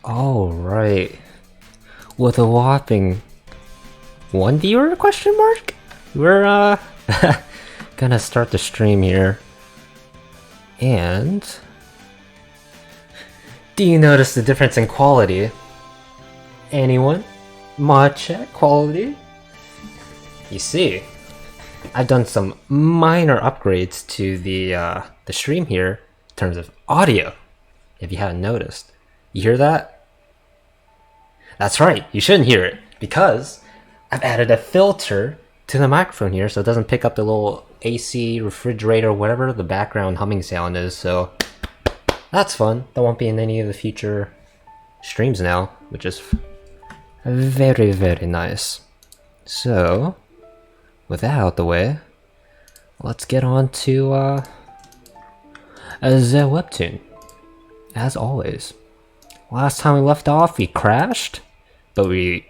Alright. With a whopping 1 viewer question mark? We're gonna start the stream here. And do you notice the difference in quality? Anyone? Mod check quality? You see, I've done some minor upgrades to the stream here in terms of audio, if you haven't noticed. You hear that? That's right, you shouldn't hear it, because I've added a filter to the microphone here so it doesn't pick up the little AC, refrigerator, whatever the background humming sound is, so that's fun. That won't be in any of the future streams now, which is very, very nice. So, with that out the way, let's get on to the webtoon. As always. Last time we left off, we crashed, but we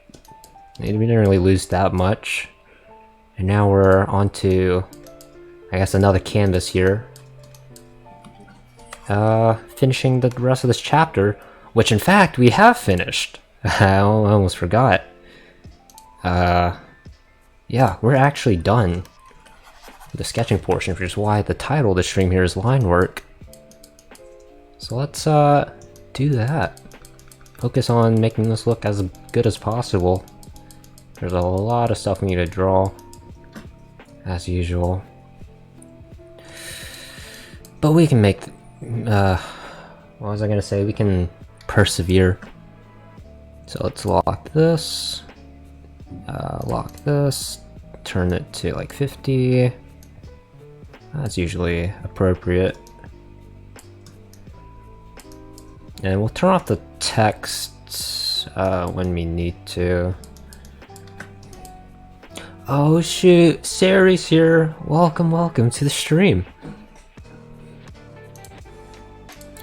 didn't really lose that much. And now we're on to, I guess, another canvas here. Finishing the rest of this chapter, which in fact we have finished. I almost forgot. Yeah, we're actually done with the sketching portion, which is why the title of the stream here is Linework. So let's do that. Focus on making this look as good as possible. There's a lot of stuff we need to draw, as usual. But we can make, what was I gonna say? We can persevere. So let's lock this, turn it to like 50. That's usually appropriate. And we'll turn off the text when we need to. Oh shoot, Sari's here. Welcome, welcome to the stream.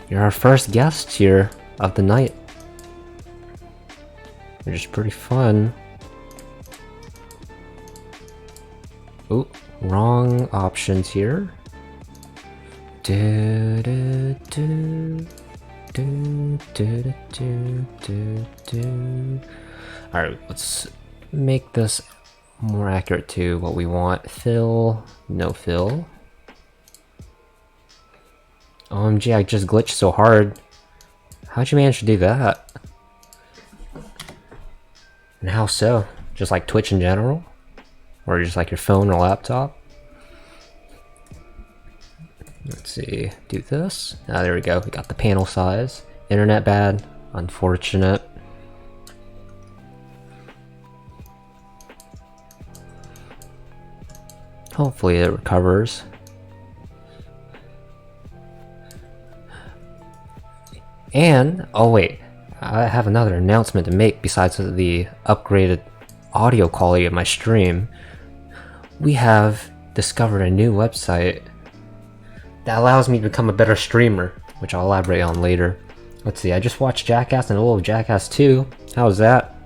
You're our first guest here of the night. Which is pretty fun. Oh, wrong options here. Alright, let's make this more accurate to what we want. Fill, no fill. OMG, I just glitched so hard. How'd you manage to do that? And how so? Just like Twitch in general? Or just like your phone or laptop? Let's see, do this. Ah, there we go, we got the panel size. Internet bad, unfortunate. Hopefully it recovers. And, oh wait, I have another announcement to make besides the upgraded audio quality of my stream. We have discovered a new website that allows me to become a better streamer, which I'll elaborate on later. Let's see, I just watched Jackass and a little of Jackass 2. How's that?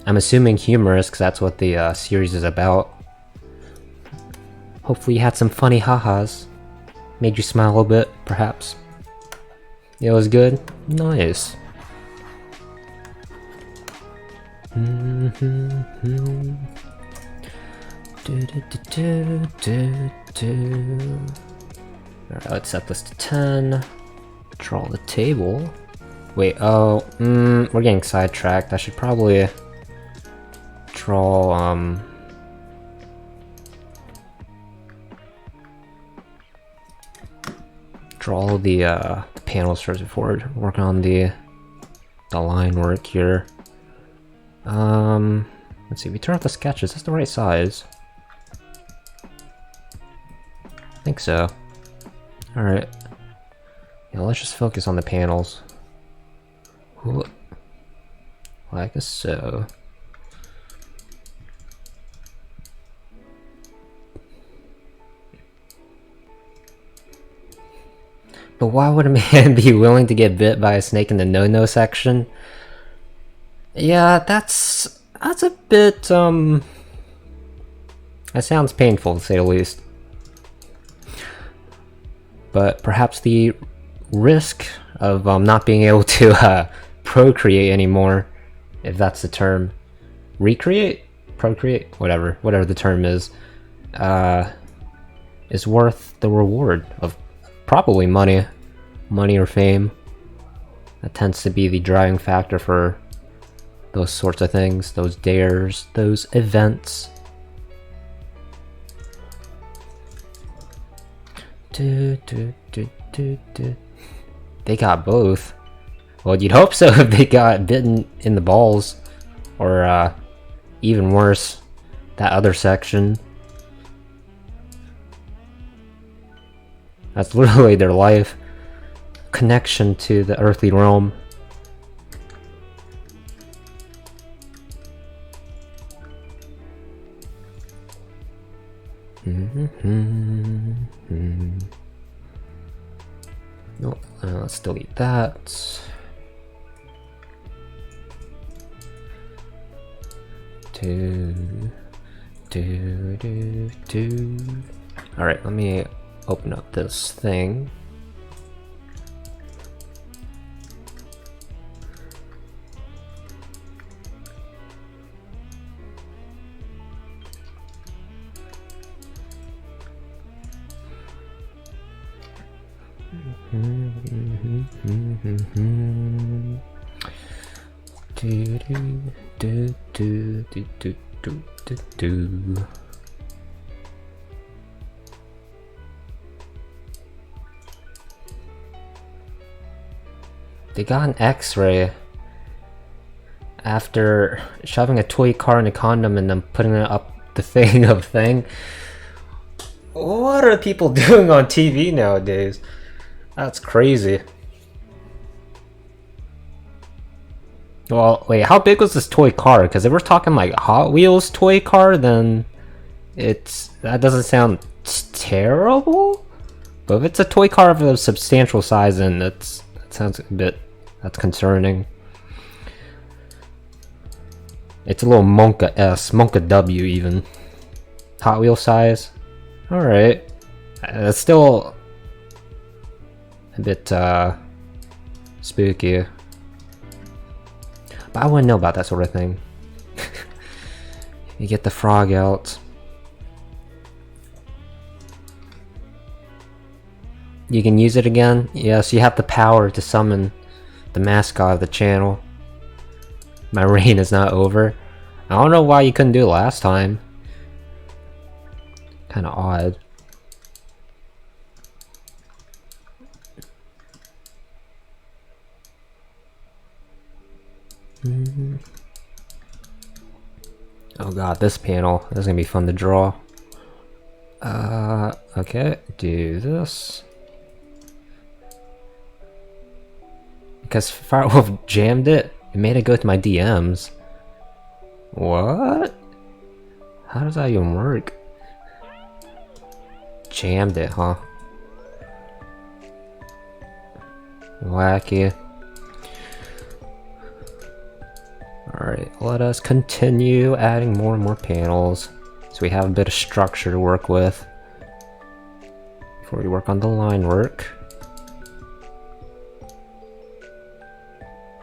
I'm assuming humorous, because that's what the series is about. Hopefully you had some funny ha-has. Made you smile a little bit, perhaps. It was good? Nice. Alright, let's set this to 10. Draw the table. Wait, oh, we're getting sidetracked. I should probably draw, draw the panels first before working on the line work here. Let's see, we turn off the sketches. Is this the right size? I think so. Alright. Yeah, let's just focus on the panels. Like so. But why would a man be willing to get bit by a snake in the no-no section? Yeah, that's a bit, that sounds painful to say the least. But perhaps the risk of not being able to procreate anymore, if that's the term. Recreate? Procreate? Whatever the term is worth the reward of probably money or fame. That tends to be the driving factor for those sorts of things, those dares, those events. They got both. Well, you'd hope so if they got bitten in the balls. Or, even worse, that other section. That's literally their life. Connection to the earthly realm. Nope, let's delete that. Alright, let me open up this thing. They got an X-ray after shoving a toy car in a condom and then putting it up the thing. What are people doing on TV nowadays? That's crazy. Well, wait, how big was this toy car? Because if we're talking like Hot Wheels toy car, then that doesn't sound terrible. But if it's a toy car of a substantial size, then that sounds that's concerning. It's a little MonkaW even. Hot Wheel size. Alright. That's still a bit spooky. But I wouldn't know about that sort of thing. You get the frog out. You can use it again? Yes, you have the power to summon the mascot of the channel. My reign is not over. I don't know why you couldn't do it last time. Kinda odd. Oh god, this panel. This is gonna be fun to draw. Okay, do this. Because Firewolf jammed it, it made it go to my DMs. What? How does that even work? Jammed it, huh? Wacky. Alright, let us continue adding more and more panels so we have a bit of structure to work with before we work on the line work.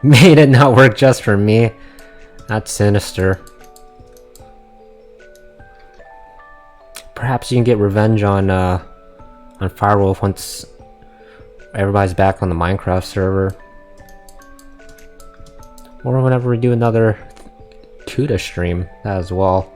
Made it not work just for me. That's sinister. Perhaps you can get revenge on Firewolf once everybody's back on the Minecraft server. Or whenever we do another Kuda stream, that as well.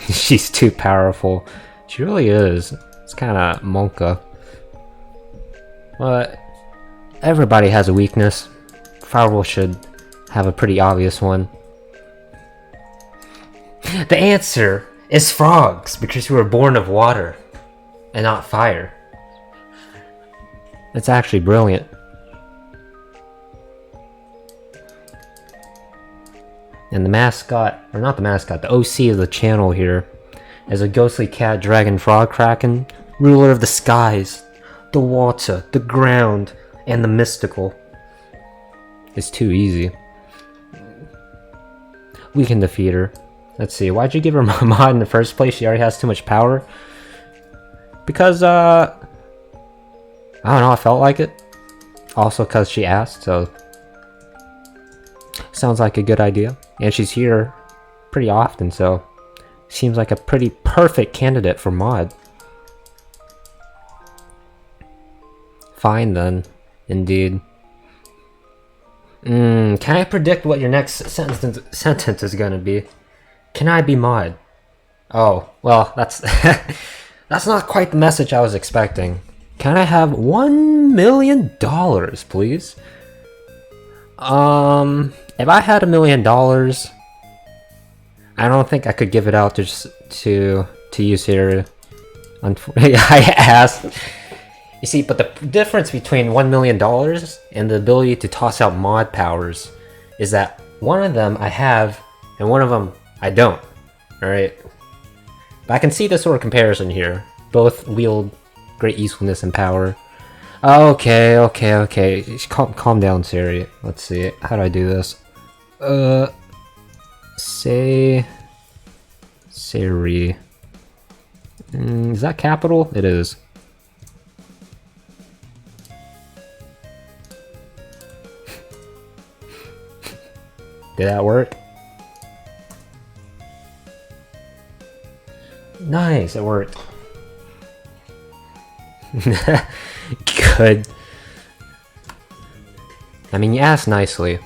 She's too powerful. She really is. It's kinda Monka. But everybody has a weakness. Firewolf should have a pretty obvious one. The answer is frogs, because you were born of water and not fire. It's actually brilliant. And the mascot, or not the mascot, the OC of the channel here is a ghostly cat, dragon, frog, kraken, ruler of the skies, the water, the ground, and the mystical. It's too easy. We can defeat her. Let's see, why'd you give her mod in the first place? She already has too much power. Because, I don't know, I felt like it. Also because she asked, so... Sounds like a good idea. And she's here pretty often, so... Seems like a pretty perfect candidate for mod. Fine then, indeed. Can I predict what your next sentence is gonna be? Can I be mod? Oh, well, that's... that's not quite the message I was expecting. Can I have $1 million, please? If I had $1 million, I don't think I could give it out just to use here. Unfortunately, I asked. You see, but the difference between $1 million and the ability to toss out mod powers is that one of them I have and one of them I don't. Alright? But I can see the sort of comparison here. Both wield great usefulness and power. Okay. Calm down, Siri. Let's see. How do I do this? Say... Siri. Is that capital? It is. Did that work? Nice, it worked. Good. I mean, you asked nicely.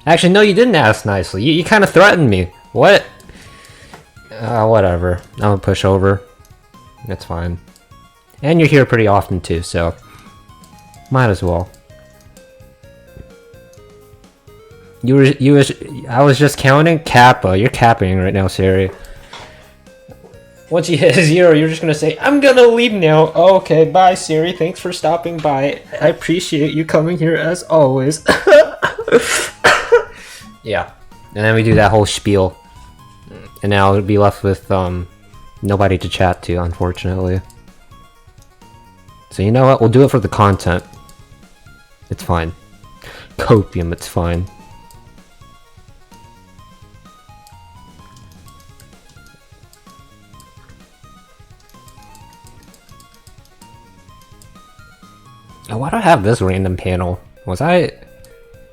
Actually, no, you didn't ask nicely. You kind of threatened me. What? Whatever. I'm gonna push over. That's fine. And you're here pretty often too, so... Might as well. I was just counting? Kappa. You're capping right now, Siri. Once you hit 0, you're just gonna say, I'm gonna leave now. Okay, bye, Siri. Thanks for stopping by. I appreciate you coming here as always. Yeah. And then we do that whole spiel. And now I'll be left with, nobody to chat to, unfortunately. So you know what? We'll do it for the content. It's fine. Copium, it's fine. Oh, why do I have this random panel? Was I...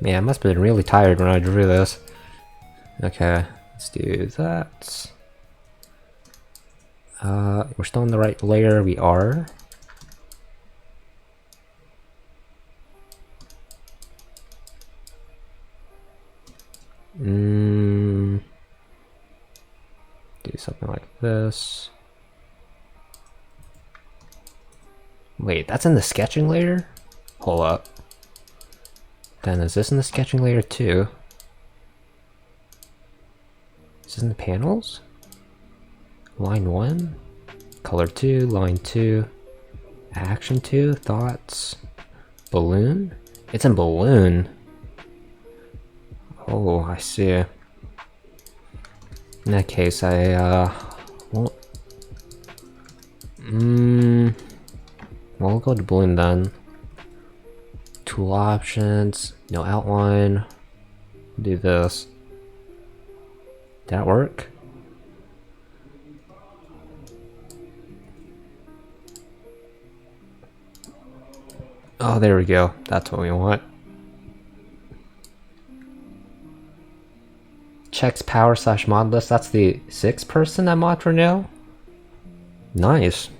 Man, I must have been really tired when I drew this. Okay, let's do that. We're still in the right layer, we are. Do something like this. Wait, that's in the sketching layer? Hold up. Then is this in the sketching layer too? Is this in the panels? Line 1, color 2, line 2, action 2, thoughts, balloon? It's in balloon. Oh, I see. In that case, I won't. Well, we'll go to balloon then. Tool options, no outline. Do this. Did that work? Oh, there we go. That's what we want. Checks power / mod list. That's the 6th person that mod for now. Nice.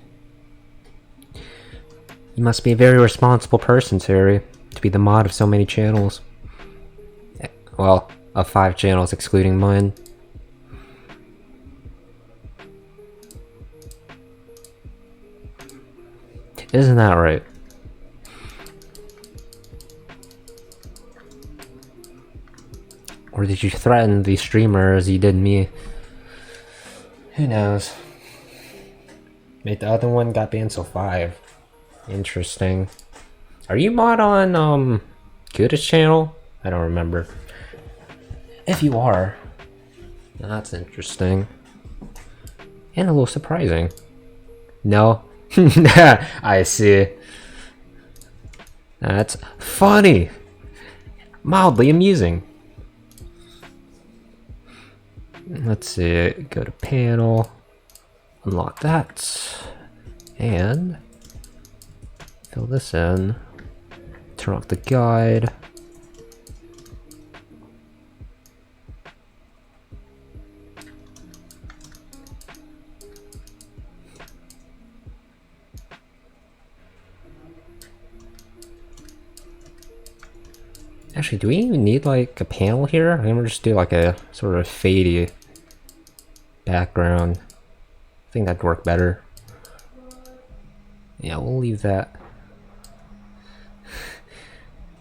You must be a very responsible person, Terry, to be the mod of so many channels. Well, of 5 channels excluding mine. Isn't that right? Or did you threaten the streamer as you did me? Who knows? Made the other one got banned, so 5. Interesting. Are you mod on Kuda's channel? I don't remember. If you are, that's interesting. And a little surprising. No? I see. That's funny. Mildly amusing. Let's see, go to panel, unlock that, and fill this in, turn off the guide. Actually, do we even need like a panel here? I'm gonna just do like a sort of fadey background. I think that'd work better. Yeah, we'll leave that.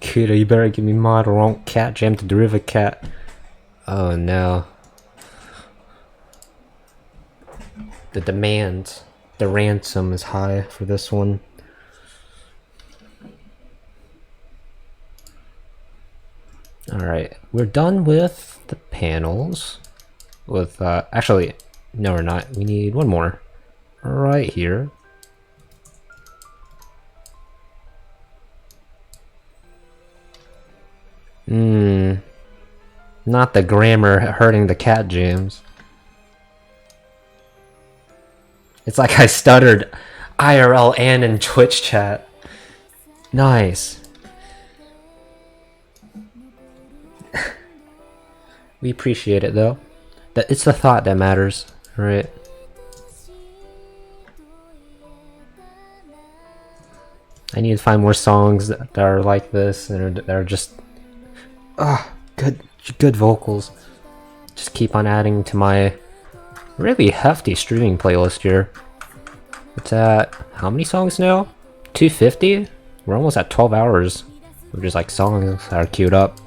Kuda, you better give me mod or I won't cat jam to derivative cat. Oh no. The demand, the ransom is high for this one. Alright, we're done with the panels. With, actually, no we're not. We need one more. Right here. Not the grammar hurting the cat jams. It's like I stuttered IRL and in Twitch chat. Nice. We appreciate it though. It's the thought that matters, right? I need to find more songs that are like this and that are just good vocals. Just keep on adding to my really hefty streaming playlist here. It's at how many songs now? 250? We're almost at 12 hours of just like songs that are queued up.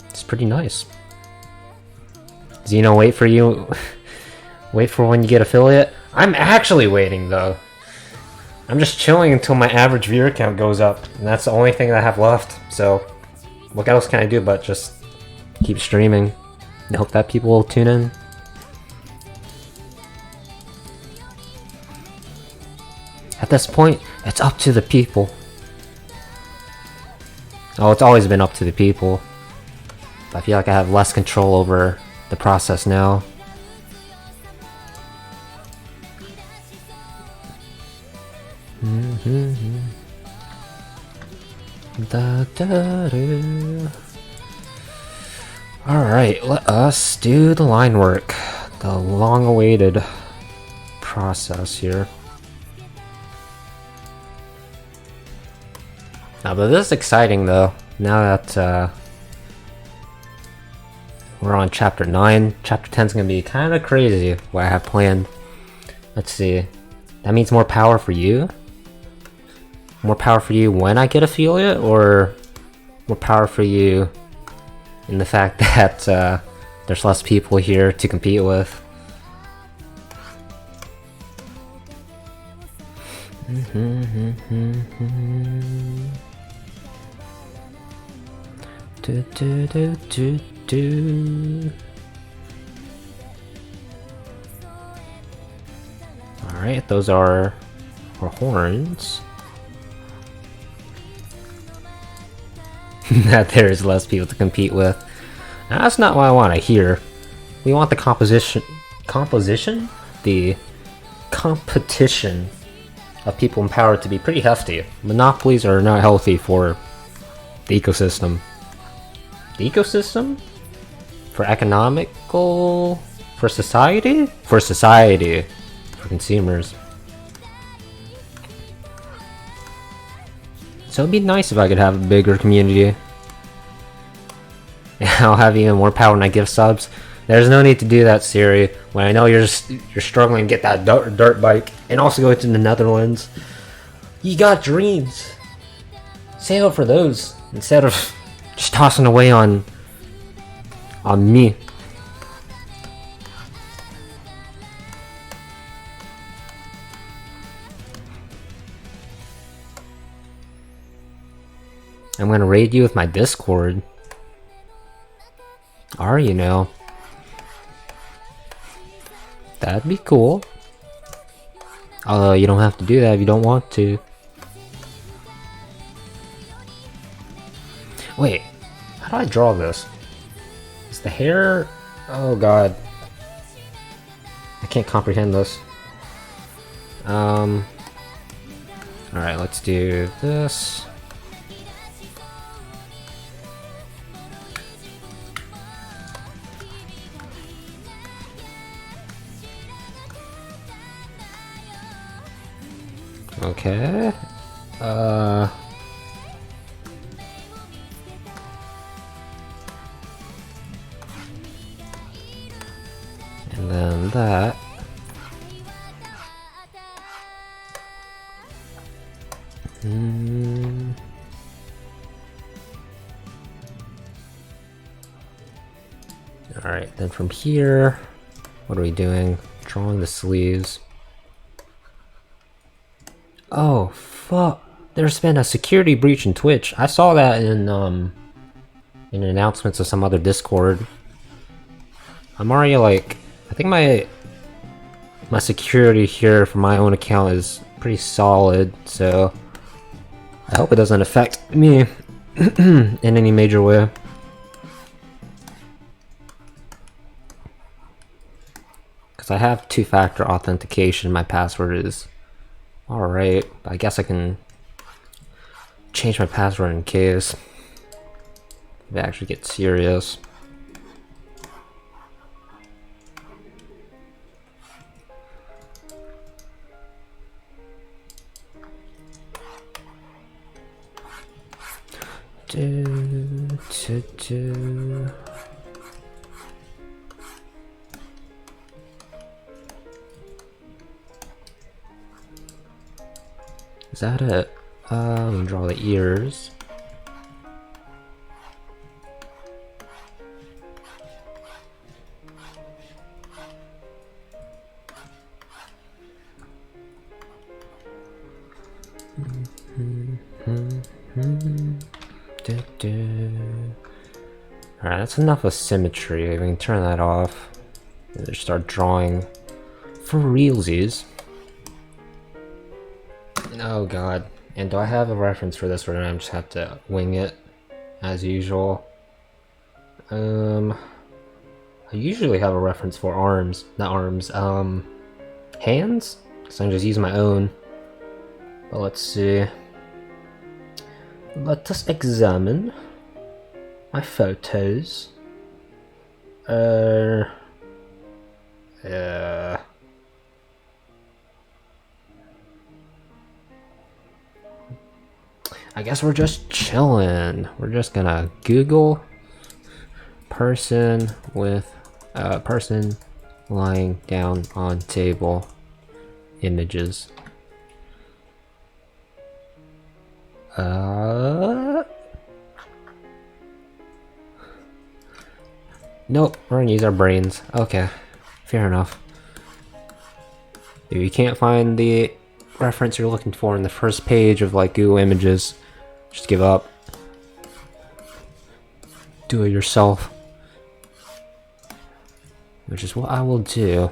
It's pretty nice. Zeno, wait for you. Wait for when you get affiliate. I'm actually waiting though. I'm just chilling until my average viewer count goes up, and that's the only thing that I have left. So, what else can I do but just keep streaming and hope that people will tune in. At this point, it's up to the people. Oh, it's always been up to the people. But I feel like I have less control over the process now. Alright, let us do the line work. The long-awaited process here. Now, but this is exciting though. Now that we're on chapter 9. Chapter 10 is gonna be kind of crazy what I have planned. Let's see. That means more power for you? More power for you when I get affiliate, or more power for you in the fact that there's less people here to compete with? Alright, those are our horns. That there's less people to compete with. Now, that's not what I want to hear. We want the composition? The competition of people in power to be pretty hefty. Monopolies are not healthy for the ecosystem. The ecosystem? For economical? For society? For society. For consumers. So it'd be nice if I could have a bigger community. I'll have even more power when I give subs. There's no need to do that, Siri, when I know you're struggling to get that dirt bike and also go to the Netherlands. You got dreams. Save up for those instead of just tossing away on me. I'm gonna raid you with my Discord. Are you now? That'd be cool. Although you don't have to do that if you don't want to. Wait, how do I draw this? Is the hair Oh god. I can't comprehend this. Alright, let's do this. Okay. And then that. Alright, then from here, what are we doing? Drawing the sleeves. Oh, fuck. There's been a security breach in Twitch. I saw that in announcements of some other Discord. I'm already like, I think my security here for my own account is pretty solid, so I hope it doesn't affect me in any major way. Because I have two-factor authentication, my password is alright, I guess I can change my password in case if it actually gets serious. Is that it? Let me draw the ears. Alright, that's enough of symmetry. We can turn that off. And just start drawing for realsies. Oh god. And do I have a reference for this, or do I just have to wing it as usual? I usually have a reference for arms, not arms, hands? So I'm just using my own. But let's see. Let us examine my photos. I guess we're just chilling. We're just gonna Google person with person lying down on table images. Nope, we're gonna use our brains. Okay, fair enough. If you can't find the reference you're looking for in the first page of like Google Images, just give up. Do it yourself. Which is what I will do.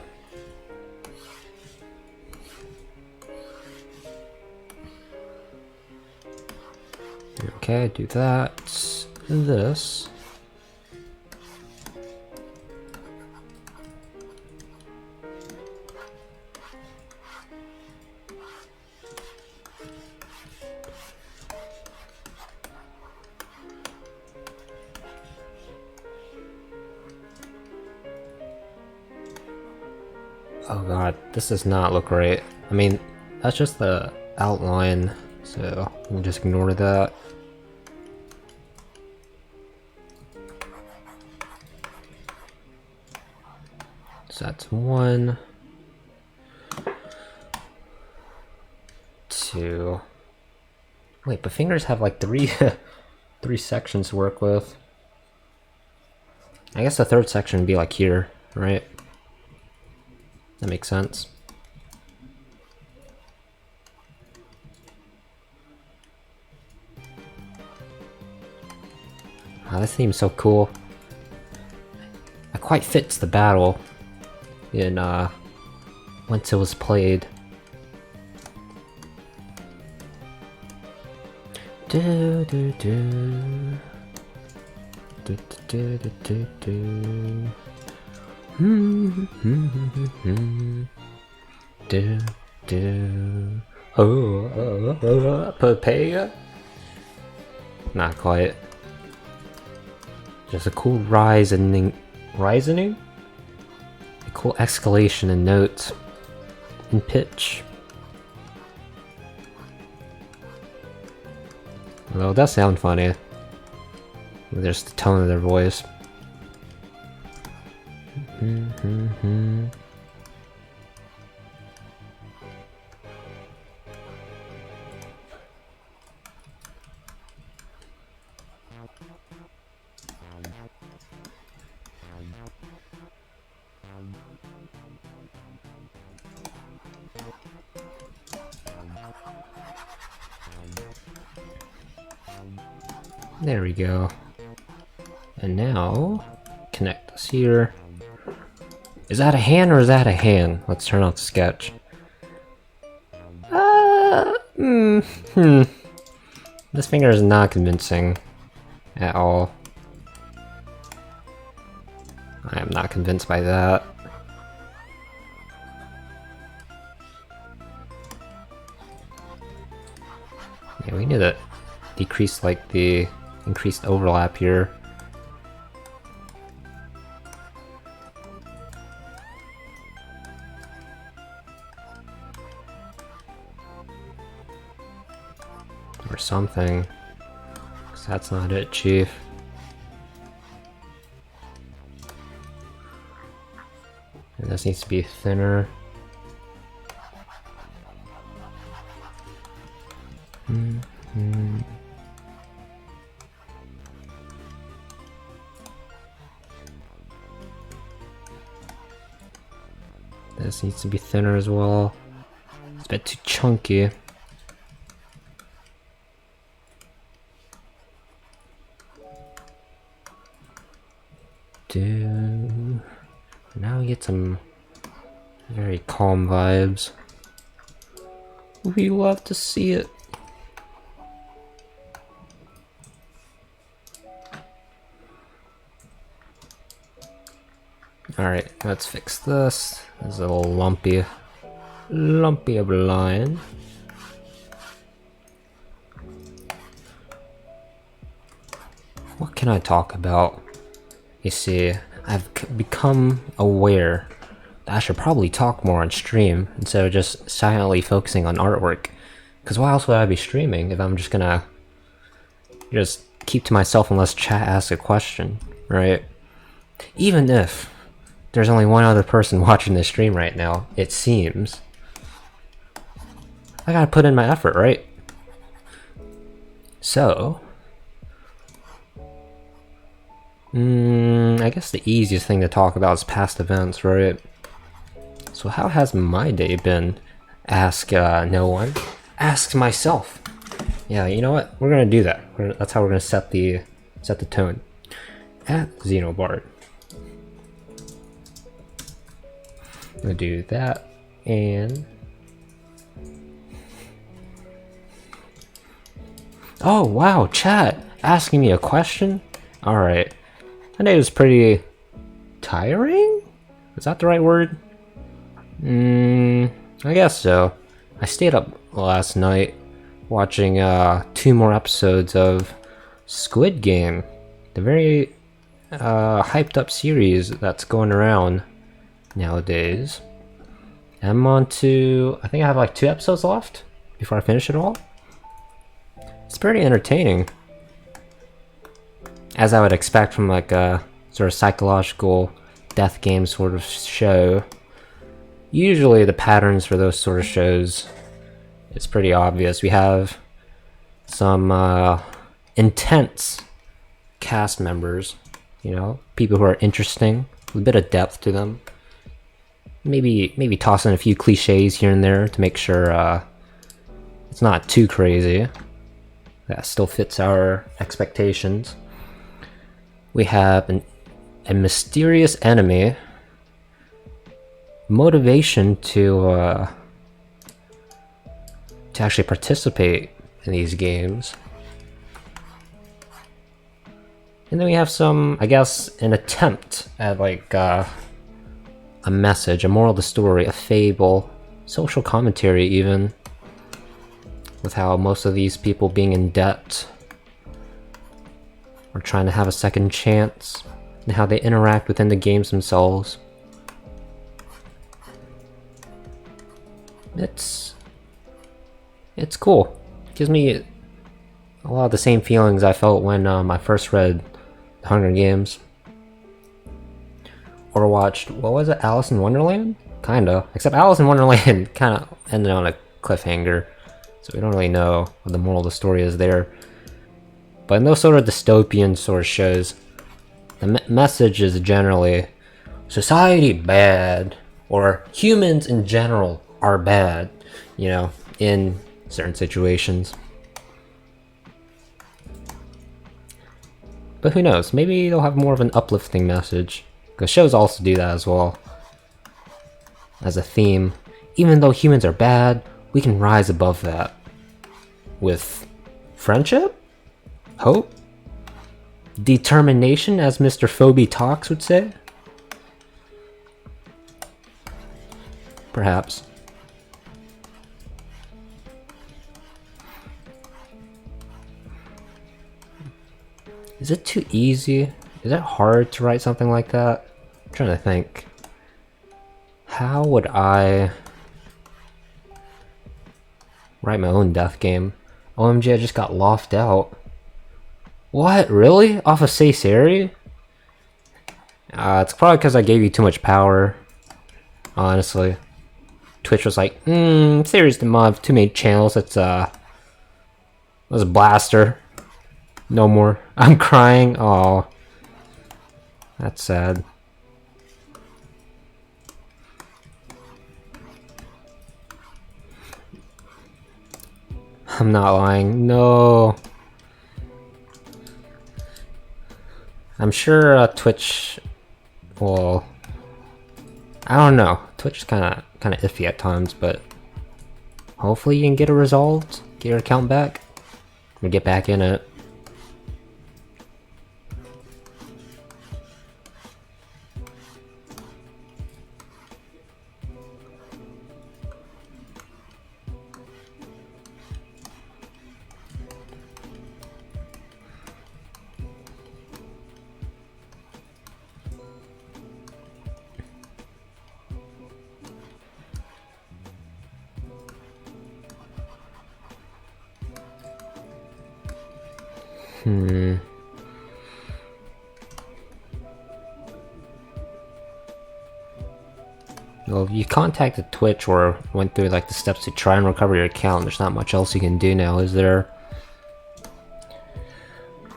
Okay, do that. This. Oh god, this does not look right. I mean, that's just the outline, so we'll just ignore that. So that's 1, 2. Wait, but fingers have like three sections to work with. I guess the third section would be like here, right? That makes sense. Wow, this theme's so cool. It quite fits the battle in once it was played. Do do do. Do do do do do. Papaya? Not quite. Just a cool risening? A cool escalation in notes and pitch. Well, it does sound funny. There's the tone of their voice. There we go. And now, connect this here. Is that a hand or is that a hand? Let's turn off the sketch. This finger is not convincing at all. I am not convinced by that. Yeah, we need to decrease like the increased overlap here. Or something. 'Cause that's not it, Chief. And this needs to be thinner. This needs to be thinner as well. It's a bit too chunky. Now we get some very calm vibes. We love to see it. Alright, let's fix this. This is a little lumpy of a line. What can I talk about? You see, I've become aware that I should probably talk more on stream instead of just silently focusing on artwork. Because why else would I be streaming if I'm just gonna just keep to myself unless chat asks a question, right? Even if there's only one other person watching this stream right now, it seems. I gotta put in my effort, right? So, I guess the easiest thing to talk about is past events, right? So how has my day been? Ask no one. Ask myself. Yeah, you know what? We're gonna do that. That's how we're gonna set the tone. At Zenobard. I'm gonna do that and oh wow, chat asking me a question. All right. That day was pretty tiring? Is that the right word? I guess so. I stayed up last night watching 2 more episodes of Squid Game, the very hyped up series that's going around nowadays. I'm on to, I think I have like 2 episodes left before I finish it all. It's pretty entertaining, as I would expect from like a sort of psychological death game sort of show. Usually the patterns for those sort of shows, it's pretty obvious. We have some intense cast members, you know, people who are interesting, with a bit of depth to them. Maybe toss in a few cliches here and there to make sure it's not too crazy. That still fits our expectations. We have a mysterious enemy, motivation to actually participate in these games, and then we have some, I guess, an attempt at like a message, a moral of the story, a fable, social commentary even, with how most of these people being in debt or trying to have a second chance, and how they interact within the games themselves. It's cool. It gives me a lot of the same feelings I felt when I first read The Hunger Games. Or watched, what was it, Alice in Wonderland? Kinda. Except Alice in Wonderland kinda ended on a cliffhanger, so we don't really know what the moral of the story is there. But in those sort of dystopian sort of shows, the message is generally society bad, or humans in general are bad, you know, in certain situations. But who knows, maybe they'll have more of an uplifting message, because shows also do that as well. As a theme, even though humans are bad, we can rise above that. With friendship? Hope? Determination, as Mr. Phoebe Talks would say? Perhaps. Is it too easy? Is it hard to write something like that? I'm trying to think. How would I write my own death game? OMG, I just got lofted out. What? Really? Off of Say Sari? It's probably because I gave you too much power. Honestly. Twitch was like, Sari's the mod, too many channels, it's was a blaster. No more. I'm crying. Oh, that's sad. I'm not lying. No. I'm sure Twitch will. I don't know. Twitch is kind of iffy at times, but hopefully you can get it resolved. Get your account back. Or get back in it. Well, if you contacted Twitch or went through like the steps to try and recover your account, there's not much else you can do now, is there?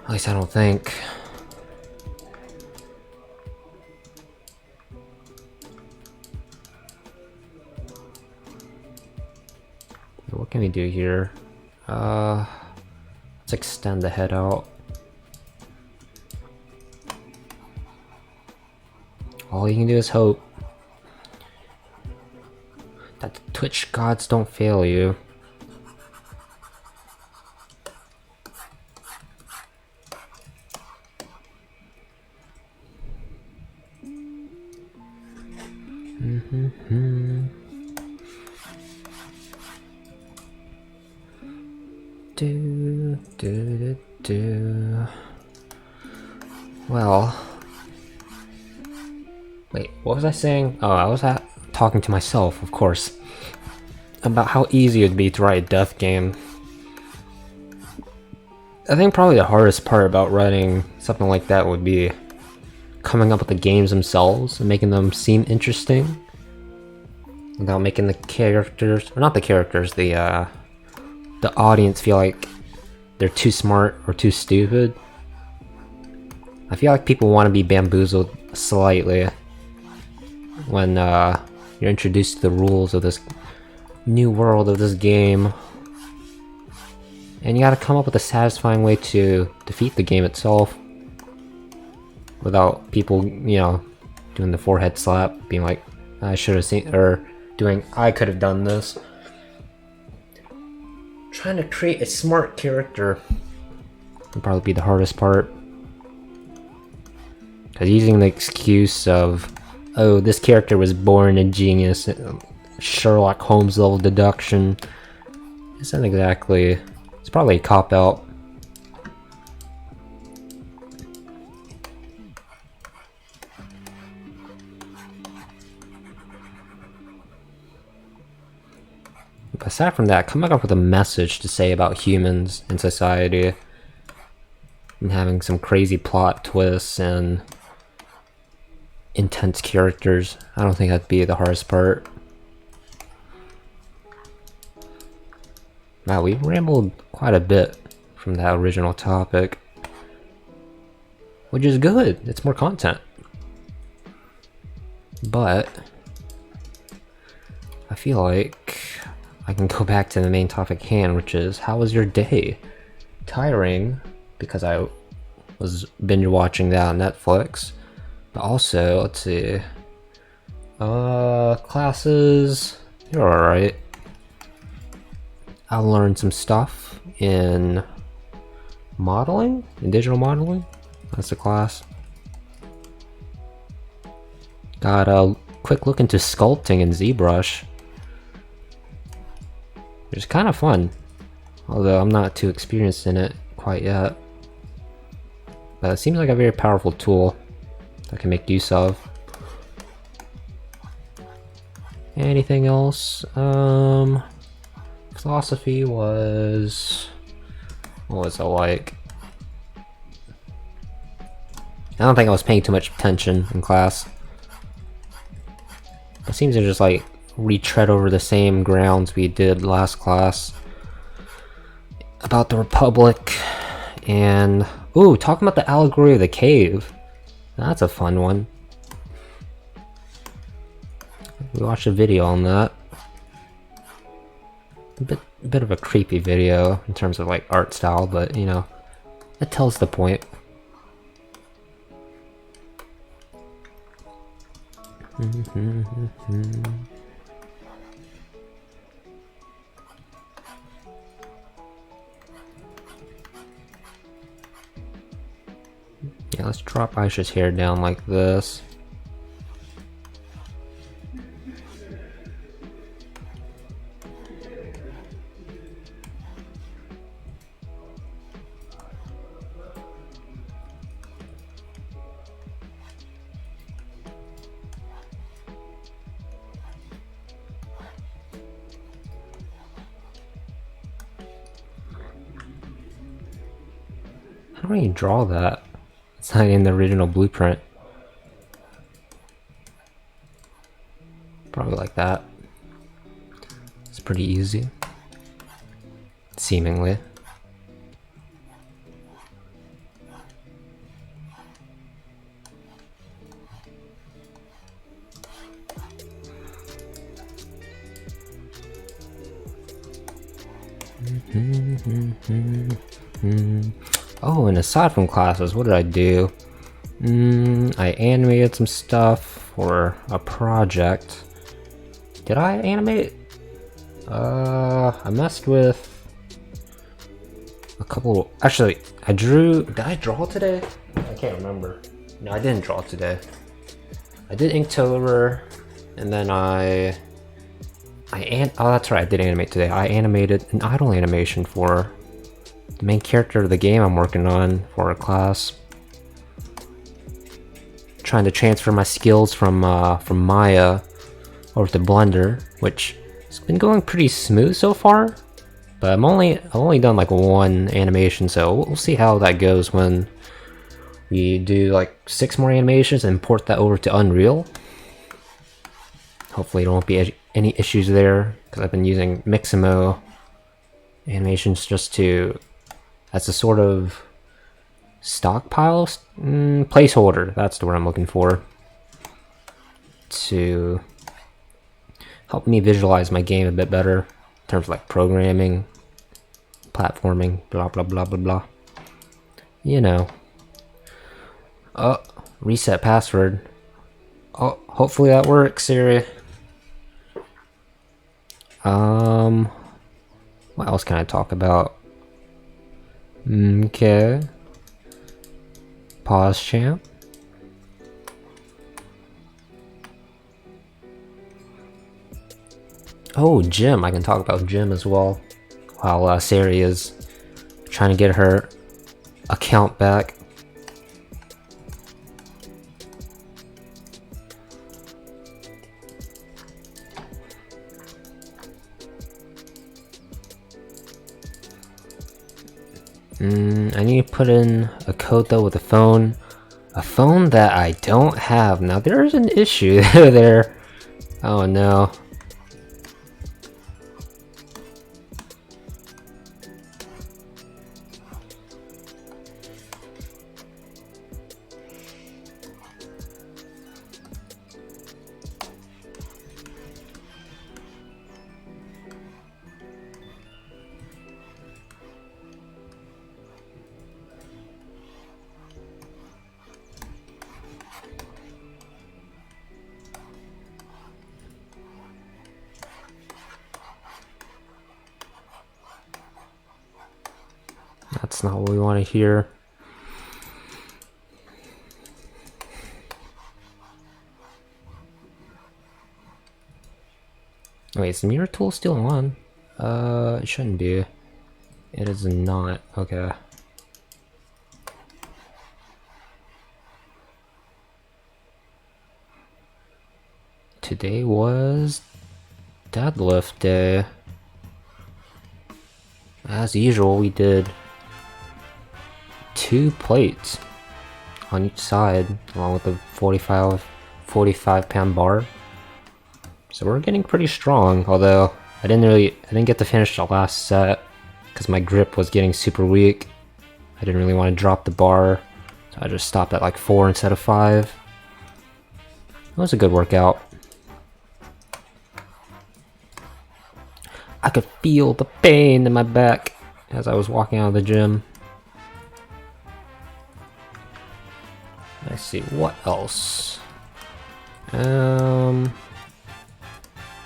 At least I don't think. What can we do here? Let's extend the head out. All you can do is hope that the Twitch gods don't fail you. Well, wait, what was I saying? Oh, I was talking to myself, of course, about how easy it would be to write a death game. I think probably the hardest part about writing something like that would be coming up with the games themselves and making them seem interesting without making the characters, or not the characters, the audience feel like they're too smart or too stupid. I feel like people want to be bamboozled slightly when you're introduced to the rules of this new world of this game. And you gotta come up with a satisfying way to defeat the game itself without people, you know, doing the forehead slap, being like, I should have seen, or doing, I could have done this. Trying to create a smart character would probably be the hardest part. Because using the excuse of, oh, this character was born a genius, Sherlock Holmes level deduction. Isn't exactly, it's probably a cop-out. Aside from that, coming up with a message to say about humans in society, and having some crazy plot twists and intense characters, I don't think that'd be the hardest part. Wow, we rambled quite a bit from that original topic, which is good. It's more content. But I feel like I can go back to the main topic hand, which is, how was your day? Tiring, because I was binge watching that on Netflix. But also, let's see, classes, you're alright. I learned some stuff in modeling, in digital modeling. That's a class. Got a quick look into sculpting in ZBrush, which is kind of fun, although I'm not too experienced in it quite yet. But it seems like a very powerful tool I can make use of. Anything else? Philosophy was... what was it like? I don't think I was paying too much attention in class. It seems to just like retread over the same grounds we did last class. About the Republic and... ooh, talking about the allegory of the cave. That's a fun one. We watched a video on that. A bit of a creepy video in terms of like art style, but you know, it tells the point. Yeah, let's drop Aisha's hair down like this. How do you draw that? It's not in the original blueprint. Probably like that. It's pretty easy. Seemingly. Oh, and aside from classes, what did I do? I animated some stuff for a project. Did I animate? I messed with a couple. Actually, I drew. Did I draw today? I can't remember. No, I didn't draw today. I did Inktober, and then oh, that's right. I did animate today. I animated an idle animation for the main character of the game I'm working on for a class. Trying to transfer my skills from Maya over to Blender, which has been going pretty smooth so far. But I've only done like one animation, so we'll see how that goes when we do like 6 more animations and port that over to Unreal. Hopefully there won't be any issues there, because I've been using Mixamo animations just as a sort of stockpile placeholder. That's the word I'm looking for, to help me visualize my game a bit better in terms of like programming, platforming, blah blah blah blah blah. You know. Oh, reset password. Oh, hopefully that works, Siri. What else can I talk about? Okay. Pause champ. Oh, gym. I can talk about gym as well. While Sari is trying to get her account back. I need to put in a code though with a phone. A phone that I don't have. Now there's an issue there. Oh no. That's not what we want to hear. Wait, is the mirror tool still on? It shouldn't be. It is not. Okay. Today was deadlift day. As usual, we did 2 plates on each side, along with the 45 pound bar. So we're getting pretty strong, although I didn't get to finish the last set because my grip was getting super weak. I didn't really want to drop the bar, so I just stopped at like 4 instead of 5. It was a good workout. I could feel the pain in my back as I was walking out of the gym. Let's see, what else? Yeah,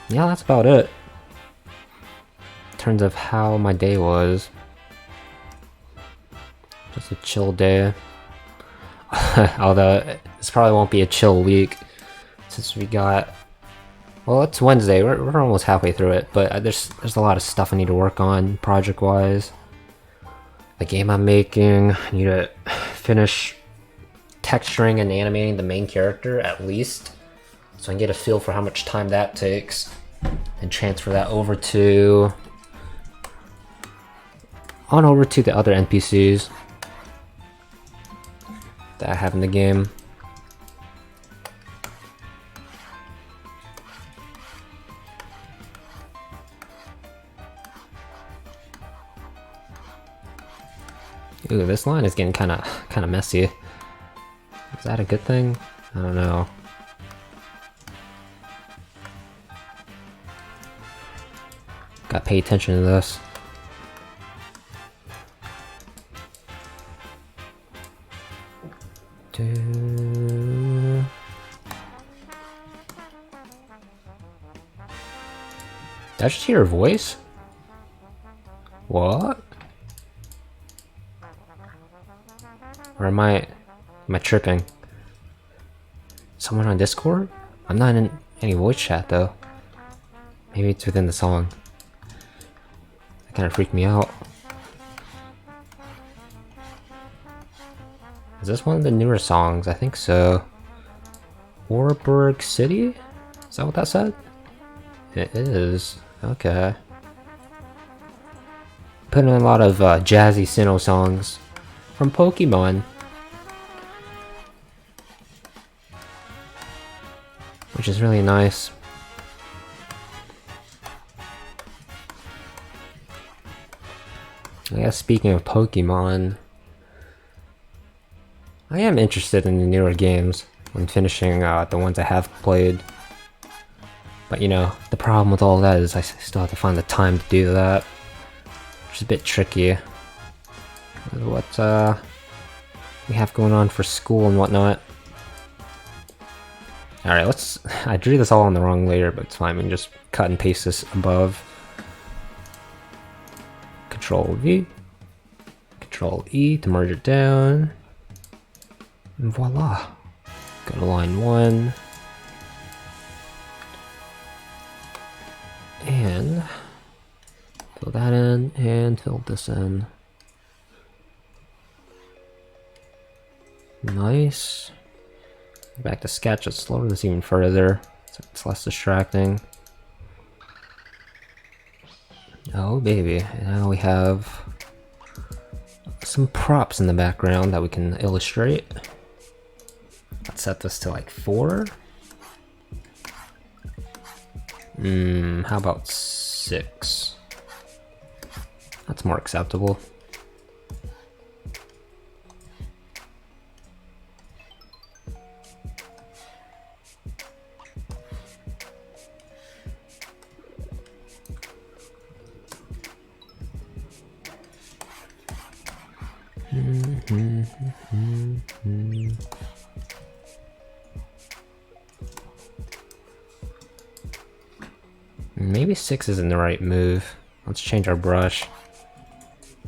that's about it. In terms of how my day was. Just a chill day. Although, this probably won't be a chill week. Since we got... Well, it's Wednesday. We're almost halfway through it. But there's a lot of stuff I need to work on, project-wise. The game I'm making, I need to finish texturing and animating the main character, at least. So I can get a feel for how much time that takes. And transfer that over to... over to the other NPCs that I have in the game. Ooh, this line is getting kind of messy. Is that a good thing? I don't know. Gotta pay attention to this. Did I just hear a voice? What? Or am I tripping? Someone on Discord? I'm not in any voice chat though. Maybe it's within the song. That kind of freaked me out. Is this one of the newer songs? I think so. Warburg City? Is that what that said? It is. Okay. Putting in a lot of jazzy Sinnoh songs from Pokemon. Which is really nice. I guess speaking of Pokemon, I am interested in the newer games when finishing the ones I have played. But you know, the problem with all that is I still have to find the time to do that, which is a bit tricky. What we have going on for school and whatnot. Alright, I drew this all on the wrong layer, but it's fine. We can just cut and paste this above. Control V. Control E to merge it down. And voila. Go to line 1. And and fill this in. Nice. Back to sketch. Let's lower this even further so it's less distracting. Oh baby, now we have some props in the background that we can illustrate. Let's set this to like 4. How about 6? That's more acceptable. Maybe 6 isn't the right move. Let's change our brush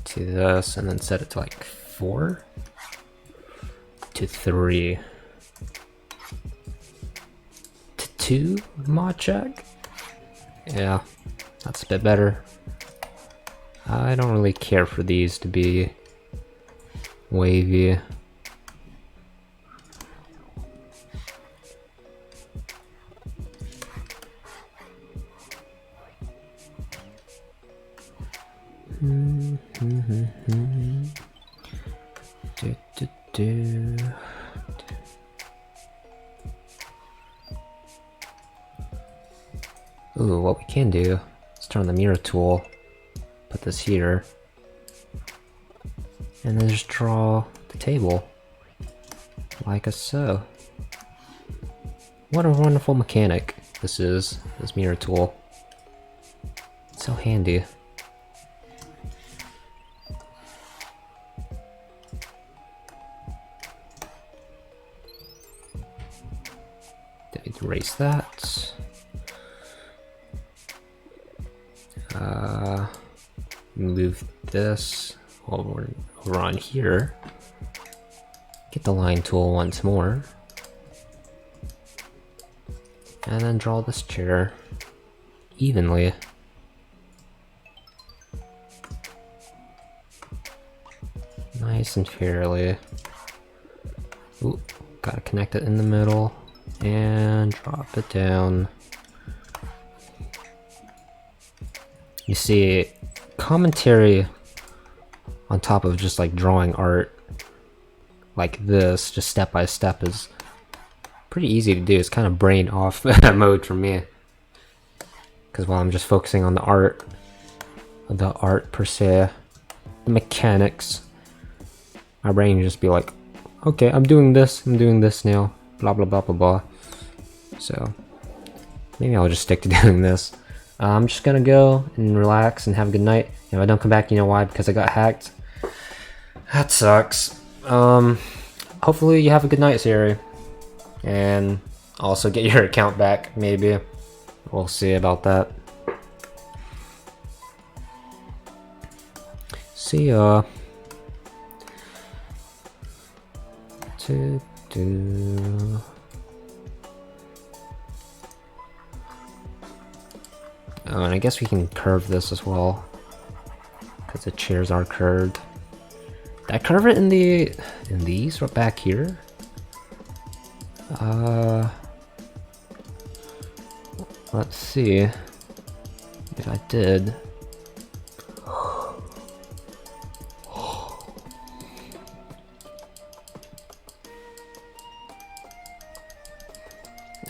to this and then set it to like 4 to 3 to 2 mod check. Yeah, that's a bit better. I don't really care for these to be wavy. Ooh, what we can do is turn the mirror tool, put this here, and then just draw the table like so. What a wonderful mechanic this is, this mirror tool. It's so handy. Erase that. Move this over on here. Get the line tool once more. And then draw this chair evenly. Nice and fairly. Ooh, gotta connect it in the middle. And drop it down. You see, commentary on top of just like drawing art like this, just step by step, is pretty easy to do. It's kind of brain off mode for me, because while I'm just focusing on the art per se, the mechanics, my brain just be like, okay, I'm doing this now. Blah blah blah blah blah. So maybe I'll just stick to doing this. I'm just gonna go and relax and have a good night. If I don't come back, you know why? Because I got hacked. That sucks. Hopefully you have a good night, Siri, and also get your account back. Maybe we'll see about that. See ya. Oh, and I guess we can curve this as well, because the chairs are curved. Did I curve it in these or back here? Let's see if I did.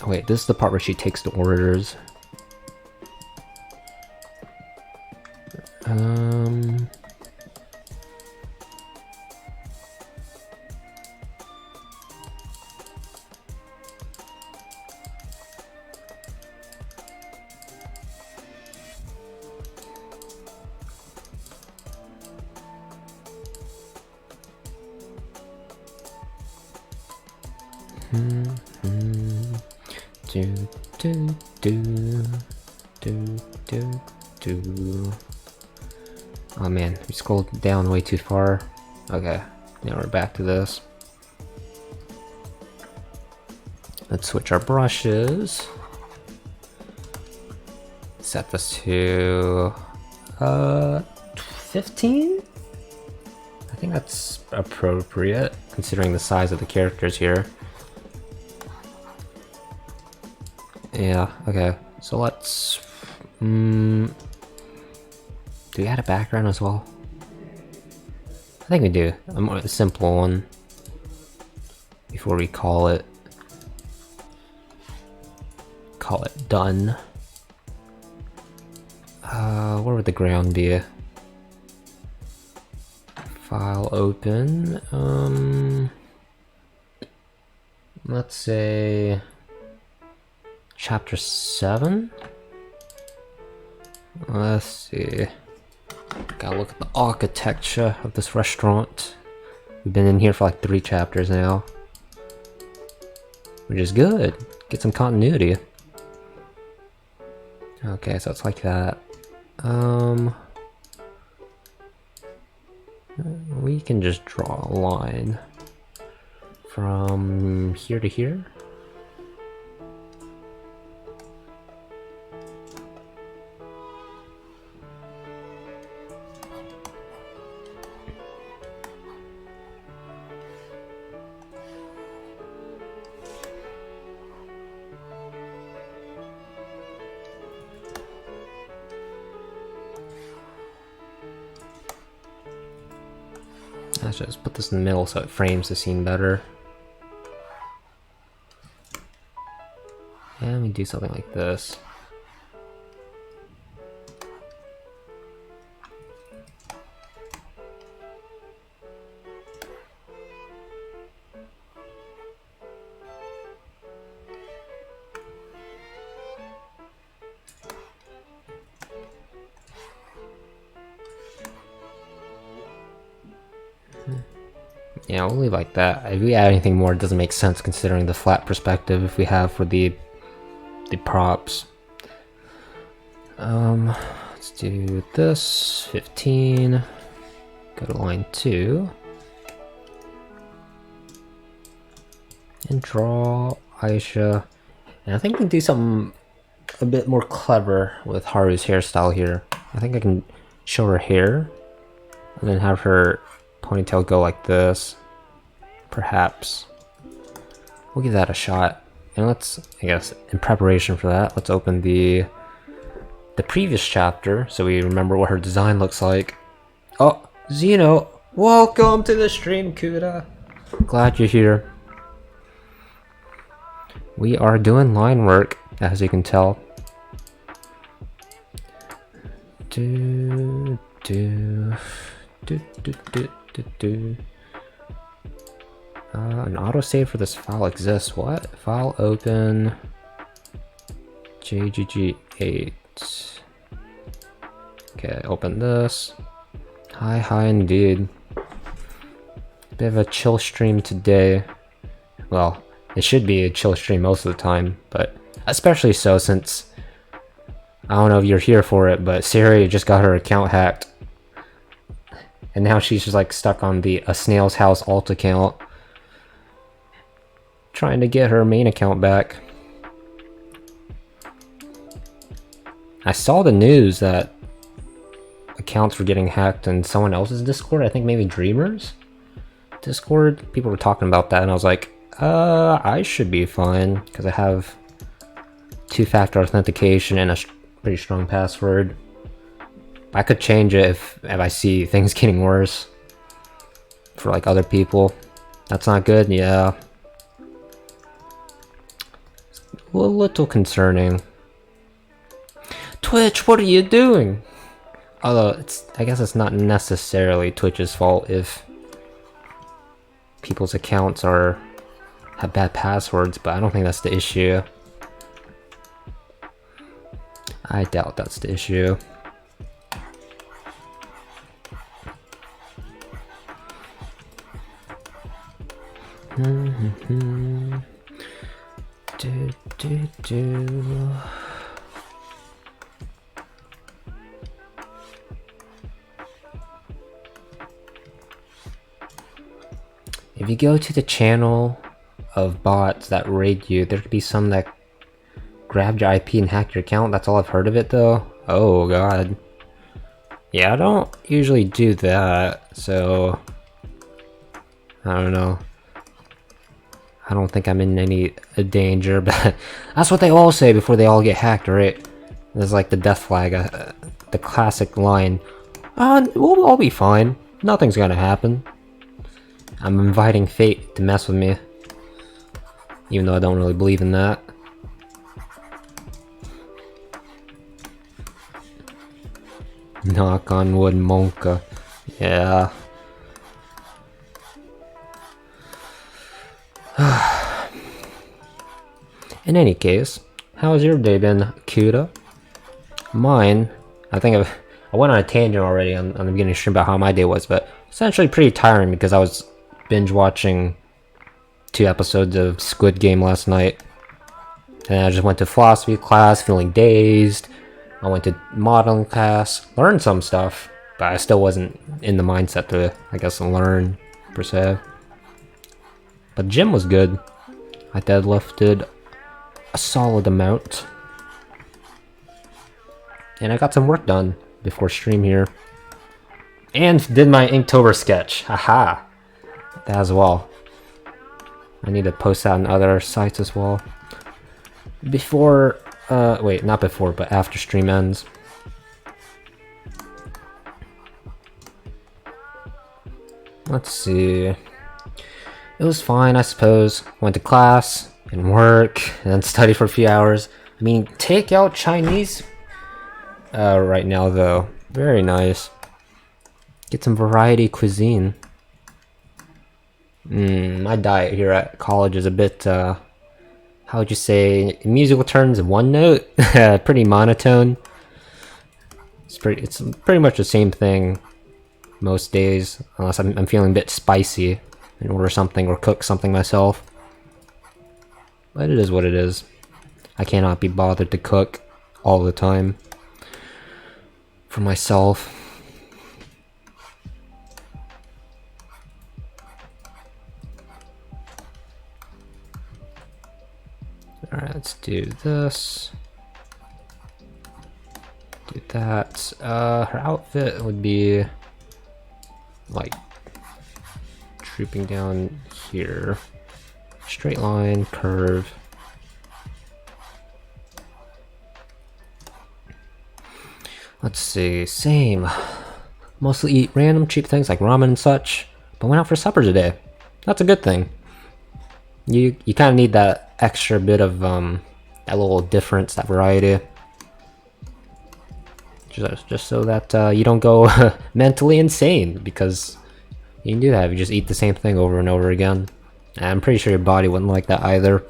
Oh, wait, this is the part where she takes the orders. Oh man, we scrolled down way too far. Okay, now we're back to this. Let's switch our brushes. Set this to 15? I think that's appropriate, considering the size of the characters here. Yeah, okay. So let's... do we add a background as well? I think we do. A simple one. Before we call it done. Where would the ground be? File open. Let's say chapter 7. Let's see. Gotta look at the architecture of this restaurant. We've been in here for like 3 chapters now, which is good. Get some continuity. Okay, so it's like that. We can just draw a line from here to here. Let's just put this in the middle so it frames the scene better. And we do something like this. Yeah, we'll leave like that. If we add anything more, it doesn't make sense considering the flat perspective if we have for the props. Let's do this. 15. Go to line 2. And draw Aisha. And I think we can do something a bit more clever with Haru's hairstyle here. I think I can show her hair and then have her ponytail go like this. Perhaps. We'll give that a shot. And let's, I guess, in preparation for that, let's open the previous chapter so we remember what her design looks like. Oh, Zeno! Welcome to the stream, Kuda! Glad you're here. We are doing line work, as you can tell. An autosave for this file exists. What? File open JGG8. Okay, open this. Hi indeed. Bit of a chill stream today. Well, it should be a chill stream most of the time, but especially so since I don't know if you're here for it, but Siri just got her account hacked. And now she's just like stuck on the A Snail's House alt account, trying to get her main account back. I saw the news that accounts were getting hacked in someone else's Discord. I think maybe Dreamer's Discord. People were talking about that and I was like, I should be fine because I have 2-factor authentication and a pretty strong password. I could change it if I see things getting worse for like other people. That's not good, yeah. A little concerning. Twitch, what are you doing? Although I guess it's not necessarily Twitch's fault if people's accounts have bad passwords, but I don't think that's the issue. I doubt that's the issue. If you go to the channel of bots that raid you, there could be some that grabbed your IP and hacked your account. That's all I've heard of it though. Oh god. Yeah, I don't usually do that, so I don't know. I don't think I'm in any danger, but that's what they all say before they all get hacked, right? It's like the death flag, the classic line. We'll all be fine. Nothing's gonna happen. I'm inviting fate to mess with me. Even though I don't really believe in that. Knock on wood, Monka. Yeah. In any case, how's your day been, Kuda? Mine, I went on a tangent already on the beginning of the stream about how my day was, but essentially pretty tiring because I was binge watching 2 episodes of Squid Game last night. And I just went to philosophy class feeling dazed. I went to modeling class, learned some stuff, but I still wasn't in the mindset to, I guess, learn, per se. But gym was good. I deadlifted a solid amount. And I got some work done before stream here. And did my Inktober sketch. Haha. That as well. I need to post that on other sites as well. Before, wait, not before, but after stream ends. Let's see. It was fine, I suppose. Went to class and work and then study for a few hours. I mean, take out Chinese right now, though. Very nice. Get some variety cuisine. My diet here at college is a bit, how would you say, in musical terms, one note? Pretty monotone. It's pretty much the same thing most days, unless I'm feeling a bit spicy and order something or cook something myself. But it is what it is. I cannot be bothered to cook all the time for myself. Alright, let's do this. Do that. Her outfit would be like trooping down here. Straight line, curve. Let's see, same. Mostly eat random cheap things like ramen and such, but went out for supper today. That's a good thing. You kind of need that extra bit of that little difference, that variety. Just so that you don't go mentally insane, because you can do that if you just eat the same thing over and over again. And I'm pretty sure your body wouldn't like that either.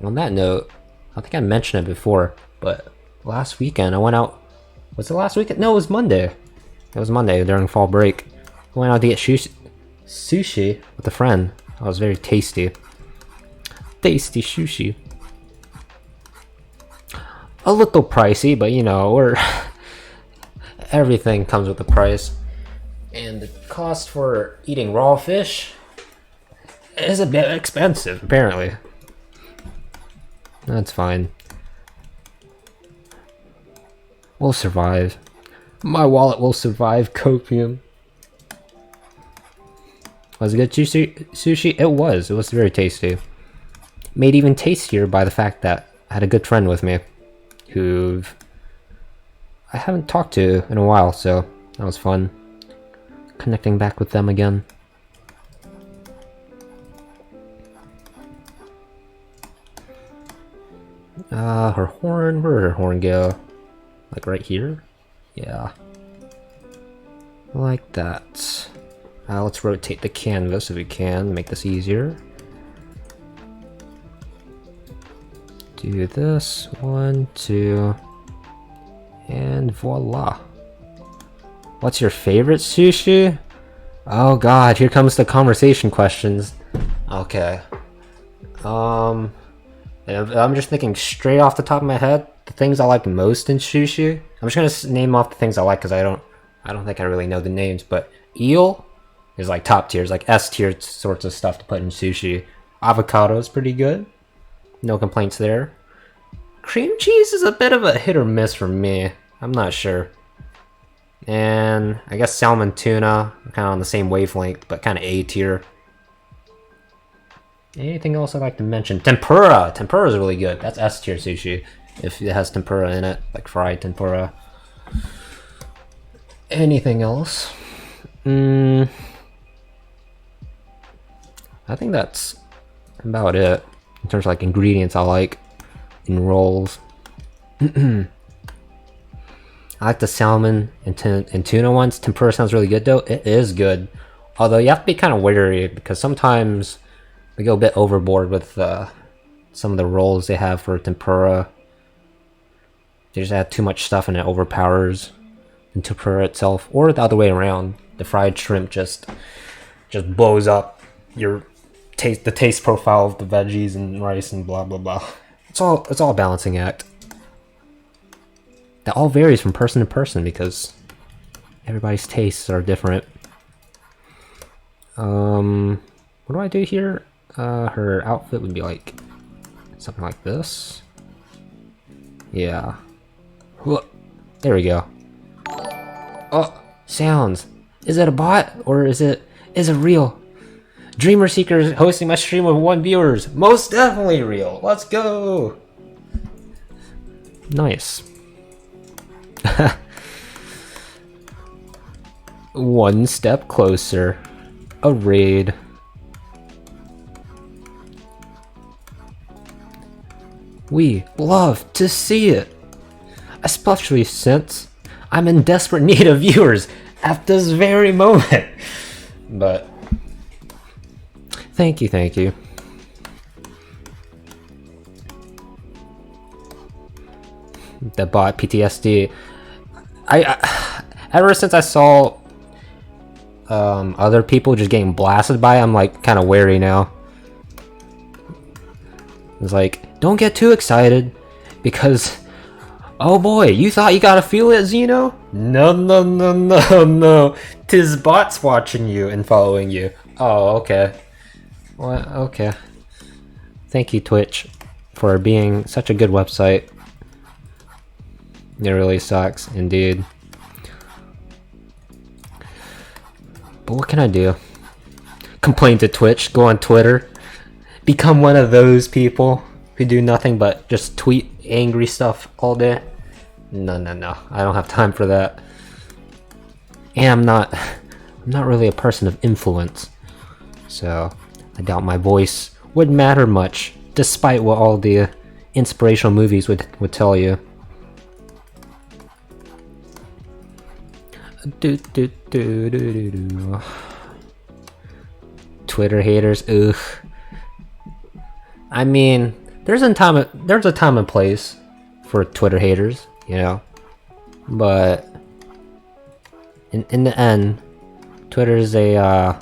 On that note, I think I mentioned it before, but last weekend I went out. Was it last weekend? No, it was Monday. It was Monday during fall break. I went out to get sushi with a friend. That was very tasty. Tasty sushi. A little pricey, but you know, everything comes with a price. And the cost for eating raw fish is a bit expensive, apparently. That's fine. We'll survive. My wallet will survive copium. Was it good sushi? It was. It was very tasty. Made even tastier by the fact that I had a good friend with me who I haven't talked to in a while, so that was fun. Connecting back with them again. Her horn, where did her horn go? Like right here? Yeah. Like that. Let's rotate the canvas if we can, make this easier. Do this, 1, 2, and voila. What's your favorite sushi? Oh god, here comes the conversation questions. Okay. I'm just thinking straight off the top of my head, the things I like most in sushi. I'm just gonna name off the things I like because I don't think I really know the names, but eel is like top tiers, like S tier sorts of stuff to put in sushi. Avocado is pretty good. No complaints there. Cream cheese is a bit of a hit or miss for me. I'm not sure. And I guess salmon tuna, kind of on the same wavelength, but kind of A tier. Anything else I'd like to mention? Tempura! Tempura is really good. That's S tier sushi. If it has tempura in it, like fried tempura. Anything else? I think that's about it. In terms of like ingredients I like in rolls. I like the salmon and tuna ones. Tempura sounds really good though. It is good. Although you have to be kind of wary because sometimes they go a bit overboard with some of the rolls they have for tempura. They just add too much stuff and it overpowers the tempura itself. Or the other way around. The fried shrimp just blows up the taste profile of the veggies and rice and blah blah blah. It's all a balancing act. That all varies from person to person because everybody's tastes are different. What do I do here? Her outfit would be like something like this. Yeah. There we go. Oh, sounds. Is it a bot or is it real? Dreamer Seekers hosting my stream with 1 viewers. Most definitely real. Let's go. Nice. One step closer. A raid. We love to see it. Especially since I'm in desperate need of viewers at this very moment. But thank you. The bot PTSD. I ever since I saw other people just getting blasted by it, I'm like kind of wary now. It's like, don't get too excited because oh boy, you thought you gotta feel it, Zeno? No. 'Tis bots watching you and following you. Oh, okay. Well, okay. Thank you, Twitch, for being such a good website. It really sucks, indeed. But what can I do? Complain to Twitch, go on Twitter, become one of those people who do nothing but just tweet angry stuff all day. No. I don't have time for that. And I'm not really a person of influence. So I doubt my voice would matter much, despite what all the inspirational movies would tell you. Twitter haters, ugh. I mean, there's a time and place for Twitter haters, you know. But in the end, Twitter is a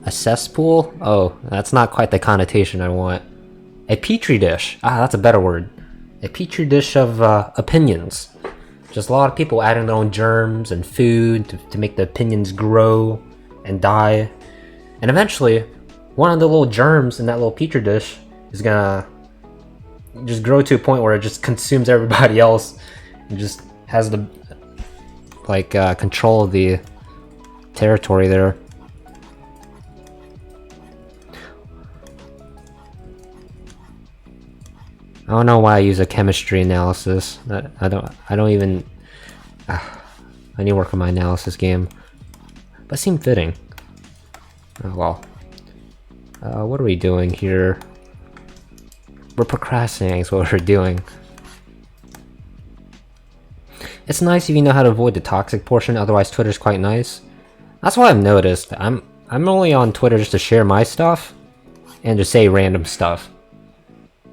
cesspool. Oh, that's not quite the connotation I want. A petri dish. Ah, that's a better word. A petri dish of opinions. Just a lot of people adding their own germs and food to make the opinions grow and die. And eventually, one of the little germs in that little petri dish is gonna just grow to a point where it just consumes everybody else and just has the control of the territory there. I don't know why I use a chemistry analysis. I don't even. I need to work on my analysis game, but it seemed fitting. Oh well. What are we doing here? We're procrastinating is what we're doing. It's nice if you know how to avoid the toxic portion, otherwise Twitter's quite nice. That's what I've noticed. I'm only on Twitter just to share my stuff and just say random stuff.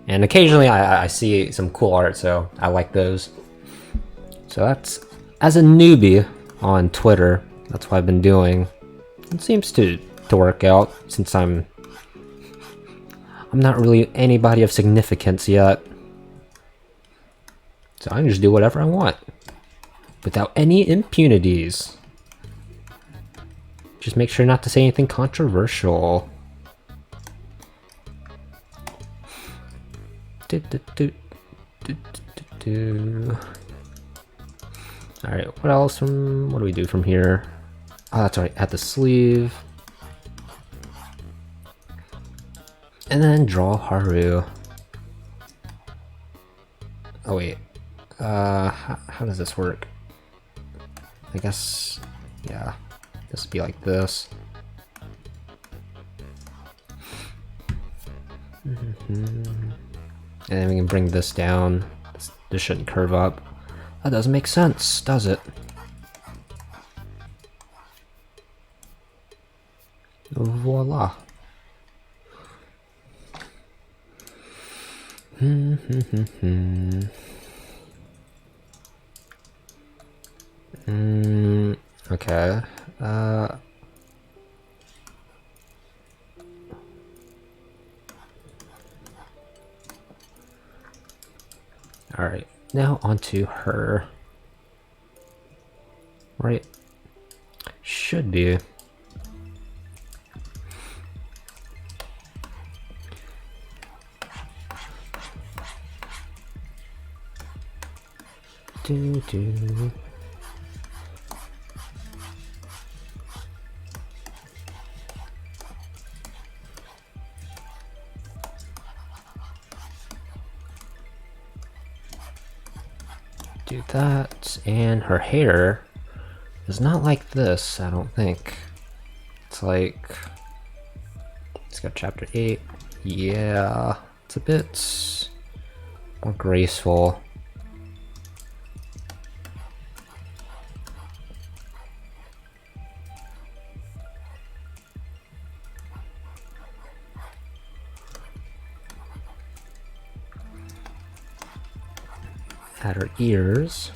And occasionally I see some cool art, so I like those. So that's, as a newbie on Twitter, that's what I've been doing. It seems to work out since I'm not really anybody of significance yet. So I can just do whatever I want without any impunities. Just make sure not to say anything controversial. Alright, what else what do we do from here? Oh, that's right, at the sleeve. And then draw Haru. Oh wait, how does this work? I guess, yeah, this would be like this. And then we can bring this down. This shouldn't curve up. That doesn't make sense, does it? Voila. Okay. Alright, now onto her. Right. Should be. Do. Do that, and her hair is not like this, I don't think. It's like, let's go chapter 8. Yeah, it's a bit more graceful. Add her ears.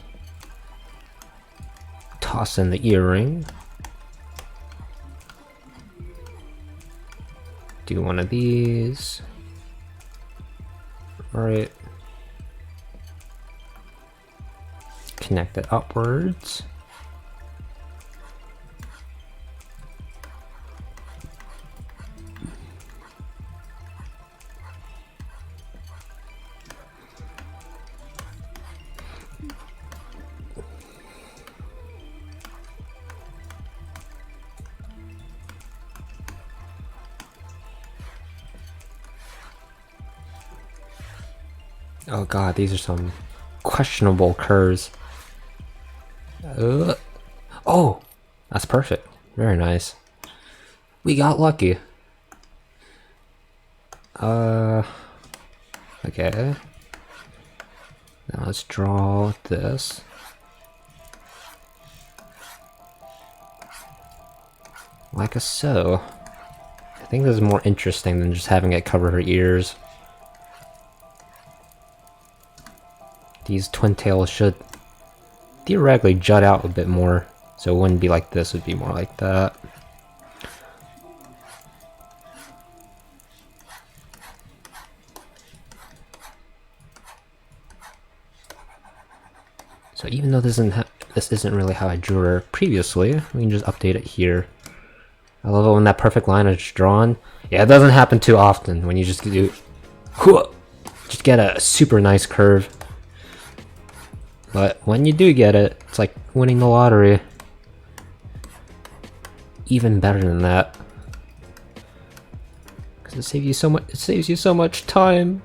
Toss in the earring. Do one of these. Alright. Connect it upwards. Oh god, these are some questionable curves. Oh, that's perfect. Very nice. We got lucky. Okay. Now let's draw this. Like so. I think this is more interesting than just having it cover her ears. These twin tails should theoretically jut out a bit more, so it wouldn't be like this, it would be more like that. So even though this isn't really how I drew her previously, we can just update it here. I love it when that perfect line is drawn. Yeah, it doesn't happen too often when you just get a super nice curve. But when you do get it, it's like winning the lottery. Even better than that. Because it saves you so much. It saves you so much time.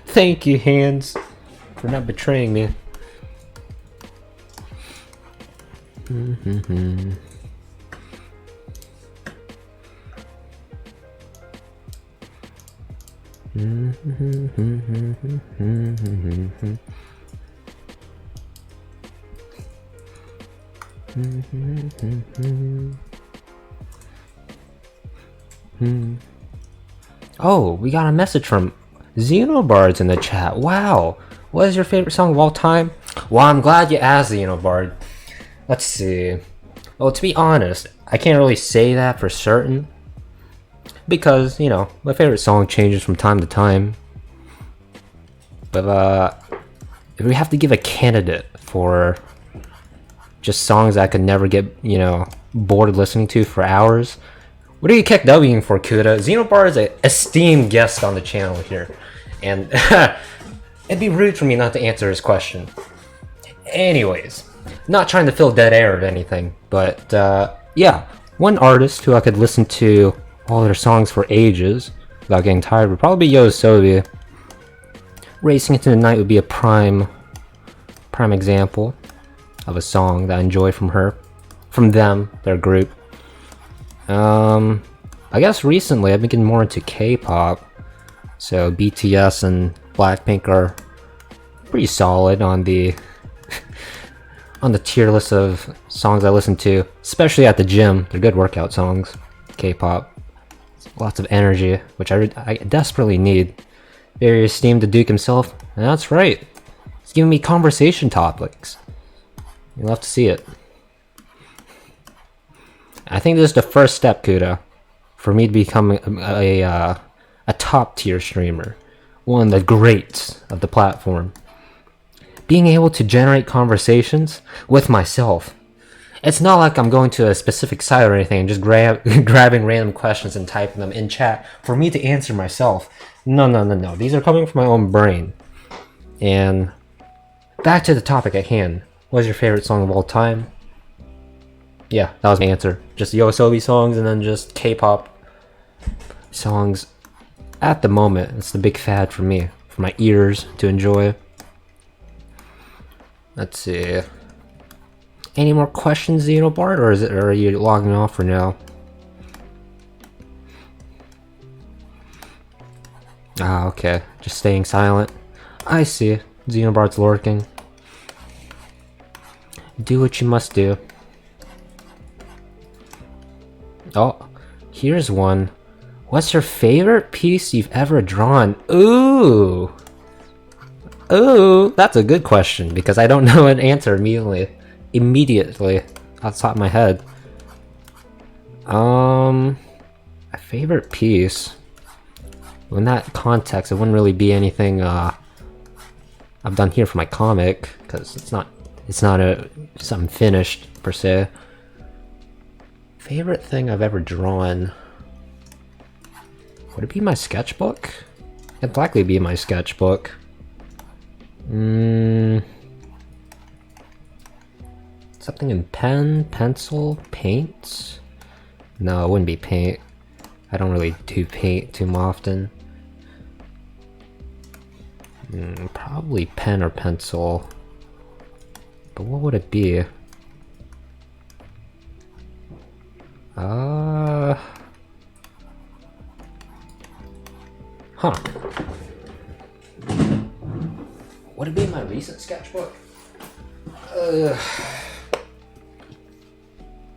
Thank you, hands, for not betraying me. Oh, we got a message from Zenobard's in the chat. Wow, what is your favorite song of all time? Well, I'm glad you asked, Zenobard. Let's see. Well, to be honest, I can't really say that for certain, because, you know, my favorite song changes from time to time. But if we have to give a candidate for just songs I could never get, you know, bored listening to for hours, what are you KEKWing for, Kuda? Zenobard is an esteemed guest on the channel here, and It'd be rude for me not to answer his question. Anyways, not trying to fill dead air or anything, but yeah, one artist who I could listen to all their songs for ages without getting tired would probably be Yoasobi. Racing Into the Night would be a prime example of a song that I enjoy from them, their group. I guess recently I've been getting more into K-pop, so BTS and Blackpink are pretty solid on the on the tier list of songs I listen to, especially at the gym. They're good workout songs. K-pop, lots of energy, which I desperately need. Very esteemed the Duke himself, and that's right. He's giving me conversation topics. You'll have to see it. I think this is the first step, Kuda, for me to become a top tier streamer, one of the greats of the platform. Being able to generate conversations with myself. It's not like I'm going to a specific site or anything and just grabbing random questions and typing them in chat for me to answer myself. No. These are coming from my own brain. And back to the topic at hand. What is your favorite song of all time? Yeah, that was my answer. Just Yoasobi songs and then just K-pop songs. At the moment, it's the big fad for me, for my ears to enjoy. Let's see. Any more questions, Zenobard, or are you logging off for now? Ah, okay. Just staying silent. I see. Zenobard's lurking. Do what you must do. Oh, here's one. What's your favorite piece you've ever drawn? Ooh, that's a good question because I don't know an answer immediately off the top of my head. My favorite piece. Well, in that context, it wouldn't really be anything I've done here for my comic because it's not something finished per se. Favorite thing I've ever drawn. Would it be my sketchbook? It'd likely be my sketchbook. Something in pen, pencil, paint? No, it wouldn't be paint. I don't really do paint too often. Probably pen or pencil. But what would it be? Huh. Would it be my recent sketchbook?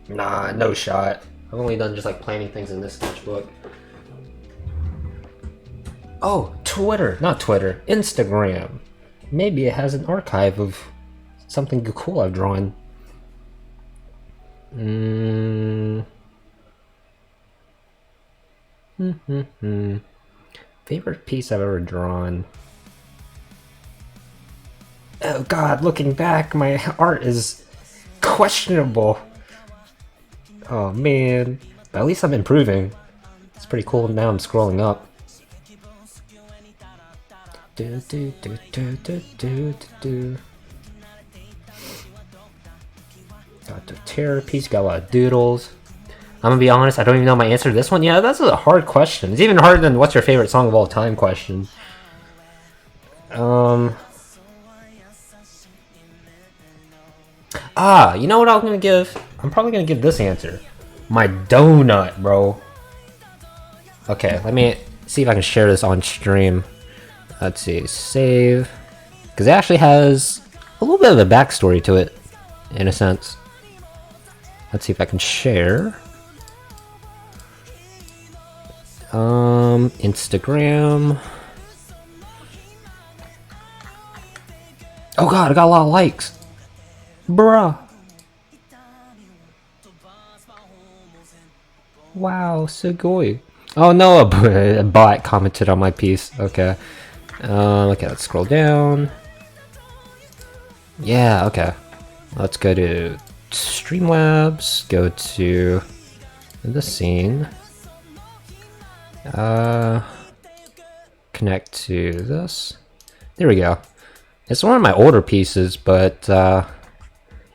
Nah, no shot. I've only done just like planning things in this sketchbook. Oh, Twitter, not Twitter, Instagram. Maybe it has an archive of something cool I've drawn. Favorite piece I've ever drawn. Oh god, looking back, my art is questionable. Oh man, but at least I'm improving. It's pretty cool now I'm scrolling up. Got the terror piece, got a lot of doodles. I'm gonna be honest, I don't even know my answer to this one. Yeah, that's a hard question. It's even harder than what's your favorite song of all time question. You know what I'm gonna give? I'm probably gonna give this answer. My donut, bro. Okay, let me see if I can share this on stream. Let's see, save. Because it actually has a little bit of a backstory to it, in a sense. Let's see if I can share. Instagram. Oh god, I got a lot of likes. Bruh. Wow, sugoi. Oh no, a bot commented on my piece. Okay. Okay, let's scroll down. Yeah, okay. Let's go to Streamlabs, go to the scene. Connect to this. There we go. It's one of my older pieces, but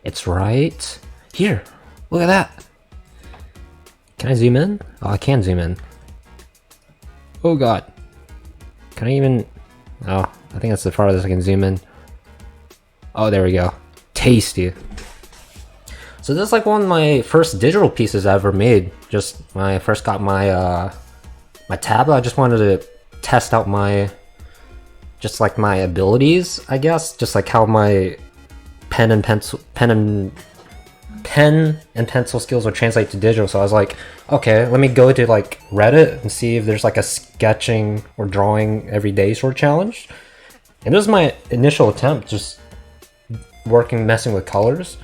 it's right here. Look at that. Can I zoom in? Oh, I can zoom in. Oh god. Can I even... Oh, I think that's the farthest I can zoom in. Oh, there we go. Tasty. So this is like one of my first digital pieces I ever made. Just when I first got my my tablet, I just wanted to test out my my abilities, I guess. Just like how my pen and pencil skills would translate to digital. So I was like, okay, let me go to like Reddit and see if there's like a sketching or drawing every day sort of challenge. And this was my initial attempt, just messing with colors.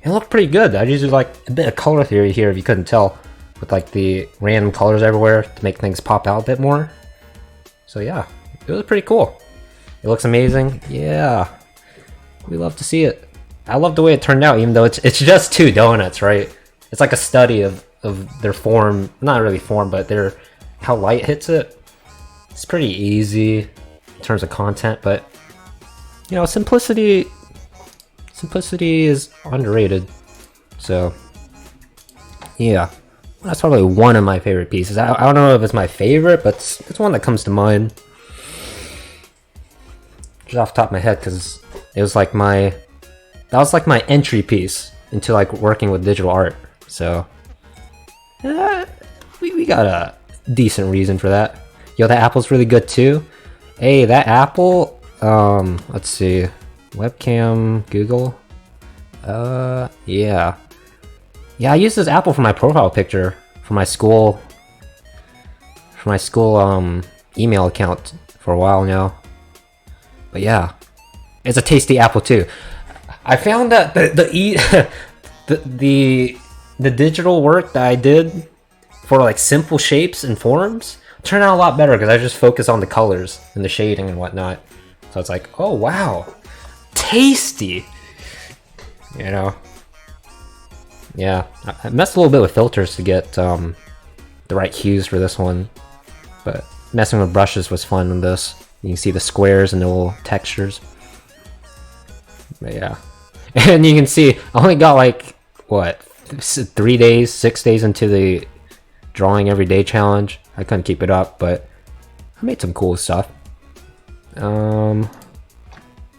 It looked pretty good. I used like a bit of color theory here, if you couldn't tell, with like the random colors everywhere to make things pop out a bit more. So yeah, it was pretty cool. It looks amazing. Yeah, we love to see it. I love the way it turned out, even though it's just two donuts, right? It's like a study of their form, not really form, but their how light hits it. It's pretty easy in terms of content, but you know, simplicity is underrated. So yeah, that's probably one of my favorite pieces. I don't know if it's my favorite, but it's one that comes to mind just off the top of my head, because it was like that was like my entry piece into like working with digital art. So we got a decent reason for that. Yo, that apple's really good too. Hey, that apple, let's see, webcam, Google. Yeah, I used this apple for my profile picture for my school email account for a while now. But yeah, it's a tasty apple too. I found that the digital work that I did for like simple shapes and forms turned out a lot better because I just focus on the colors and the shading and whatnot. So it's like, oh wow, tasty. You know, yeah. I messed a little bit with filters to get the right hues for this one, but messing with brushes was fun in this. You can see the squares and the little textures. But yeah. And you can see, I only got like, what, 6 days into the drawing every day challenge. I couldn't keep it up, but I made some cool stuff.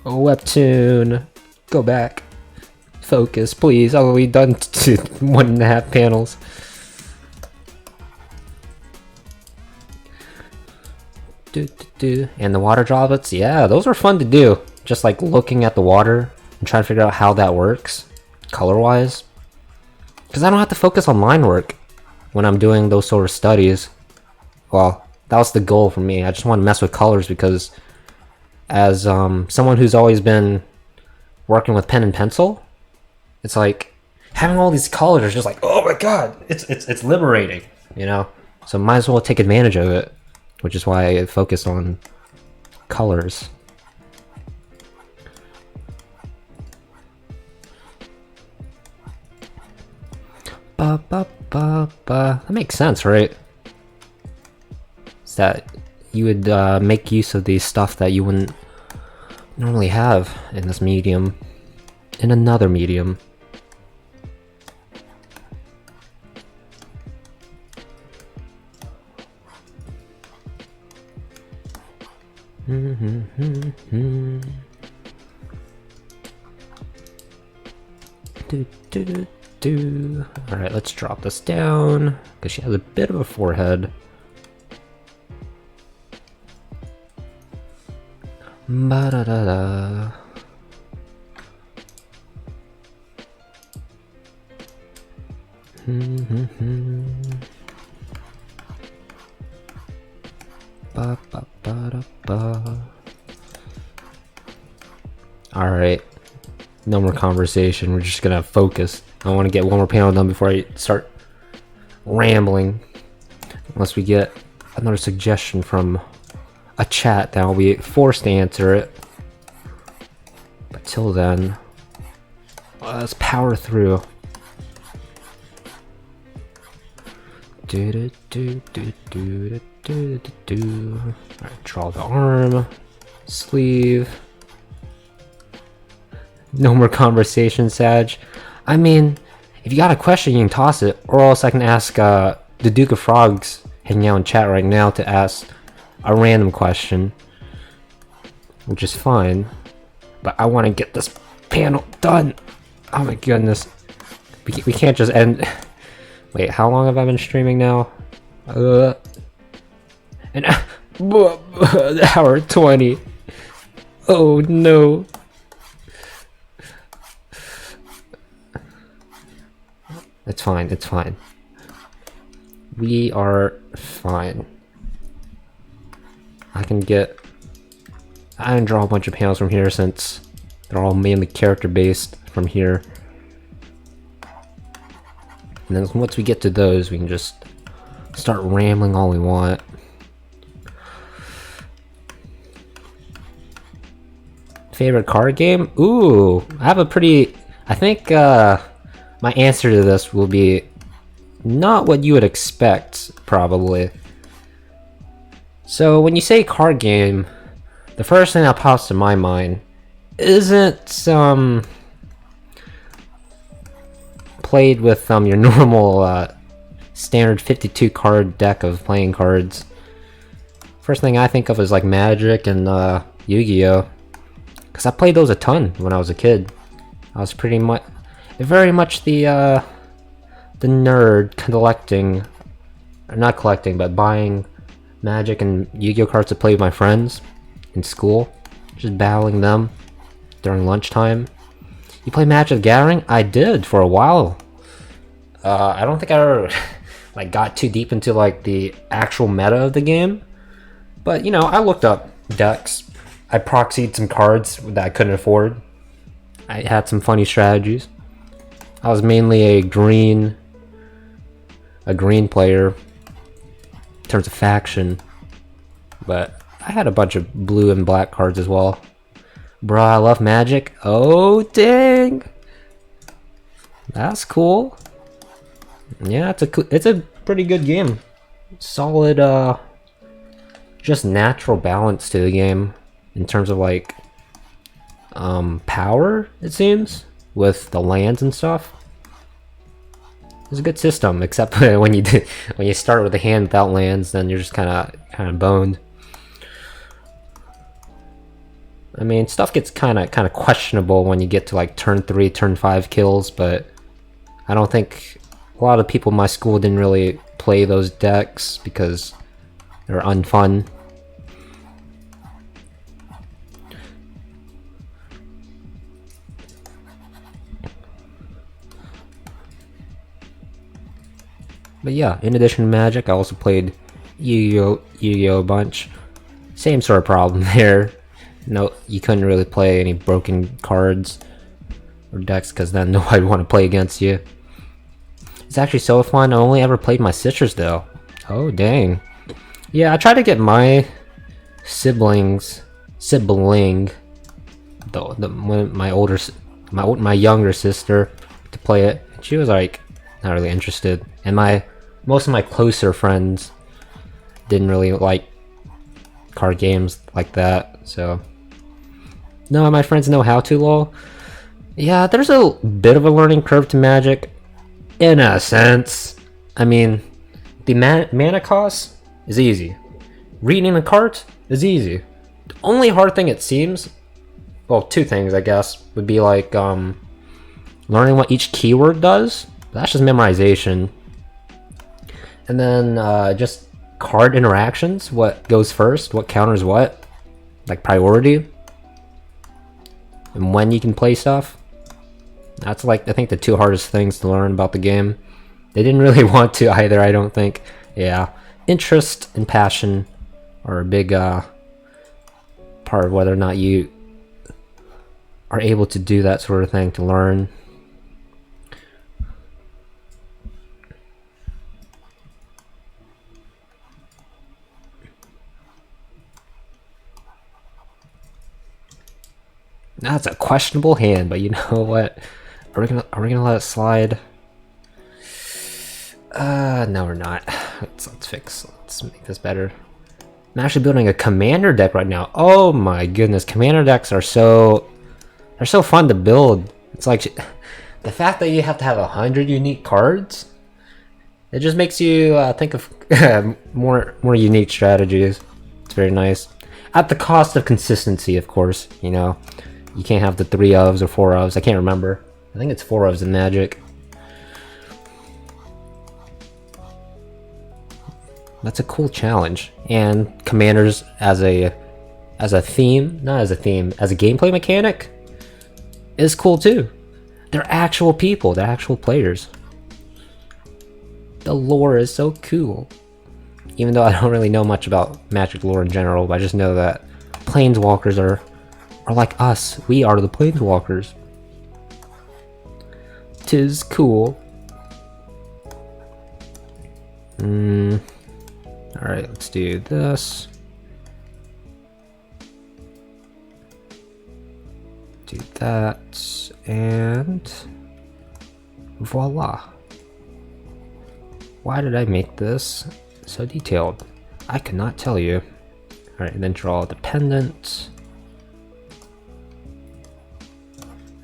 Webtoon, go back. Focus, please. I've only done 1.5 panels. And the water droplets, yeah, those were fun to do. Just like looking at the water and trying to figure out how that works color-wise, because I don't have to focus on line work when I'm doing those sort of studies. Well, that was the goal for me. I just want to mess with colors because as someone who's always been working with pen and pencil, it's like having all these colors is just like, oh my god, it's liberating, you know. So might as well take advantage of it, which is why I focus on colors. That makes sense, right? Is that you would make use of the stuff that you wouldn't normally have in this medium, in another medium. Alright, let's drop this down because she has a bit of a forehead. Ba-da-da-da. Alright, no more conversation, we're just gonna focus. I want to get one more panel done before I start rambling. Unless we get another suggestion from a chat, then I'll be forced to answer it. But till then, let's power through. Alright, draw the arm. Sleeve. No more conversation, Sag. I mean, if you got a question, you can toss it, or else I can ask the Duke of Frogs hanging out in chat right now to ask a random question, which is fine. But I want to get this panel done. Oh my goodness, we can't just end. Wait, how long have I been streaming now? An hour 20. Oh no. It's fine, it's fine. We are fine. I can draw a bunch of panels from here since they're all mainly character based from here. And then once we get to those, we can just start rambling all we want. Favorite card game? Ooh, I have a pretty... I think my answer to this will be not what you would expect, probably. So when you say card game, the first thing that pops to my mind isn't some played with your normal standard 52 card deck of playing cards. First thing I think of is like Magic and Yu-Gi-Oh, because I played those a ton when I was a kid. I was very much the nerd collecting, or not collecting, but buying Magic and Yu-Gi-Oh cards to play with my friends in school, just battling them during lunchtime. You play Magic the Gathering? I did for a while. I don't think I ever like got too deep into like the actual meta of the game, but you know, I looked up decks. I proxied some cards that I couldn't afford. I had some funny strategies. I was mainly a green player in terms of faction, but I had a bunch of blue and black cards as well. Bruh, I love Magic. Oh dang, that's cool. Yeah, it's a pretty good game. Solid, just natural balance to the game in terms of like power, it seems, with the lands and stuff. It's a good system, except when you start with a hand without lands, then you're just kind of boned. I mean, stuff gets kind of questionable when you get to like turn 3, turn 5 kills, but I don't think a lot of people in my school didn't really play those decks because they're unfun. But yeah, in addition to Magic, I also played Yu-Gi-Oh a bunch. Same sort of problem there. No, you couldn't really play any broken cards or decks because then nobody would want to play against you. It's actually so fun. I only ever played my sisters though. Oh dang. Yeah, I tried to get my sibling, my younger sister to play it. She was like not really interested, and most of my closer friends didn't really like card games like that. So no, my friends know how to, lol. Yeah, there's a bit of a learning curve to Magic, in a sense. I mean, the mana cost is easy. Reading the cards is easy. The only hard thing, it seems, well, two things I guess, would be like learning what each keyword does. That's just memorization. And then just card interactions, what goes first, what counters what, like priority, and when you can play stuff. That's like, I think, the two hardest things to learn about the game. They didn't really want to either, I don't think. Yeah, interest and passion are a big part of whether or not you are able to do that sort of thing, to learn. That's a questionable hand, but you know what? Are we gonna let it slide? No, we're not. Let's make this better. I'm actually building a commander deck right now. Oh my goodness, commander decks are they're so fun to build. It's like the fact that you have to have 100 unique cards. It just makes you think of more unique strategies. It's very nice. At the cost of consistency, of course. You know, you can't have the 3 ofs or 4 ofs. I can't remember. I think it's 4 ofs in Magic. That's a cool challenge. And commanders as a theme, not as a theme, as a gameplay mechanic is cool too. They're actual people, they're actual players. The lore is so cool. Even though I don't really know much about Magic lore in general, but I just know that Planeswalkers are like us. We are the Planeswalkers. 'Tis cool. Alright, let's do this. Do that, and voila. Why did I make this so detailed? I could not tell you. Alright, then draw the pendant.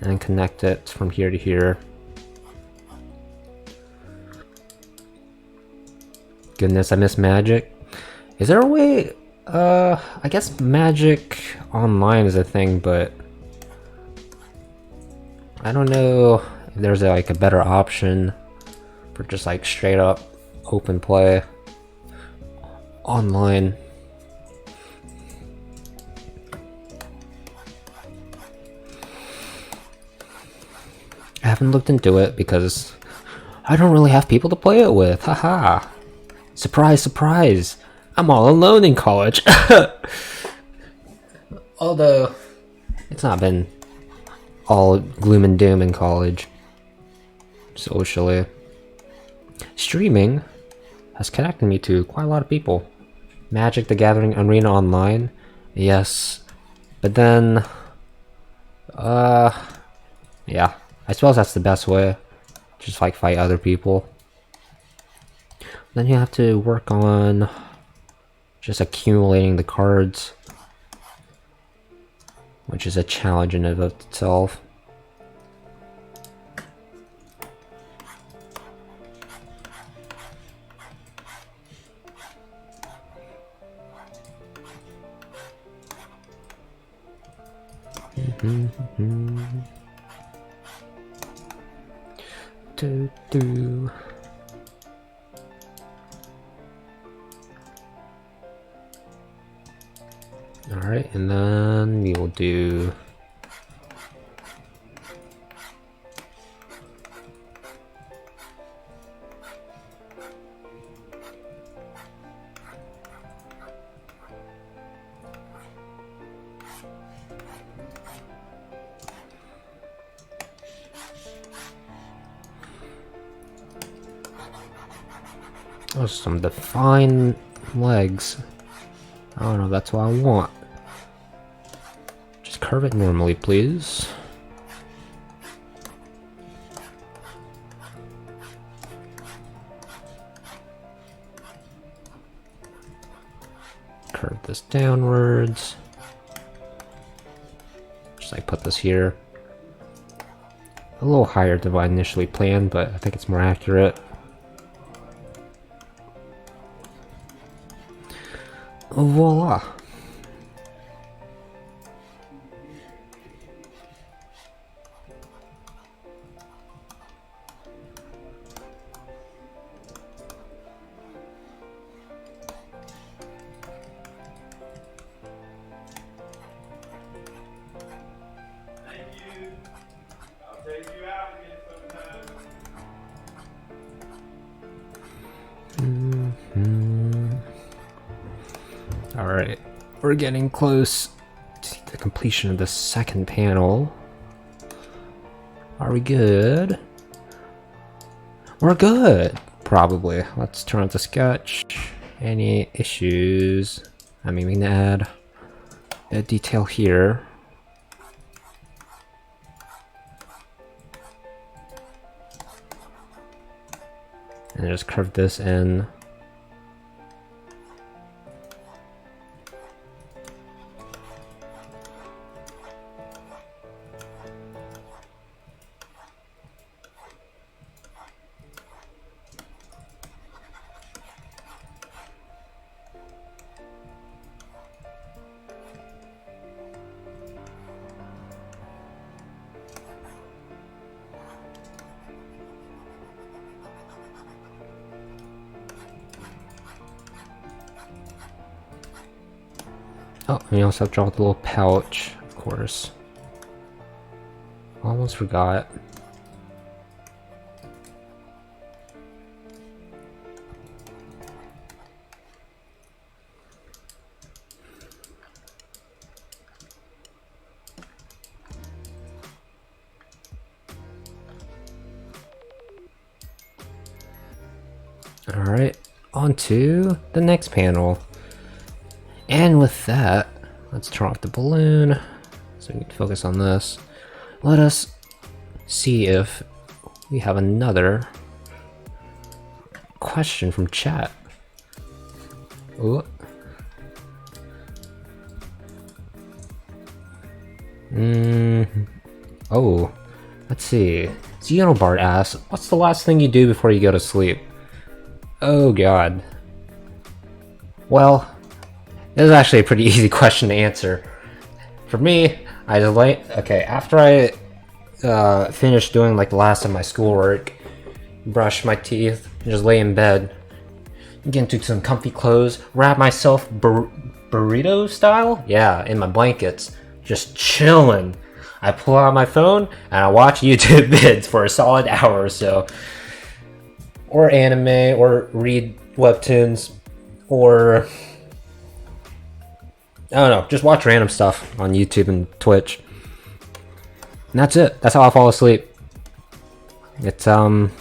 And connect it from here to here. Goodness, I miss Magic. Is there a way? I guess Magic Online is a thing, but I don't know if there's like a better option for just like straight up open play online. I haven't looked into it because I don't really have people to play it with. Haha. Surprise, surprise! I'm all alone in college. Although, it's not been all gloom and doom in college. Socially. Streaming has connected me to quite a lot of people. Magic the Gathering Arena Online, yes. But then, yeah. I suppose that's the best way. Just like fight other people. Then you have to work on just accumulating the cards, which is a challenge in and of itself. Alright, and then we will do some defined legs. I don't know, that's what I want. Just curve it normally, please. Curve this downwards. Just like put this here. A little higher than what I initially planned, but I think it's more accurate. Voila! Alright, we're getting close to the completion of the second panel. Are we good? We're good! Probably. Let's turn on the sketch. Any issues? I mean, we can add a detail here. And just curve this in. Oh, and you also have to draw the little pouch, of course. Almost forgot. Alright, on to the next panel. And with that, let's turn off the balloon so we can focus on this. Let us see if we have another question from chat. Ooh. Oh, let's see. Zenobard asks, what's the last thing you do before you go to sleep? Oh god. Well, this is actually a pretty easy question to answer. For me, I just after I finish doing like the last of my schoolwork, brush my teeth, and just lay in bed, get into some comfy clothes, wrap myself burrito style, yeah, in my blankets, just chilling. I pull out my phone and I watch YouTube vids for a solid hour or so. Or anime, or read webtoons, or I don't know, just watch random stuff on YouTube and Twitch. And that's it. That's how I fall asleep. It's probably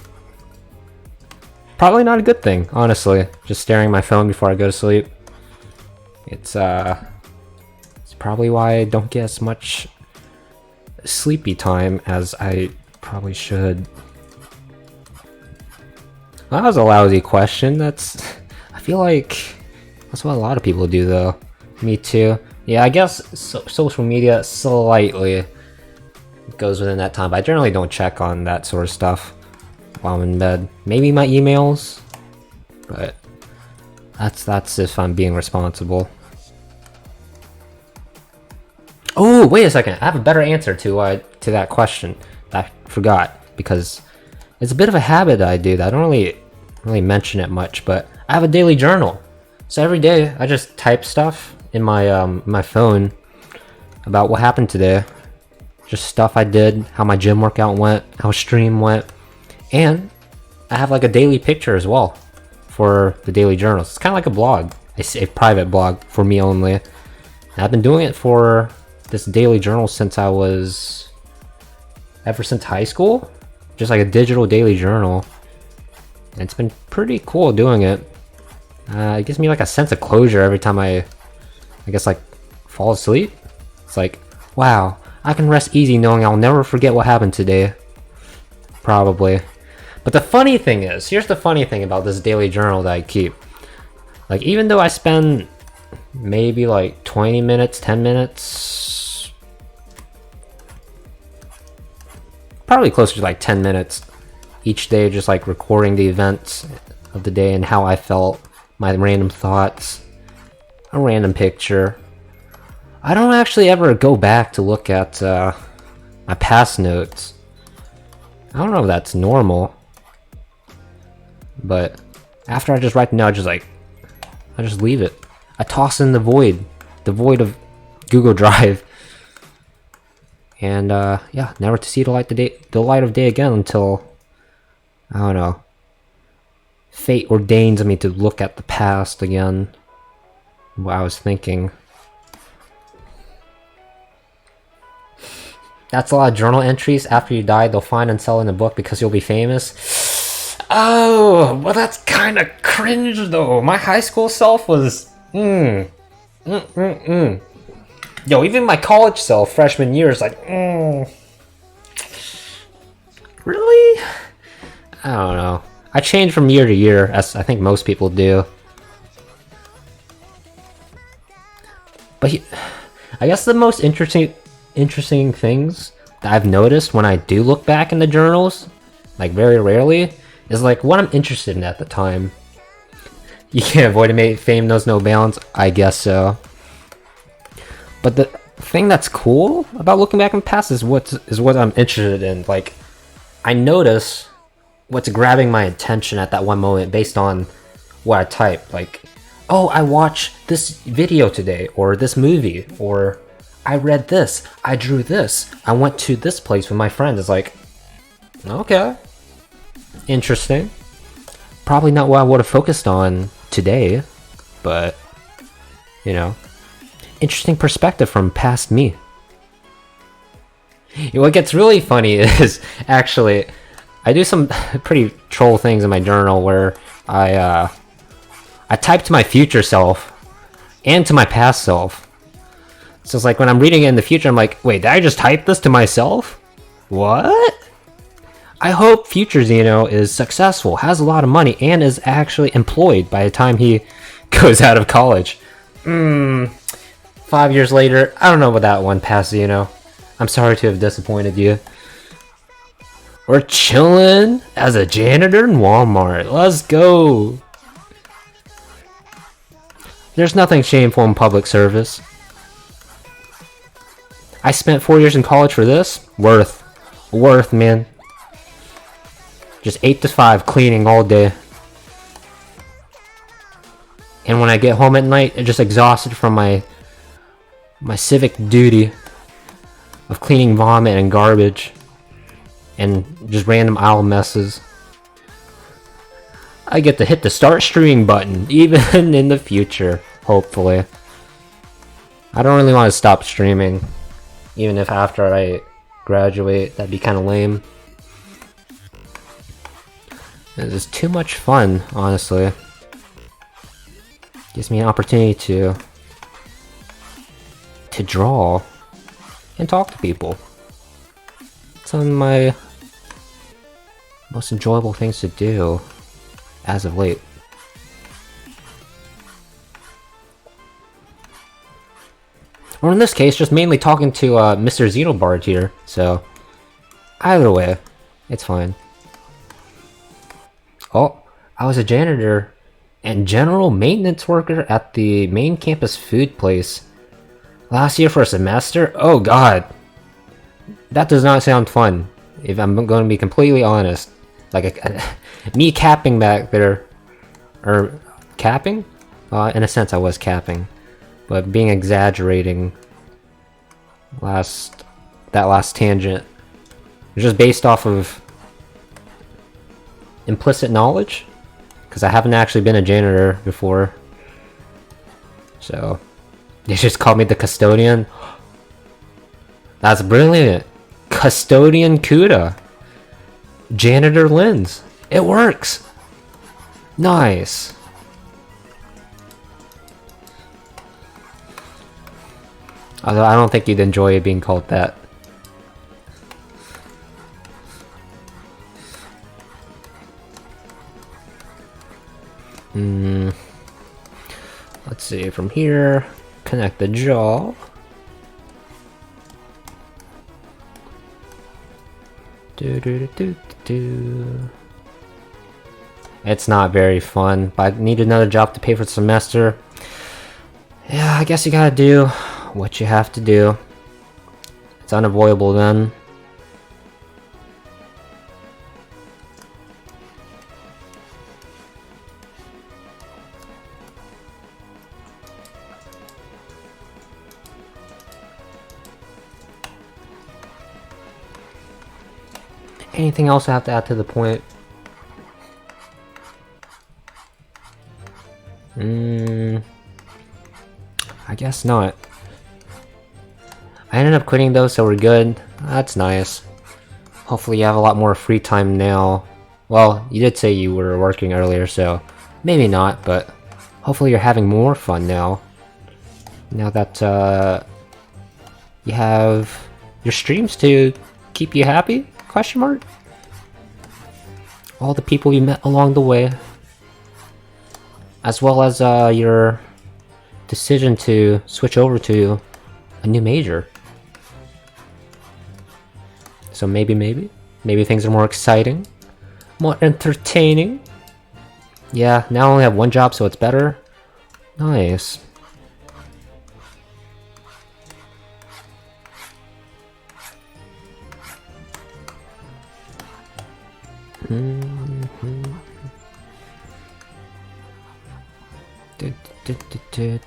not a good thing, honestly. Just staring at my phone before I go to sleep. It's probably why I don't get as much sleepy time as I probably should. Well, that was a lousy question. I feel like that's what a lot of people do though. Me too. Yeah, I guess social media slightly goes within that time, but I generally don't check on that sort of stuff while I'm in bed. Maybe my emails, but that's if I'm being responsible. Oh, wait a second. I have a better answer to that question that I forgot, because it's a bit of a habit that I do that I don't really mention it much, but I have a daily journal. So every day I just type stuff in my my phone about what happened today, just stuff I did, how my gym workout went, how stream went, and I have like a daily picture as well for the daily journals. It's kind of like a blog, a private blog for me only. And I've been doing it for this daily journal ever since high school. Just like a digital daily journal, and it's been pretty cool doing it. It gives me like a sense of closure every time I guess like fall asleep. It's like, wow, I can rest easy knowing I'll never forget what happened today. Probably. But the funny thing is, here's the funny thing about this daily journal that I keep. Like, even though I spend maybe like 20 minutes, 10 minutes, probably closer to like 10 minutes each day, just like recording the events of the day and how I felt, my random thoughts, a random picture. I don't actually ever go back to look at my past notes. I don't know if that's normal, but after I just write the note, I just leave it. I toss in the void of Google Drive. And yeah, never to see the light of day again until, I don't know, fate ordains me to look at the past again. What I was thinking. That's a lot of journal entries. After you die, they'll find and sell in a book because you'll be famous. Oh, well, that's kind of cringe though. My high school self was Yo, even my college self, freshman year, is like, really? I don't know. I change from year to year, as I think most people do. But I guess the most interesting things that I've noticed when I do look back in the journals, like very rarely, is like what I'm interested in at the time. You can't avoid it, fame knows no bounds, I guess so. But the thing that's cool about looking back in the past is what I'm interested in. Like, I notice what's grabbing my attention at that one moment based on what I type. Like, oh, I watched this video today, or this movie, or I read this, I drew this, I went to this place with my friend. It's like, okay, interesting. Probably not what I would have focused on today, but, you know, interesting perspective from past me. What gets really funny is, actually, I do some pretty troll things in my journal where I type to my future self and to my past self. So it's like when I'm reading it in the future, I'm like, wait, did I just type this to myself? What? I hope future Zeno is successful, has a lot of money, and is actually employed by the time he goes out of college. 5 years later, I don't know about that one, past Zeno. I'm sorry to have disappointed you. We're chilling as a janitor in Walmart. Let's go. There's nothing shameful in public service. I spent 4 years in college for this. Worth, man. Just 8 to 5 cleaning all day. And when I get home at night, I'm just exhausted from my civic duty of cleaning vomit and garbage and just random aisle messes. I get to hit the start streaming button, even in the future, hopefully. I don't really want to stop streaming, even if after I graduate, that'd be kind of lame. It's just too much fun, honestly. Gives me an opportunity to draw and talk to people. It's one of my most enjoyable things to do as of late. Or in this case, just mainly talking to Mr. Zenobard here, so either way, it's fine. Oh, I was a janitor and general maintenance worker at the main campus food place last year for a semester. Oh god, that does not sound fun, if I'm going to be completely honest. Like, me capping back there, or capping? In a sense I was capping, but being exaggerating that last tangent, just based off of implicit knowledge, because I haven't actually been a janitor before. So, they just called me the custodian. That's brilliant. Custodian Kuda. Janitor Lens. It works. Nice. Although I don't think you'd enjoy it being called that. Let's see, from here, connect the jaw. It's not very fun, but I need another job to pay for the semester. Yeah, I guess you gotta do what you have to do. It's unavoidable then. Anything else I have to add to the point? I guess not. I ended up quitting those, so we're good. That's nice. Hopefully you have a lot more free time now. Well, you did say you were working earlier, so maybe not, but hopefully you're having more fun now. Now that you have your streams to keep you happy? Question mark? All the people you met along the way, as well as your decision to switch over to a new major. So maybe things are more exciting, more entertaining. Yeah, now I only have one job, so it's better. Nice. Alright,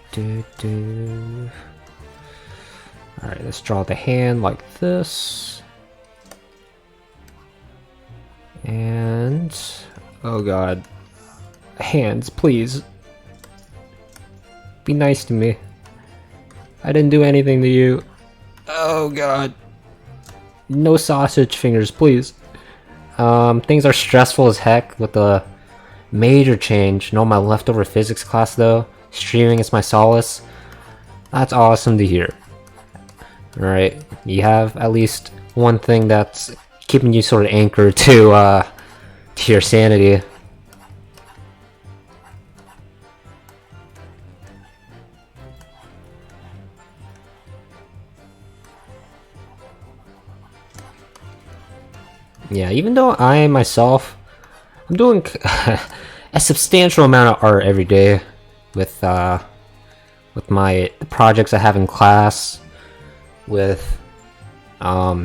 let's draw the hand like this. And... oh god. Hands, please. Be nice to me. I didn't do anything to you. Oh god. No sausage fingers, please. Things are stressful as heck with the major change. No, my leftover physics class though. Streaming is my solace. That's awesome to hear. Alright, you have at least one thing that's keeping you sort of anchored to your sanity. Yeah, even though I myself, I'm doing a substantial amount of art every day with my projects I have in class, with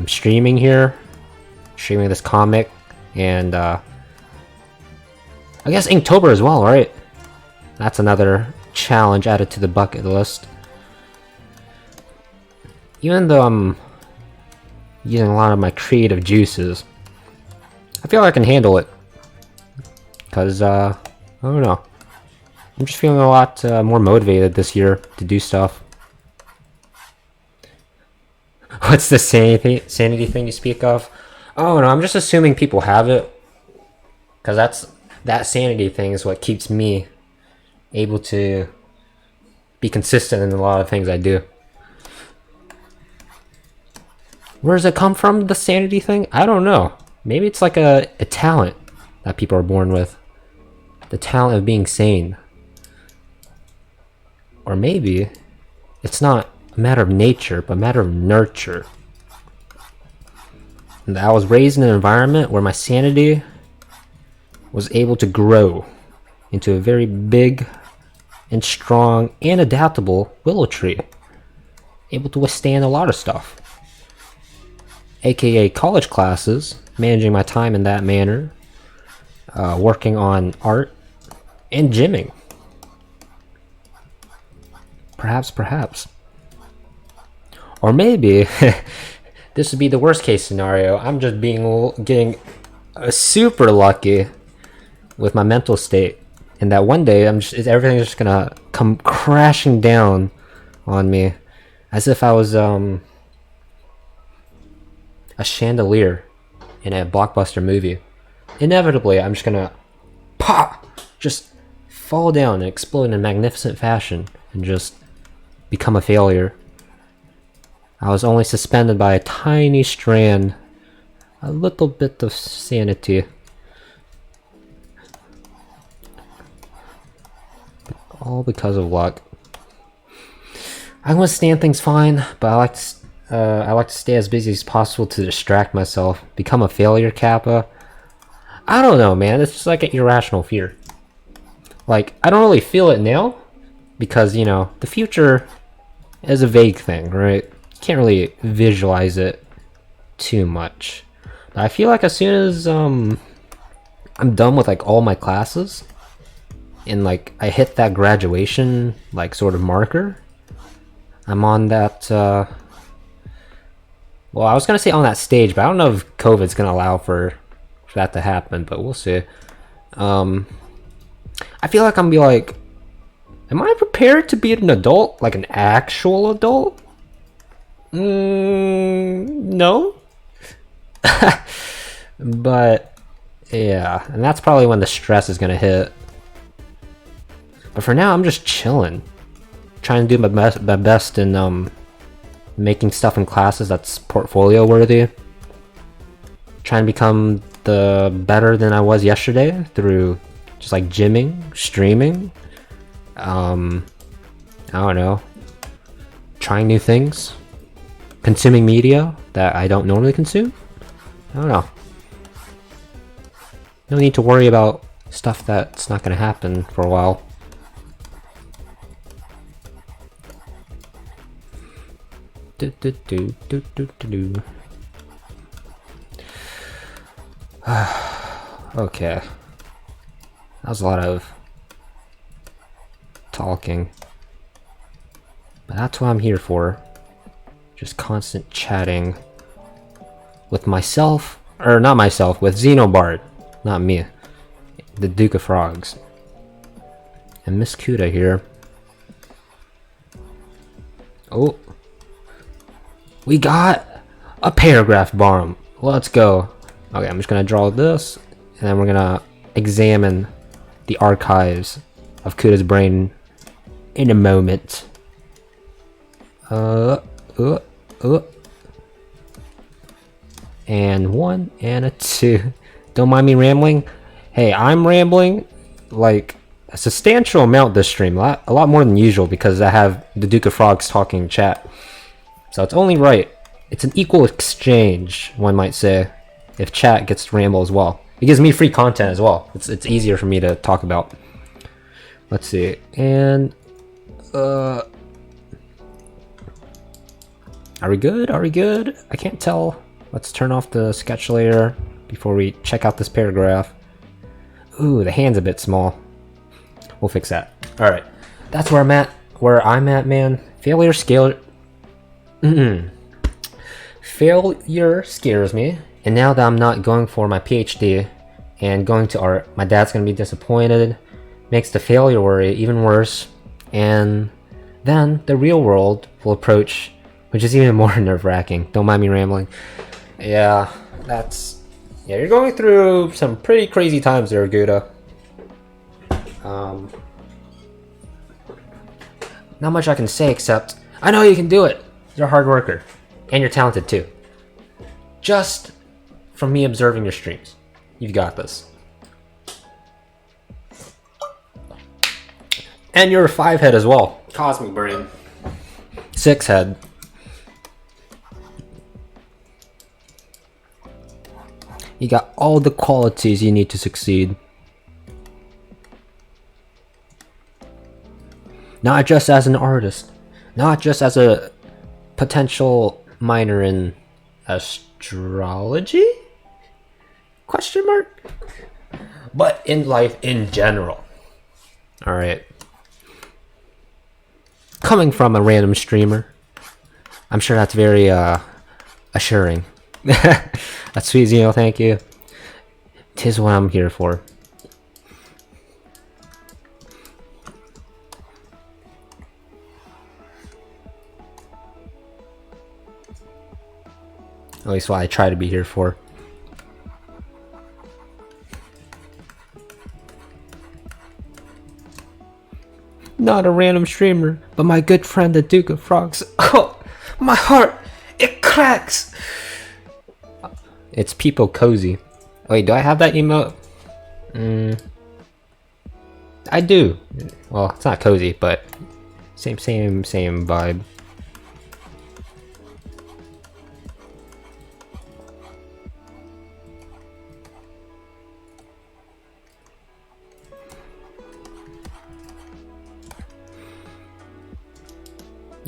streaming here, streaming this comic, and I guess Inktober as well, right? That's another challenge added to the bucket list. Even though I'm using a lot of my creative juices, I feel I can handle it. Because, I don't know. I'm just feeling a lot more motivated this year to do stuff. What's the sanity thing you speak of? Oh no, I'm just assuming people have it. Because that sanity thing is what keeps me able to be consistent in a lot of things I do. Where does it come from, the sanity thing? I don't know. Maybe it's like a talent that people are born with. The talent of being sane. Or maybe it's not a matter of nature, but a matter of nurture. And I was raised in an environment where my sanity was able to grow into a very big and strong and adaptable willow tree. Able to withstand a lot of stuff. AKA college classes, managing my time in that manner, working on art, and gymming. Perhaps. Or maybe, this would be the worst case scenario. I'm just getting super lucky with my mental state. And that one day, everything's just gonna come crashing down on me. As if I was, a chandelier in a blockbuster movie. Inevitably, I'm just gonna pop, just fall down and explode in a magnificent fashion and just become a failure. I was only suspended by a tiny strand, a little bit of sanity. All because of luck. I want to stand things fine, but I like to stay as busy as possible to distract myself. Become a failure kappa. I don't know, man. It's just like an irrational fear. Like, I don't really feel it now. Because, you know, the future is a vague thing, right? Can't really visualize it too much. But I feel like as soon as I'm done with like all my classes, and like I hit that graduation like sort of marker, I'm on that well, I was gonna say on that stage, but I don't know if COVID's gonna allow for that to happen, but we'll see. I feel like I'm gonna be like, am I prepared to be an adult? Like an actual adult? No. But yeah, and that's probably when the stress is gonna hit. But for now, I'm just chilling, trying to do my best in making stuff in classes that's portfolio worthy. Trying to become the better than I was yesterday through just like gymming, streaming. I don't know, trying new things, consuming media that I don't normally consume. I don't know. No need to worry about stuff that's not going to happen for a while. Okay. That was a lot of talking. But that's what I'm here for. Just constant chatting with myself, or not myself, with Zenobard, not me, the Duke of Frogs, and Miss Kuda here. Oh, we got a paragraph bomb. Let's go. Okay, I'm just gonna draw this, and then we're gonna examine the archives of Kuda's brain in a moment. And 1 and a 2. Don't mind me rambling. Hey, I'm rambling like a substantial amount this stream, a lot more than usual, because I have the Duke of Frogs talking in chat. So it's only right. It's an equal exchange, one might say, if chat gets to ramble as well. It gives me free content as well. It's easier for me to talk about. Let's see. And are we good? Are we good? I can't tell. Let's turn off the sketch layer before we check out this paragraph. Ooh, the hand's a bit small. We'll fix that. All right, that's where I'm at. Where I'm at, man. Failure scares me. And now that I'm not going for my PhD and going to art, my dad's gonna be disappointed. Makes the failure worry even worse. And then the real world will approach, which is even more nerve-wracking. Don't mind me rambling. Yeah, you're going through some pretty crazy times there, Gouda. Not much I can say except, I know you can do it. You're a hard worker. And you're talented too. Just from me observing your streams. You've got this. And you're a 5-head as well. Cosmic Brain. 6-head. You got all the qualities you need to succeed. Not just as an artist. Not just as a potential minor in astrology? Question mark? But in life in general. Alright. Coming from a random streamer, I'm sure that's very assuring. That's sweet, Zeno, thank you. 'Tis what I'm here for. At least what I try to be here for. Not a random streamer, but my good friend the Duke of Frogs. Oh, my heart, it cracks. It's People Cozy. Wait, do I have that emote? I do. Well, it's not cozy, but same vibe.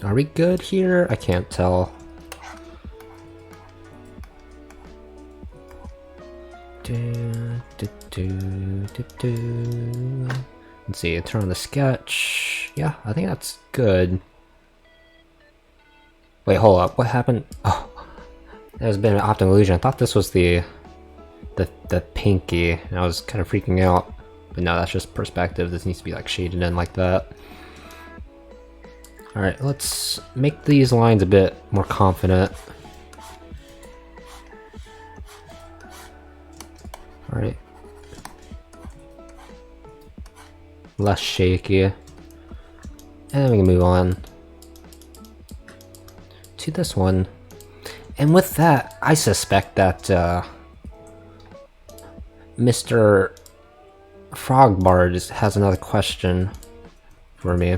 Are we good here? I can't tell. Let's see, turn on the sketch. Yeah, I think that's good. Wait, hold up. What happened? Oh, there's been an optical illusion. I thought this was the pinky, and I was kind of freaking out. But no, that's just perspective. This needs to be like shaded in like that. Alright, let's make these lines a bit more confident. Alright. Less shaky. And then we can move on to this one. And with that, I suspect that Mr. Frogbard has another question for me.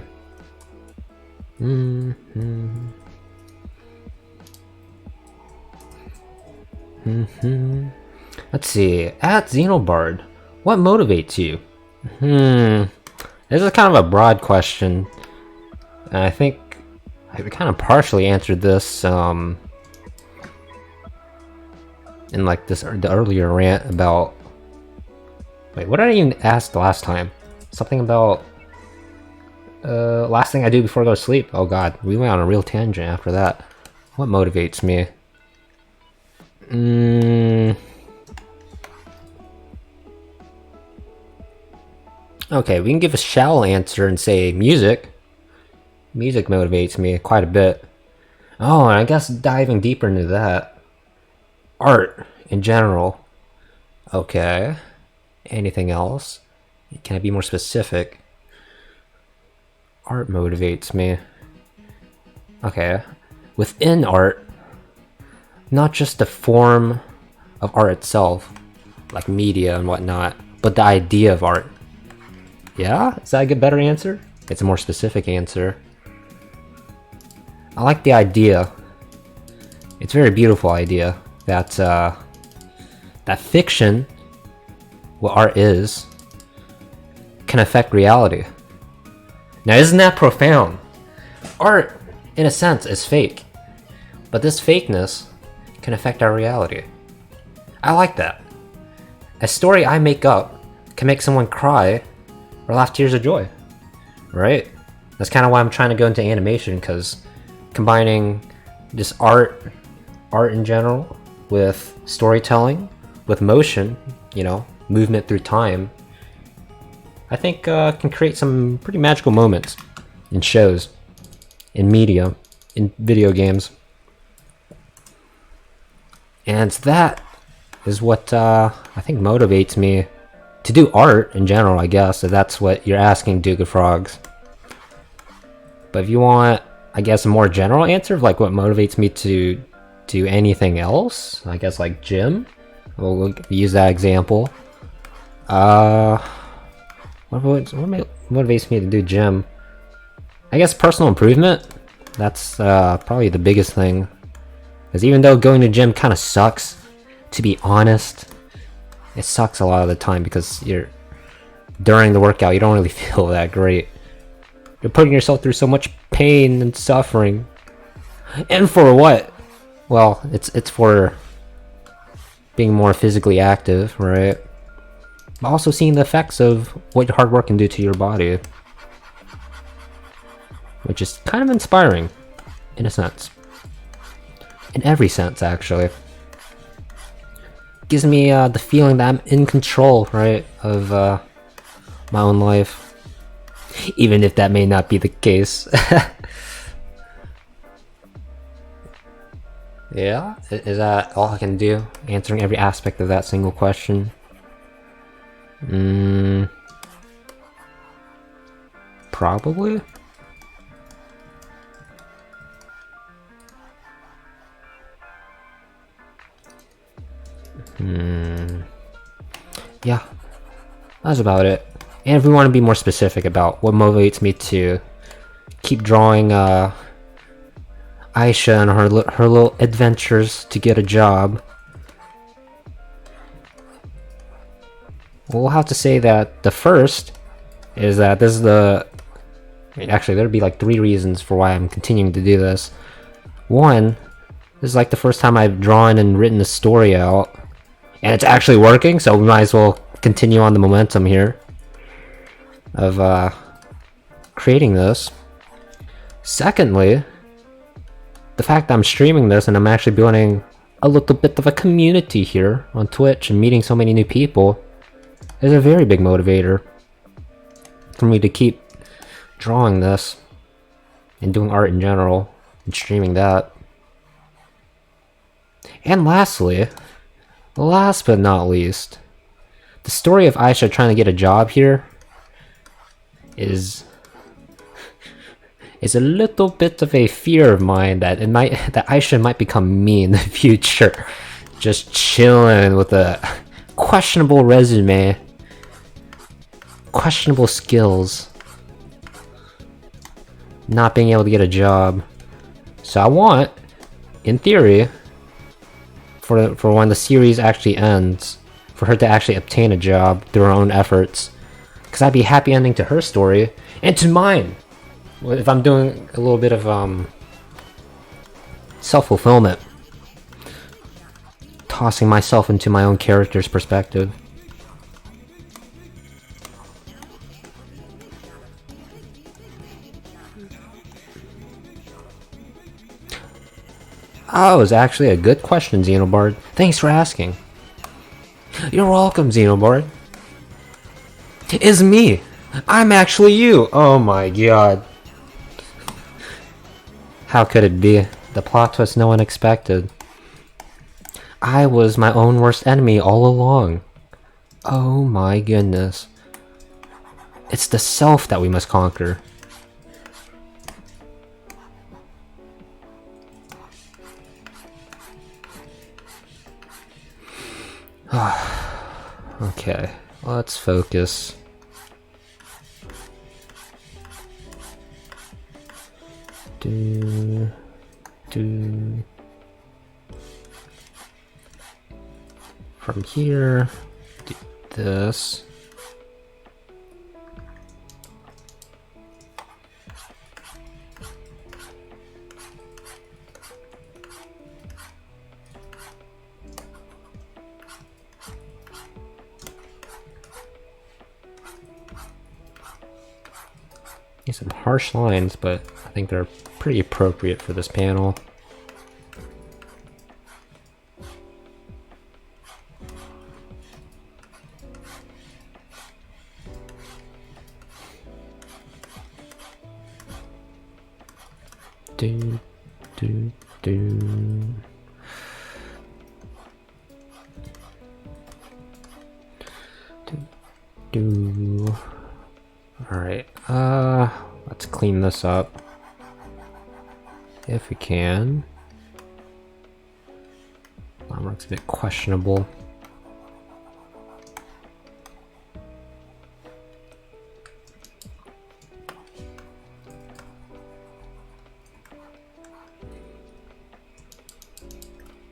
Let's see. At Zenobard, what motivates you? This is kind of a broad question. And I think I kind of partially answered this in like the earlier rant about. Wait, what did I even ask the last time? Something about Last thing I do before I go to sleep. Oh god, we went on a real tangent after that. What motivates me? Okay, we can give a shallow answer and say music. Music motivates me quite a bit. Oh, and I guess diving deeper into that. Art in general. Okay. Anything else? Can I be more specific? Art motivates me. Okay. Within art, not just the form of art itself, like media and whatnot, but the idea of art. Yeah? Is that a better answer? It's a more specific answer. I like the idea. It's a very beautiful idea that that fiction, what art is, can affect reality. Now, isn't that profound? Art, in a sense, is fake, but this fakeness can affect our reality. I like that. A story I make up can make someone cry or laugh tears of joy, right? That's kind of why I'm trying to go into animation, because combining just art in general with storytelling, with motion, you know, movement through time, I think can create some pretty magical moments in shows, in media, in video games. And that is what I think motivates me to do art in general, I guess, if that's what you're asking, Duke of Frogs. But if you want, I guess, a more general answer of like what motivates me to do anything else, I guess like gym, we'll use that example. What motivates me to do gym? I guess personal improvement. That's probably the biggest thing. Because even though going to gym kind of sucks, to be honest, it sucks a lot of the time because during the workout you don't really feel that great. You're putting yourself through so much pain and suffering. And for what? Well, it's for being more physically active, right? But also seeing the effects of what hard work can do to your body. Which is kind of inspiring, in a sense. In every sense, actually. Gives me the feeling that I'm in control, right, of my own life. Even if that may not be the case. Yeah? Is that all I can do? Answering every aspect of that single question? Probably? Yeah, that's about it. And if we want to be more specific about what motivates me to keep drawing Aisha and her little adventures to get a job, we'll have to say that the first is that this is actually there'd be like 3 reasons for why I'm continuing to do this. One, this is like the first time I've drawn and written a story out, and it's actually working, so we might as well continue on the momentum here of creating this. Secondly, the fact that I'm streaming this and I'm actually building a little bit of a community here on Twitch and meeting so many new people is a very big motivator for me to keep drawing this and doing art in general and streaming that. And lastly, last but not least, the story of Aisha trying to get a job here is a little bit of a fear of mine that that Aisha might become me in the future, just chilling with a questionable resume, questionable skills, not being able to get a job. So I want, in theory, for when the series actually ends, for her to actually obtain a job through her own efforts, because I'd be a happy ending to her story and to mine. If I'm doing a little bit of self-fulfillment, tossing myself into my own character's perspective. Oh, it's actually a good question, Zenobard. Thanks for asking. You're welcome, Zenobard. It's me! I'm actually you! Oh my god. How could it be? The plot twist no one expected. I was my own worst enemy all along. Oh my goodness. It's the self that we must conquer. Okay, let's focus. From here, do this. Some harsh lines, but I think they're pretty appropriate for this panel. Do. Alright, let's clean this up. If we can. Linework's a bit questionable.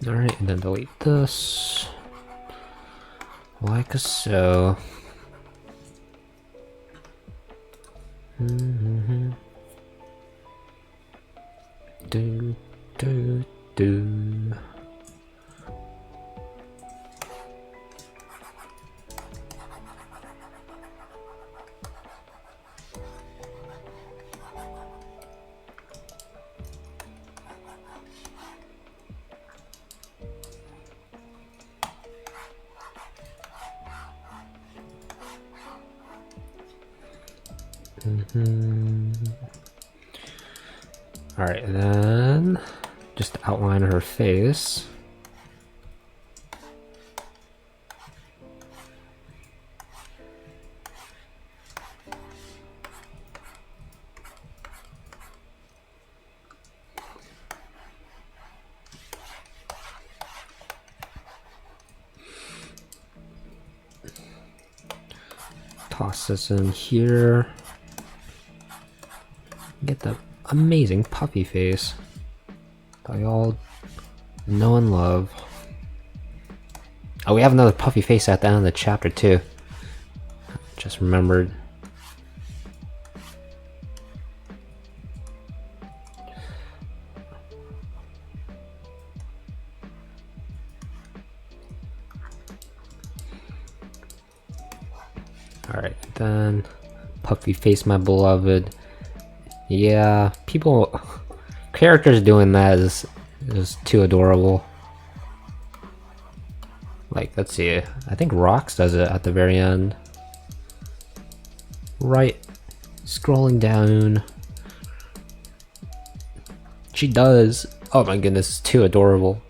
Alright, and then delete this. Like so. Do. Alright, then just outline her face. Toss this in here. Get the amazing puffy face that we all know and love. Oh, we have another puffy face at the end of the chapter too. Just remembered. Alright, then puffy face, my beloved. Yeah, characters doing that is too adorable. Like, let's see, I think Rox does it at the very end. Right, scrolling down. She does. Oh my goodness, it's too adorable.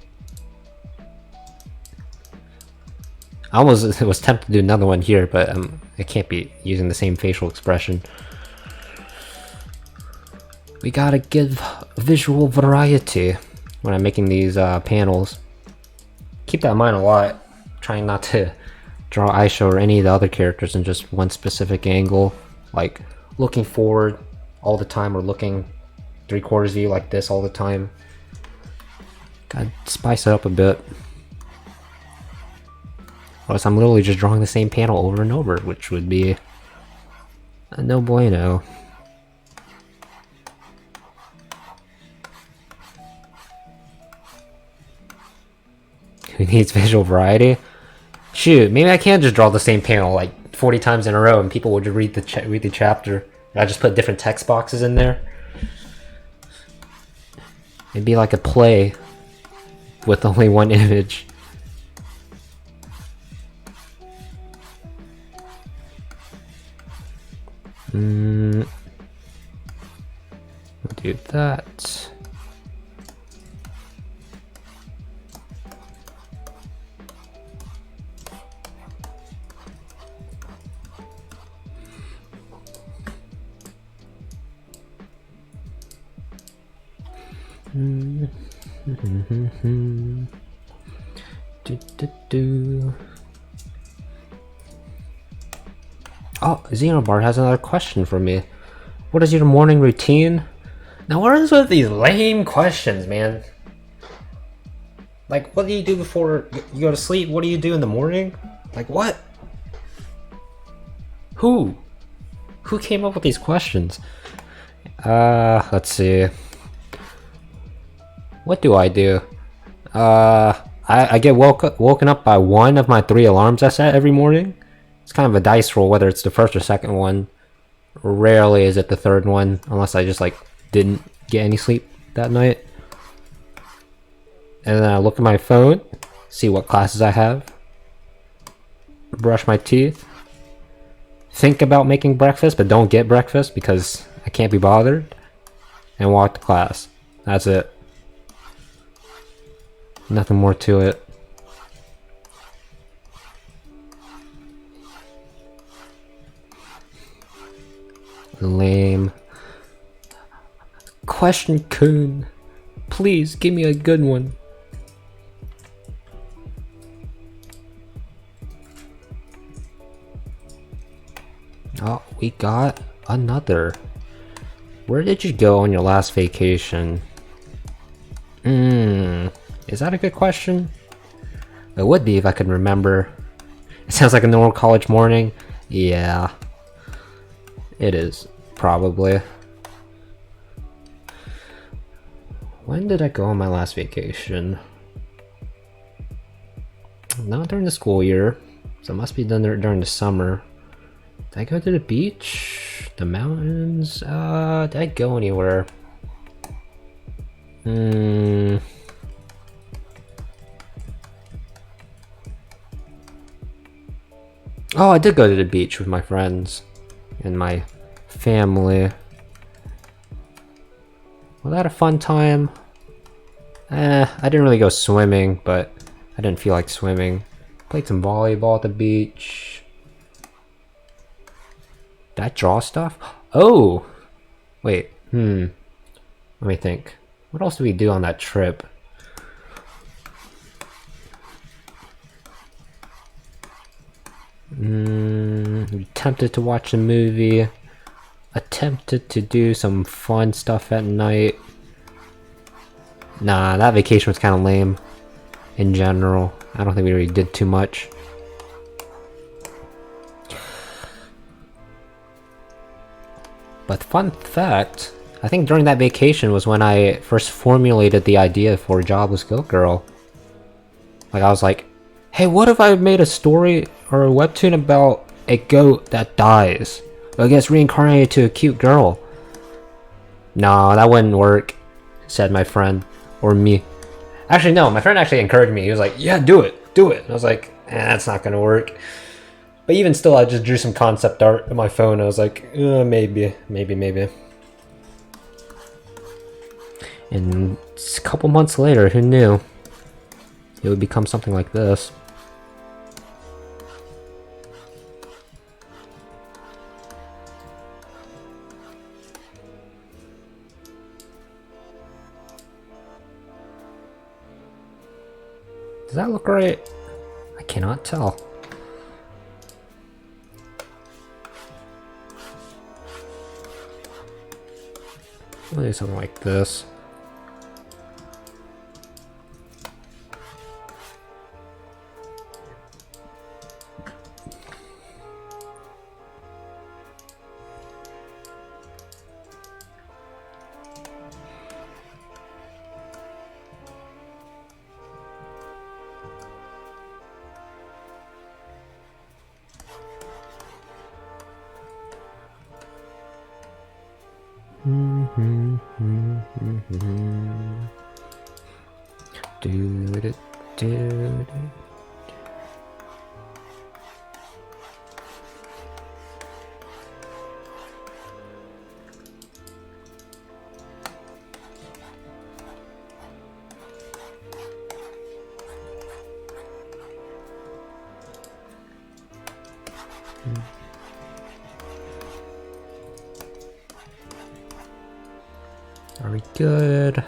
I almost was tempted to do another one here, but I can't be using the same facial expression. We gotta give visual variety when I'm making these panels. Keep that in mind a lot. Trying not to draw Aisha or any of the other characters in just one specific angle. Like looking forward all the time or looking 3/4 view like this all the time. Gotta spice it up a bit. Or else I'm literally just drawing the same panel over and over, which would be a no bueno. Who needs visual variety? Shoot, maybe I can just draw the same panel like 40 times in a row and people would read the chapter. I just put different text boxes in there. It'd be like a play with only one image. We'll do that. Oh, Zenobard has another question for me. What is your morning routine? Now, what is with these lame questions, man? Like, what do you do before you go to sleep? What do you do in the morning? Like, what? Who? Who came up with these questions? Let's see. What do I do? I get woken up by one of my 3 alarms I set every morning. It's kind of a dice roll whether it's the first or second one. Rarely is it the third one, unless I just like didn't get any sleep that night. And then I look at my phone, see what classes I have, brush my teeth, think about making breakfast but don't get breakfast because I can't be bothered, and walk to class. That's it. Nothing more to it. Lame. Question Kun. Please give me a good one. Oh, we got another. Where did you go on your last vacation? Is that a good question? It would be if I could remember. It sounds like a normal college morning. Yeah. It is, probably. When did I go on my last vacation? Not during the school year, so it must be done during the summer. Did I go to the beach? The mountains? Did I go anywhere? Oh, I did go to the beach with my friends and my family. Was that a fun time? I didn't really go swimming, but I didn't feel like swimming. Played some volleyball at the beach. Did I draw stuff? Oh! Wait, let me think. What else did we do on that trip? We attempted to watch a movie. Attempted to do some fun stuff at night. Nah, that vacation was kind of lame. In general, I don't think we really did too much. But fun fact, I think during that vacation was when I first formulated the idea for Jobless Goat Girl. Like, I was like, hey, what if I made a story or a webtoon about a goat that dies, but gets reincarnated to a cute girl? No, that wouldn't work, said my friend, or me. Actually, no, my friend actually encouraged me. He was like, yeah, do it. And I was like, that's not gonna work. But even still, I just drew some concept art on my phone. I was like, maybe. And a couple months later, who knew? It would become something like this. Does that look right? I cannot tell. We'll do something like this. Are we good?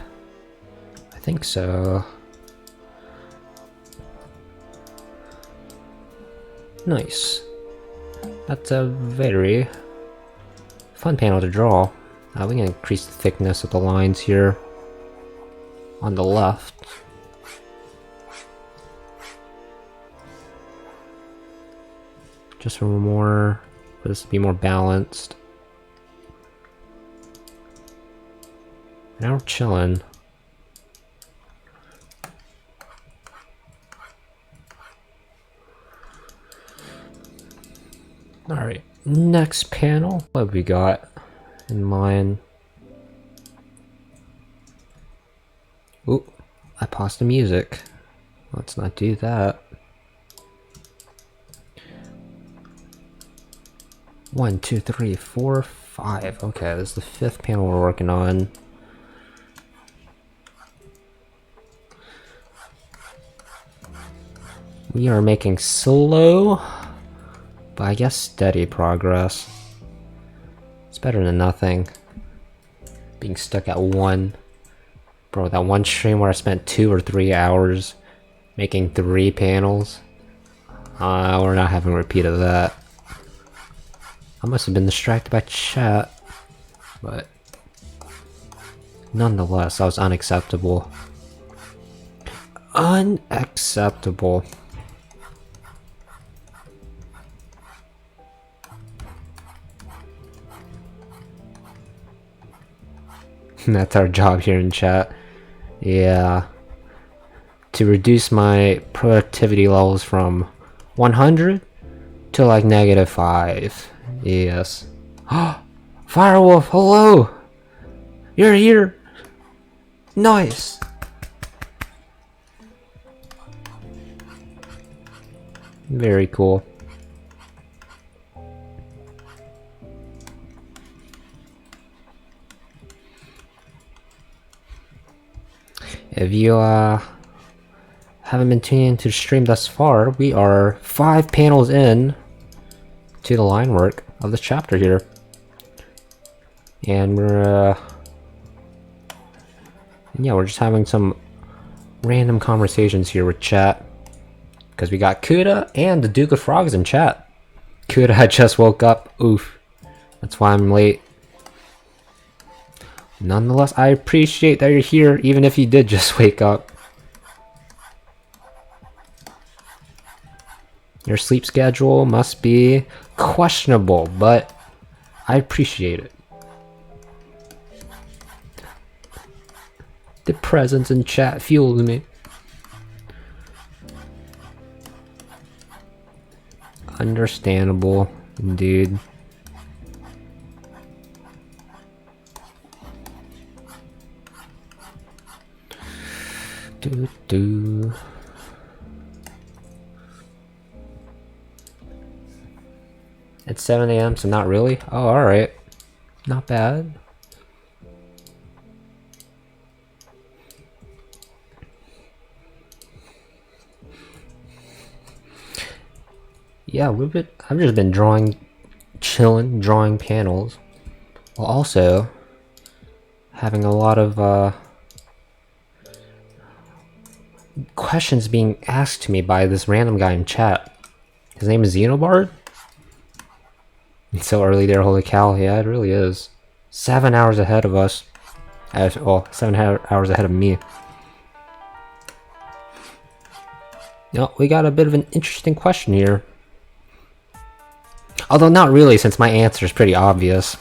I think so. Nice. That's a very fun panel to draw. We can increase the thickness of the lines here on the left. Just for this to be more balanced. Now we're chilling. Alright, next panel. What have we got in mind? Ooh, I paused the music. Let's not do that. 1, 2, 3, 4, 5. Okay, this is the 5th panel we're working on. We are making slow, but I guess steady progress. It's better than nothing. Being stuck at 1. Bro, that one stream where I spent 2 or 3 hours making 3 panels. We're not having a repeat of that. I must have been distracted by chat, but nonetheless, that was unacceptable. Unacceptable. That's our job here in chat. Yeah. To reduce my productivity levels from 100 to like -5. Yes. Firewolf, hello! You're here! Nice! Very cool. If you haven't been tuning into the stream thus far, we are 5 panels in to the line work of this chapter here. And we're just having some random conversations here with chat. Because we got Kuda and the Duke of Frogs in chat. Kuda just woke up. Oof. That's why I'm late. Nonetheless, I appreciate that you're here, even if you did just wake up. Your sleep schedule must be questionable, but I appreciate it. The presence in chat fuels me. Understandable, indeed. It's 7 AM, so not really? Oh, alright. Not bad. Yeah, I've just been chilling, drawing panels, while also having a lot of questions being asked to me by this random guy in chat. His name is Zenobard? It's so early there, holy cow. Yeah, it really is. 7 hours ahead of us. Well, 7 hours ahead of me. Now, we got a bit of an interesting question here. Although not really, since my answer is pretty obvious.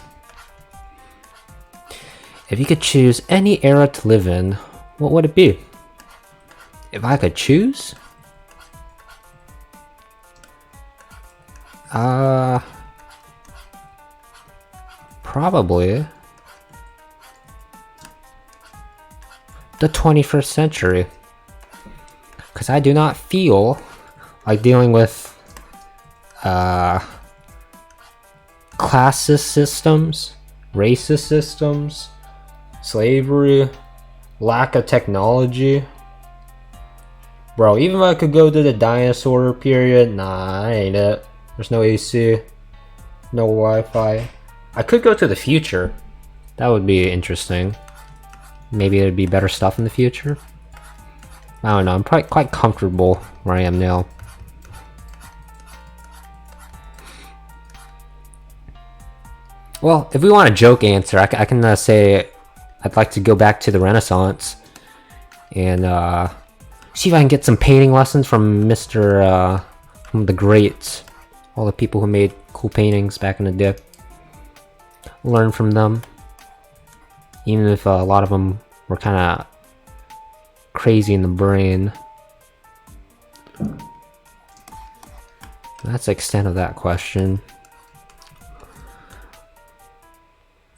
If you could choose any era to live in, what would it be? If I could choose? Probably the 21st century. because I do not feel like dealing with classist systems, racist systems, slavery, lack of technology. Bro, even if I could go to the dinosaur period, nah, that ain't it. There's no AC, no Wi-Fi. I could go to the future. That would be interesting. Maybe there'd be better stuff in the future. I don't know, I'm probably quite comfortable where I am now. Well, if we want a joke answer, I can say I'd like to go back to the Renaissance and see if I can get some painting lessons from from the greats, all the people who made cool paintings back in the day. Learn from them, even if a lot of them were kind of crazy in the brain. That's the extent of that question.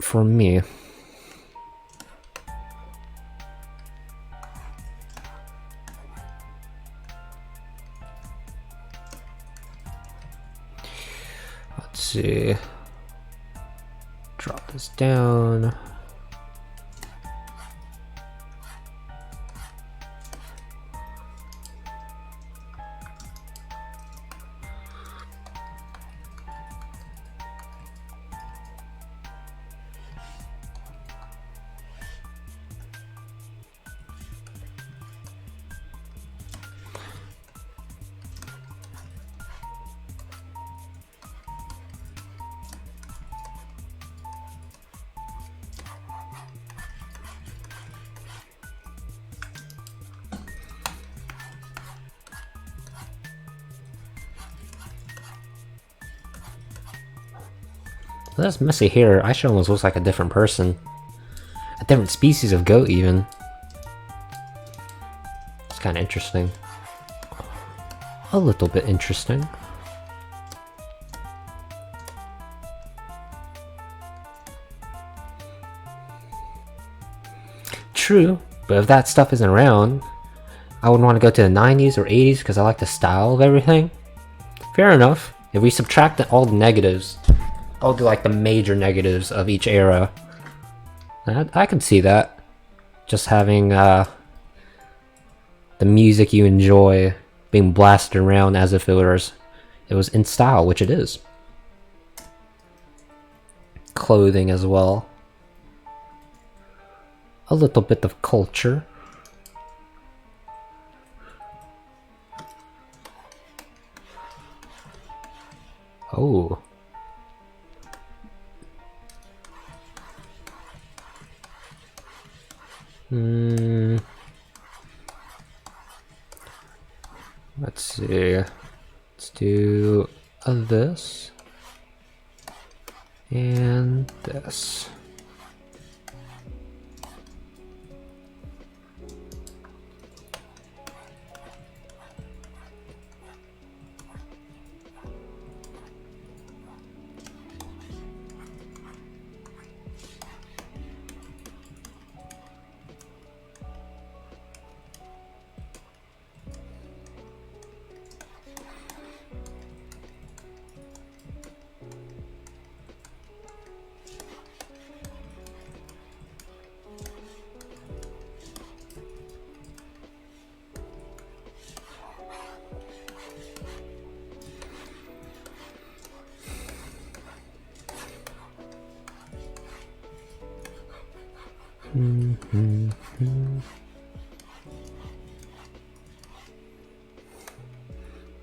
For me, let's see, drop this down. This messy hair, I should almost looks like a different person. A different species of goat, even. It's kind of interesting. A little bit interesting. True, but if that stuff isn't around, I wouldn't want to go to the 90s or 80s because I like the style of everything. Fair enough. If we subtract all the negatives, I'll do like the major negatives of each era. I can see that. Just having the music you enjoy being blasted around as if it was in style, which it is. Clothing as well. A little bit of culture. Oh. Let's see. Let's do this and this.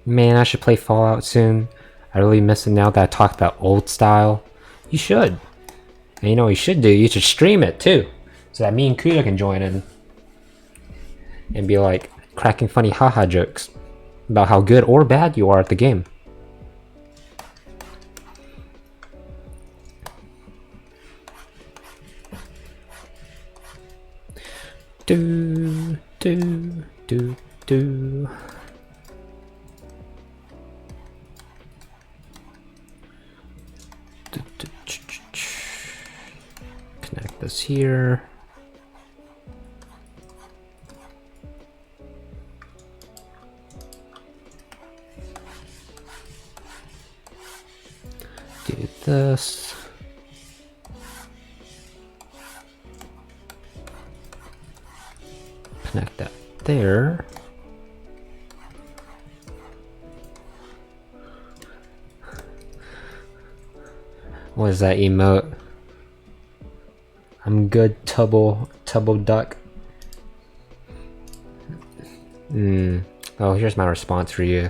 Man, I should play Fallout soon. I really miss it now that I talked about old style. You should. And you know what you should do? You should stream it too. So that me and Kuda can join in. And be like cracking funny haha jokes about how good or bad you are at the game. Do, do, do, do. Connect this here. do this. Connect that there. What is that emote? I'm good, Tubbo Duck. Oh, here's my response for you.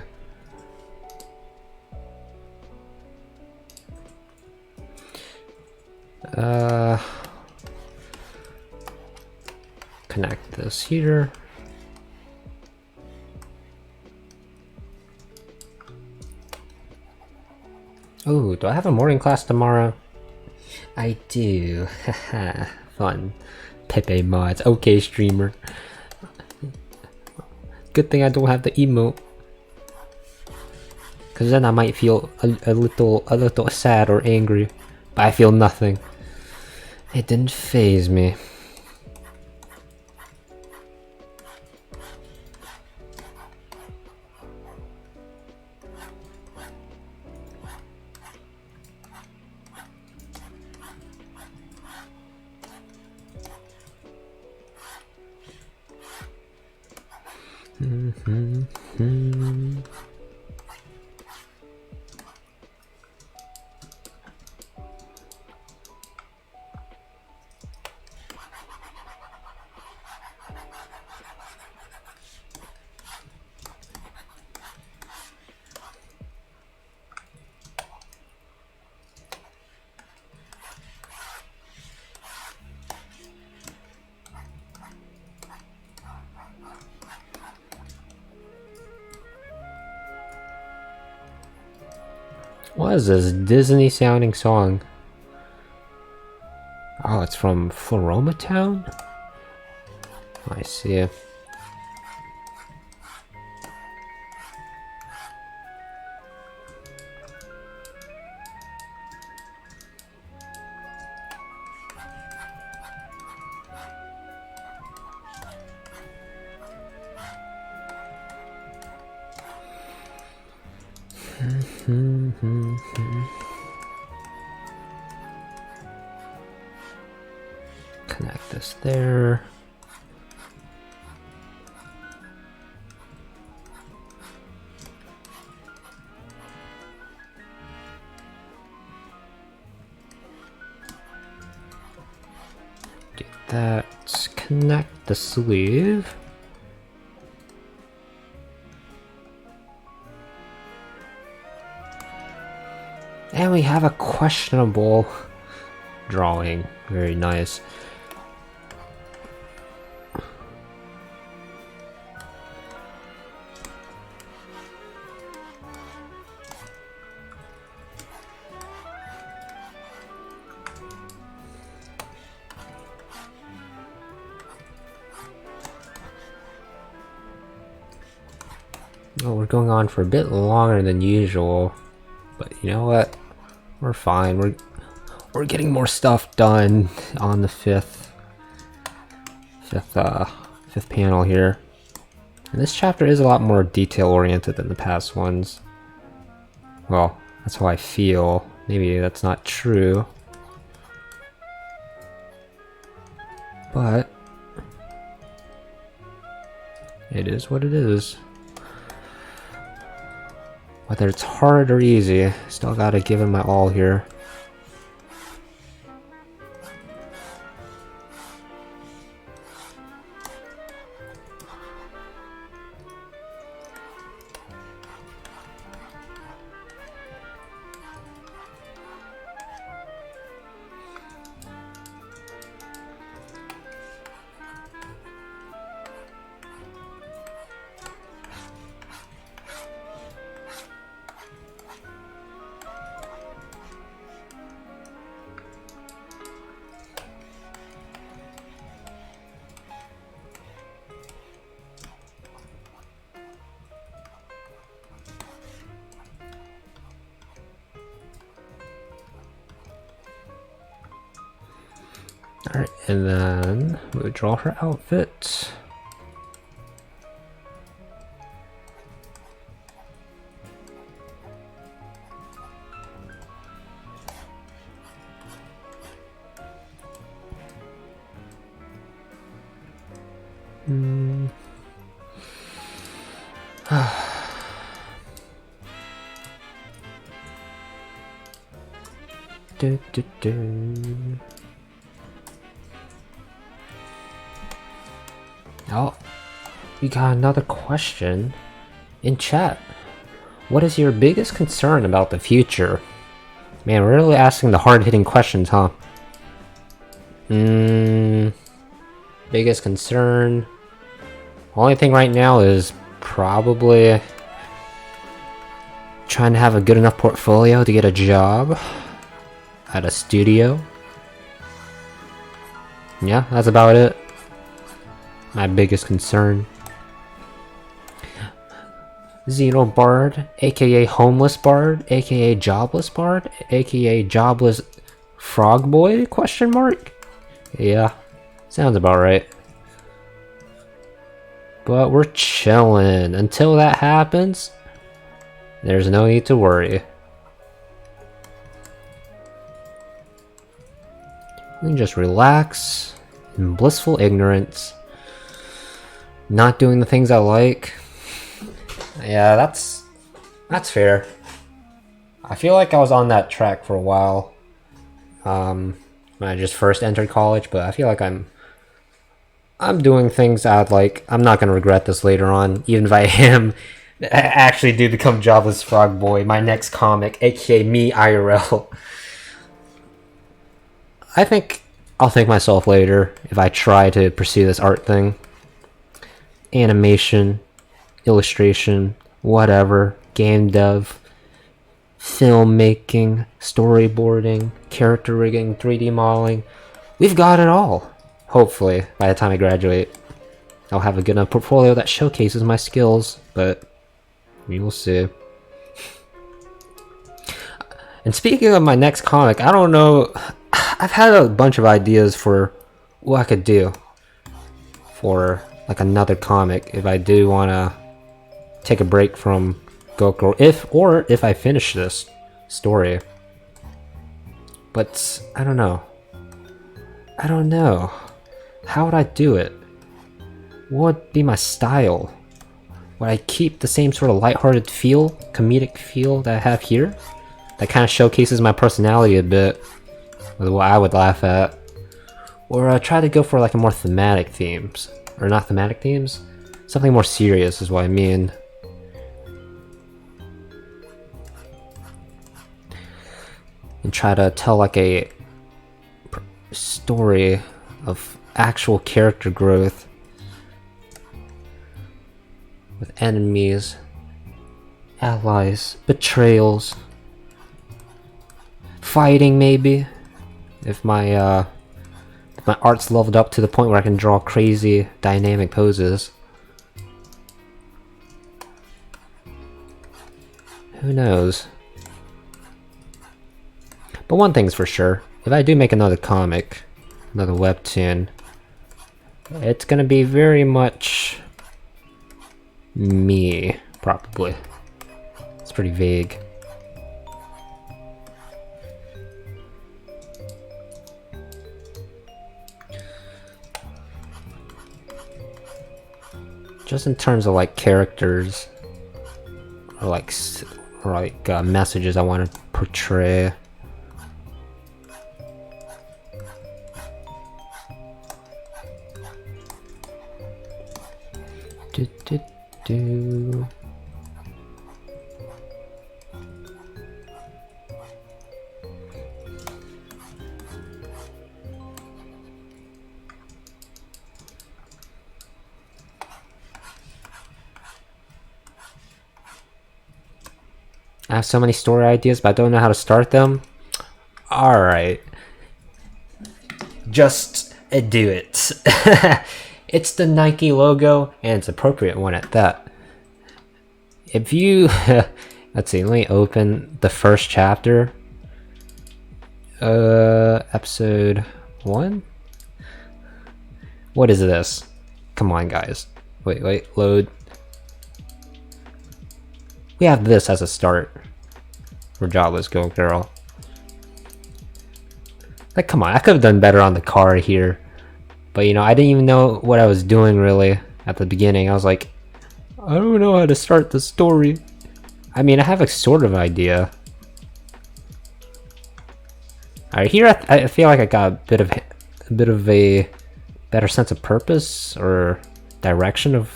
Connect this here. Oh, do I have a morning class tomorrow? I do. Haha, fun. Pepe mods. Okay, streamer. Good thing I don't have the emote. Cause then I might feel a little sad or angry. But I feel nothing. It didn't faze me. What is this Disney sounding song? Oh, it's from Floroma Town? I see. Connect this there. Do that. Connect the sleeve. And we have a questionable drawing. Very nice. Oh, we're going on for a bit longer than usual, but you know what? We're fine. We're getting more stuff done on the fifth panel here. And this chapter is a lot more detail oriented than the past ones. Well, that's how I feel. Maybe that's not true. But it is what it is. Whether it's hard or easy, still gotta give it my all here. Alright, and then we would draw her outfit. Oh, we got another question in chat. What is your biggest concern about the future? Man, we're really asking the hard-hitting questions, huh? Biggest concern. Only thing right now is probably trying to have a good enough portfolio to get a job at a studio. Yeah, that's about it. My biggest concern. Zenobard, aka Homeless Bard, aka Jobless Bard, aka Jobless Frog Boy? Question mark? Yeah, sounds about right. But we're chilling. Until that happens, there's no need to worry. We can just relax in blissful ignorance. Not doing the things I like. Yeah, that's fair. I feel like I was on that track for a while. When I just first entered college, but I feel like I'm doing things I'd like. I'm not gonna regret this later on, even if I actually do become Jobless Frog Boy, my next comic, aka me IRL. I think I'll thank myself later if I try to pursue this art thing. Animation, illustration, whatever, game dev, filmmaking, storyboarding, character rigging, 3D modeling. We've got it all. Hopefully, by the time I graduate, I'll have a good enough portfolio that showcases my skills, but we will see. And speaking of my next comic, I don't know, I've had a bunch of ideas for what I could do for like another comic if I do want to take a break from Gokuro, if I finish this story. But I don't know. How would I do it? What would be my style? Would I keep the same sort of lighthearted feel, comedic feel that I have here? That kind of showcases my personality a bit, with what I would laugh at. Or try to go for like a more thematic themes. Or not thematic themes? Something more serious is what I mean. And try to tell like a story of actual character growth with enemies, allies, betrayals, fighting maybe. If my art's leveled up to the point where I can draw crazy dynamic poses. Who knows? But one thing's for sure, if I do make another comic, another webtoon, it's gonna be very much me, probably. It's pretty vague. Just in terms of like characters, or like messages I want to portray. I have so many story ideas, but I don't know how to start them. Alright. Just do it. It's the Nike logo, and it's an appropriate one at that. If you... let's see, let me open the first chapter. Episode 1? What is this? Come on, guys. Wait, load. We have this as a start for Jobless Go Girl. Like, come on, I could have done better on the card here. But you know, I didn't even know what I was doing really at the beginning. I was like, I don't know how to start the story. I mean, I have a sort of idea. Alright, here I feel like I got a bit of a better sense of purpose or direction of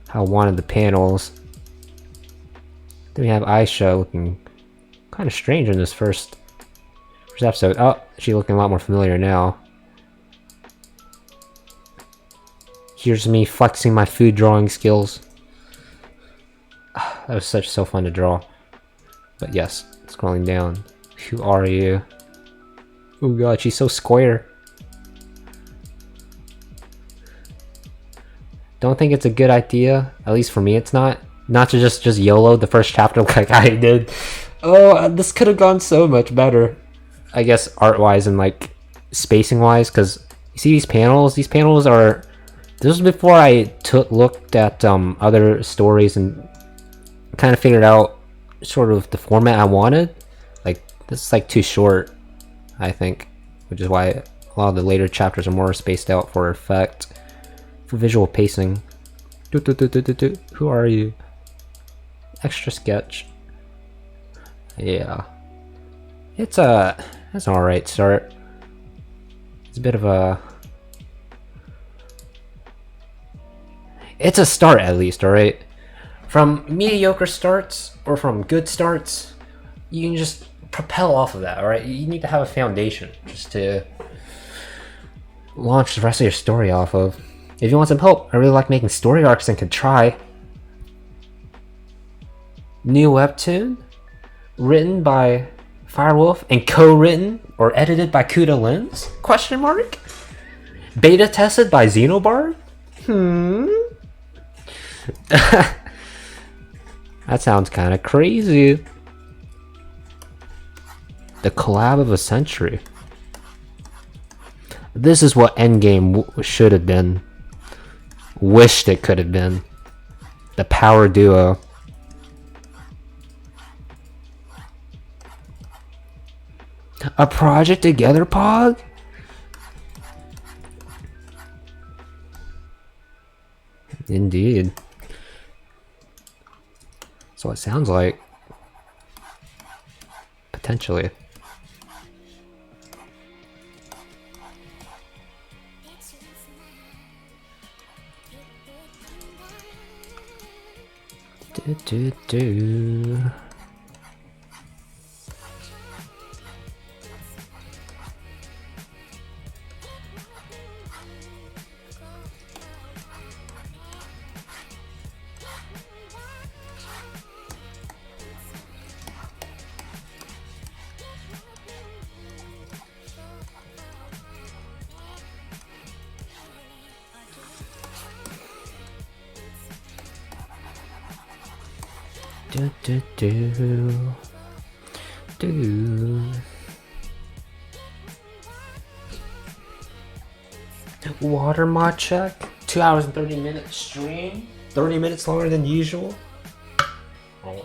how I wanted the panels. Then we have Aisha looking kind of strange in this first episode. Oh, she's looking a lot more familiar now. Here's me flexing my food drawing skills. That was so fun to draw. But yes, scrolling down. Who are you? Oh god, she's so square. Don't think it's a good idea, at least for me it's not to just YOLO the first chapter like I did. Oh, this could have gone so much better. I guess art-wise and like spacing-wise, because you see these panels? These panels are... This was before I looked at other stories and kind of figured out sort of the format I wanted. Like, this is like too short, I think, which is why a lot of the later chapters are more spaced out for effect, for visual pacing. Who are you? Extra sketch. Yeah, it's an alright start. It's a bit of a... It's a start at least, alright? From mediocre starts, or from good starts, you can just propel off of that, alright? You need to have a foundation just to launch the rest of your story off of. If you want some help, I really like making story arcs and could try. New webtoon, written by Firewolf and co-written or edited by QnA? Question mark? Beta tested by Zenobard? That sounds kind of crazy. The collab of a century. This is what Endgame should have been. Wished it could have been. The power duo. A project together, Pog? Indeed. So it sounds like. Potentially. Do. Water mod check. 2 hours and 30 minutes stream. 30 minutes longer than usual. Right.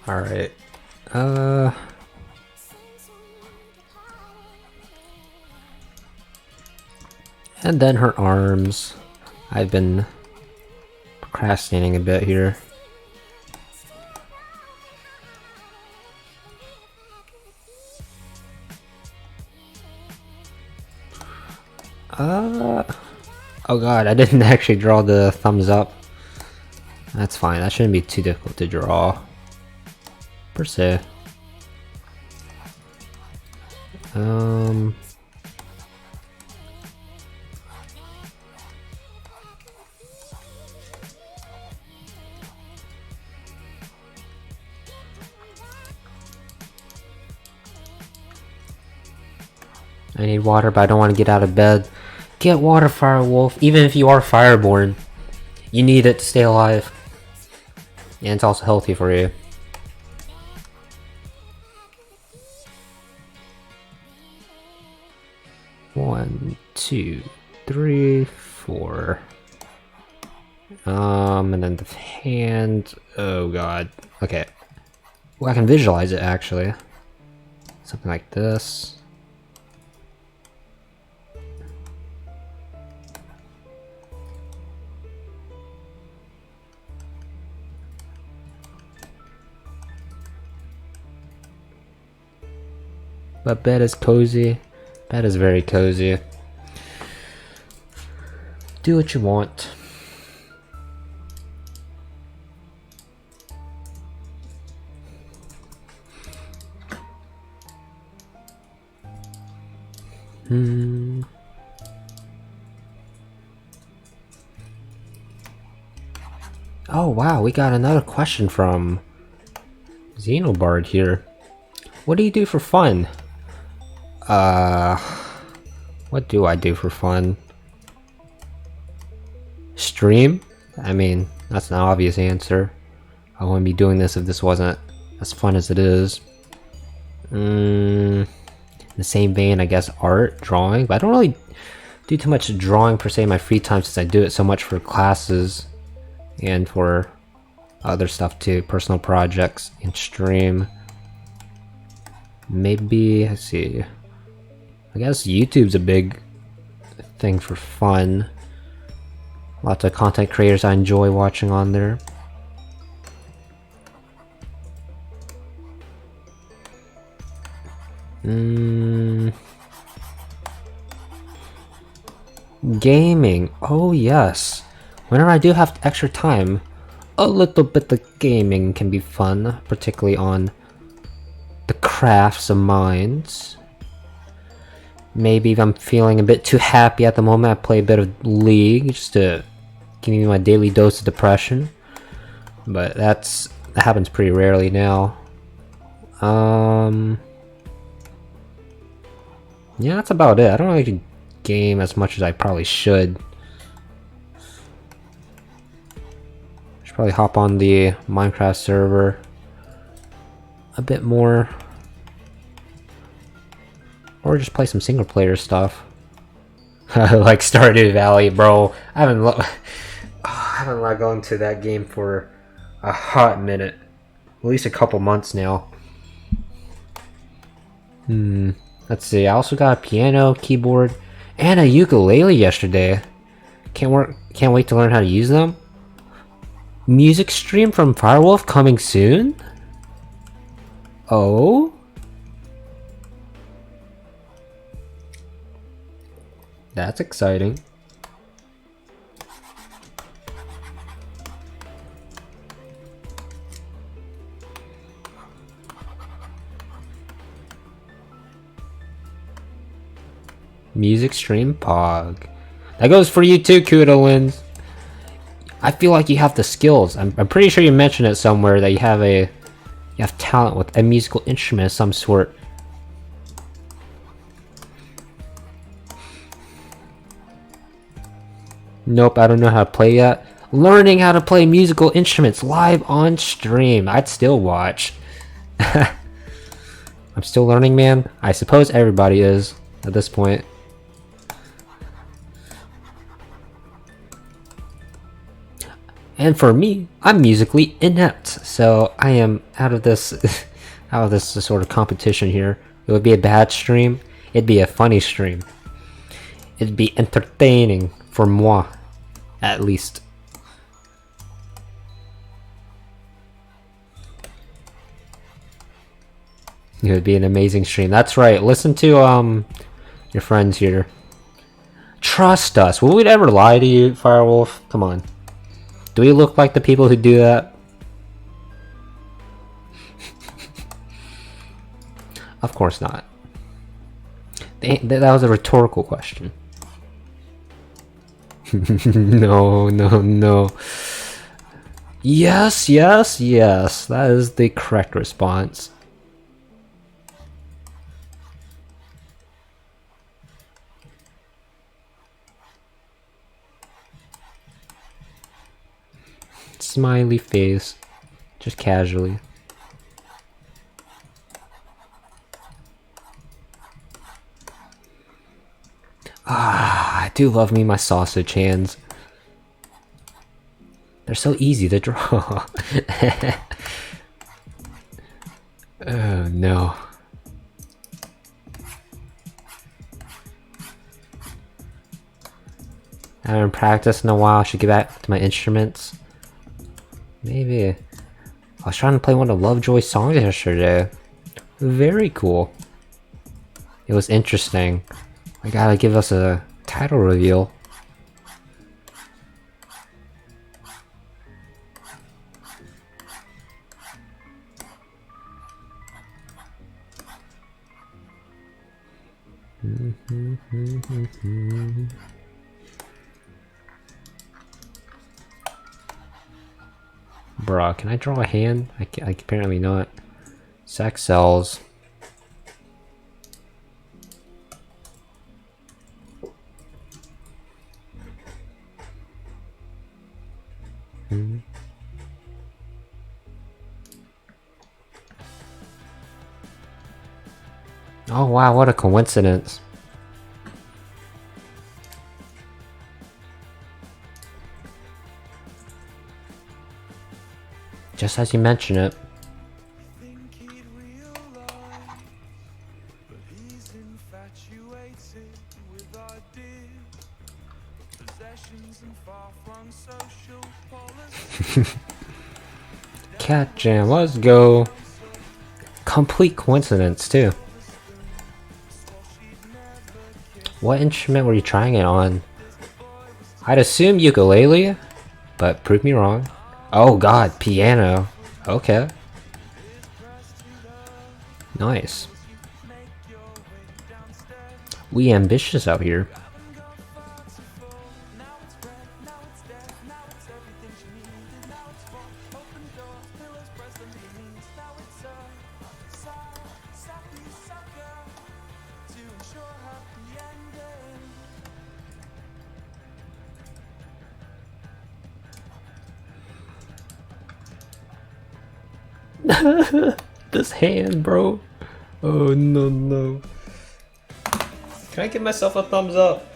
Alright. And then her arms. I've been procrastinating a bit here. Oh god, I didn't actually draw the thumbs up. That's fine, that shouldn't be too difficult to draw. Per se. I need water, but I don't want to get out of bed. Get water, Firewolf. Even if you are fireborn, you need it to stay alive. And it's also healthy for you. One, two, three, four. And then the hand. Oh god. Okay. Well, I can visualize it actually. Something like this. But bed is cozy. Bed is very cozy. Do what you want. Oh wow, we got another question from Zenobard here. What do you do for fun? What do I do for fun? Stream? I mean, that's an obvious answer. I wouldn't be doing this if this wasn't as fun as it is. In the same vein, I guess art, drawing, but I don't really do too much drawing per se in my free time since I do it so much for classes and for other stuff too, personal projects and stream. Maybe, let's see, I guess YouTube's a big thing for fun. Lots of content creators I enjoy watching on there. Gaming. Oh yes. Whenever I do have extra time, a little bit of gaming can be fun, particularly on the crafts of mine. Maybe if I'm feeling a bit too happy at the moment, I play a bit of League just to give me my daily dose of depression. But that happens pretty rarely now. Yeah, that's about it. I don't really game as much as I probably should. Should probably hop on the Minecraft server a bit more. Or just play some single player stuff. Like Stardew Valley, bro. I haven't logged on to that game for a hot minute. At least a couple months now. Let's see, I also got a piano, keyboard, and a ukulele yesterday. Can't wait to learn how to use them. Music stream from Firewolf coming soon? Oh? That's exciting. Music stream Pog. That goes for you too, QnA. I feel like you have the skills. I'm pretty sure you mentioned it somewhere that you have talent with a musical instrument of some sort. Nope, I don't know how to play yet. Learning how to play musical instruments live on stream. I'd still watch. I'm still learning, man. I suppose everybody is at this point. And for me, I'm musically inept, so I am out of this sort of competition here. It would be a bad stream. It'd be a funny stream. It'd be entertaining for moi, at least. It would be an amazing stream. That's right. Listen to your friends here. Trust us. Will we ever lie to you, Firewolf? Come on. Do we look like the people who do that? Of course not. That was a rhetorical question. No. Yes. That is the correct response. Smiley face, just casually. I do love me my sausage hands. They're so easy to draw. no. I haven't practiced in a while. I should get back to my instruments. Maybe. I was trying to play one of Lovejoy's songs yesterday. Very cool. It was interesting. I gotta give us a title reveal. Bruh, can I draw a hand? I apparently not. Sex sells. Oh wow, what a coincidence. Just as you mention it. Cat Jam, let's go. Complete coincidence too. What instrument were you trying it on? I'd assume ukulele, but prove me wrong. Oh god, piano. Okay. Nice. We ambitious out here. This hand, bro. Oh no no. Can I give myself a thumbs up?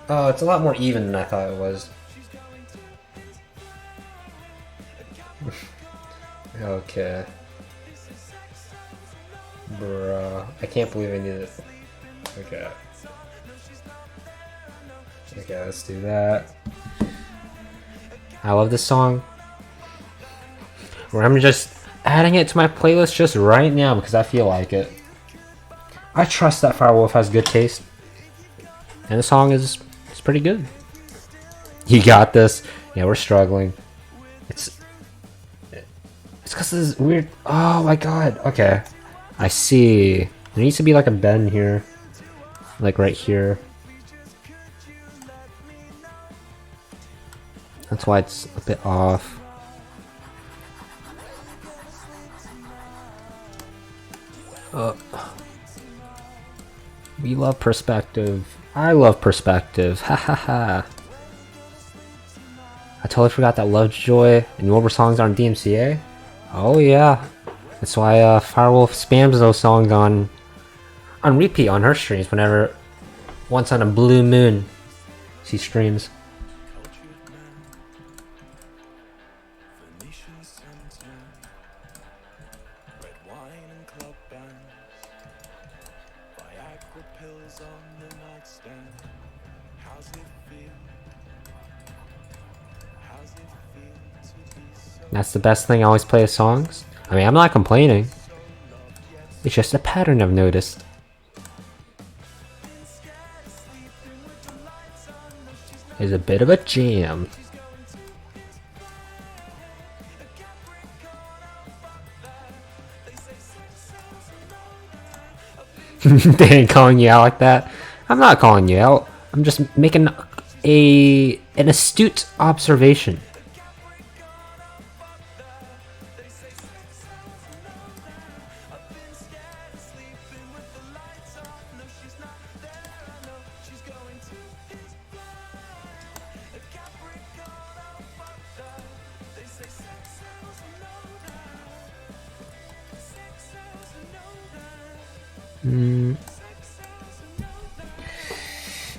Oh, it's a lot more even than I thought it was. Okay. Bruh. I can't believe I did it. Okay. Okay, let's do that. I love this song. I'm just adding it to my playlist just right now because I feel like it. I trust that Firewolf has good taste. And the song is pretty good. You got this. Yeah, we're struggling. It's because this weird. Oh my god. Okay. I see. There needs to be like a bend here. Like right here. That's why it's a bit off. We love perspective. I love perspective. Ha ha ha. I totally forgot that Lovejoy and Wilbur songs are on DMCA. Oh yeah. That's why Firewolf spams those songs on repeat on her streams whenever once on a blue moon she streams. That's the best thing, I always play his songs. I mean, I'm not complaining. It's just a pattern I've noticed. It's a bit of a jam. They ain't calling you out like that. I'm not calling you out. I'm just making an astute observation.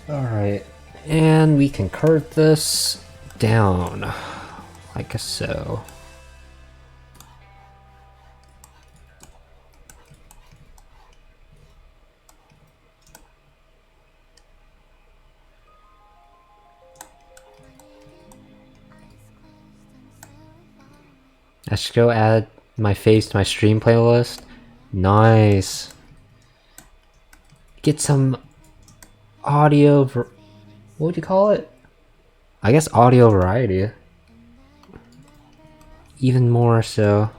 Alright, and we can cart this down like so. I should go add my face to my stream playlist. Nice. Get some audio. What would you call it? I guess audio variety. Even more so.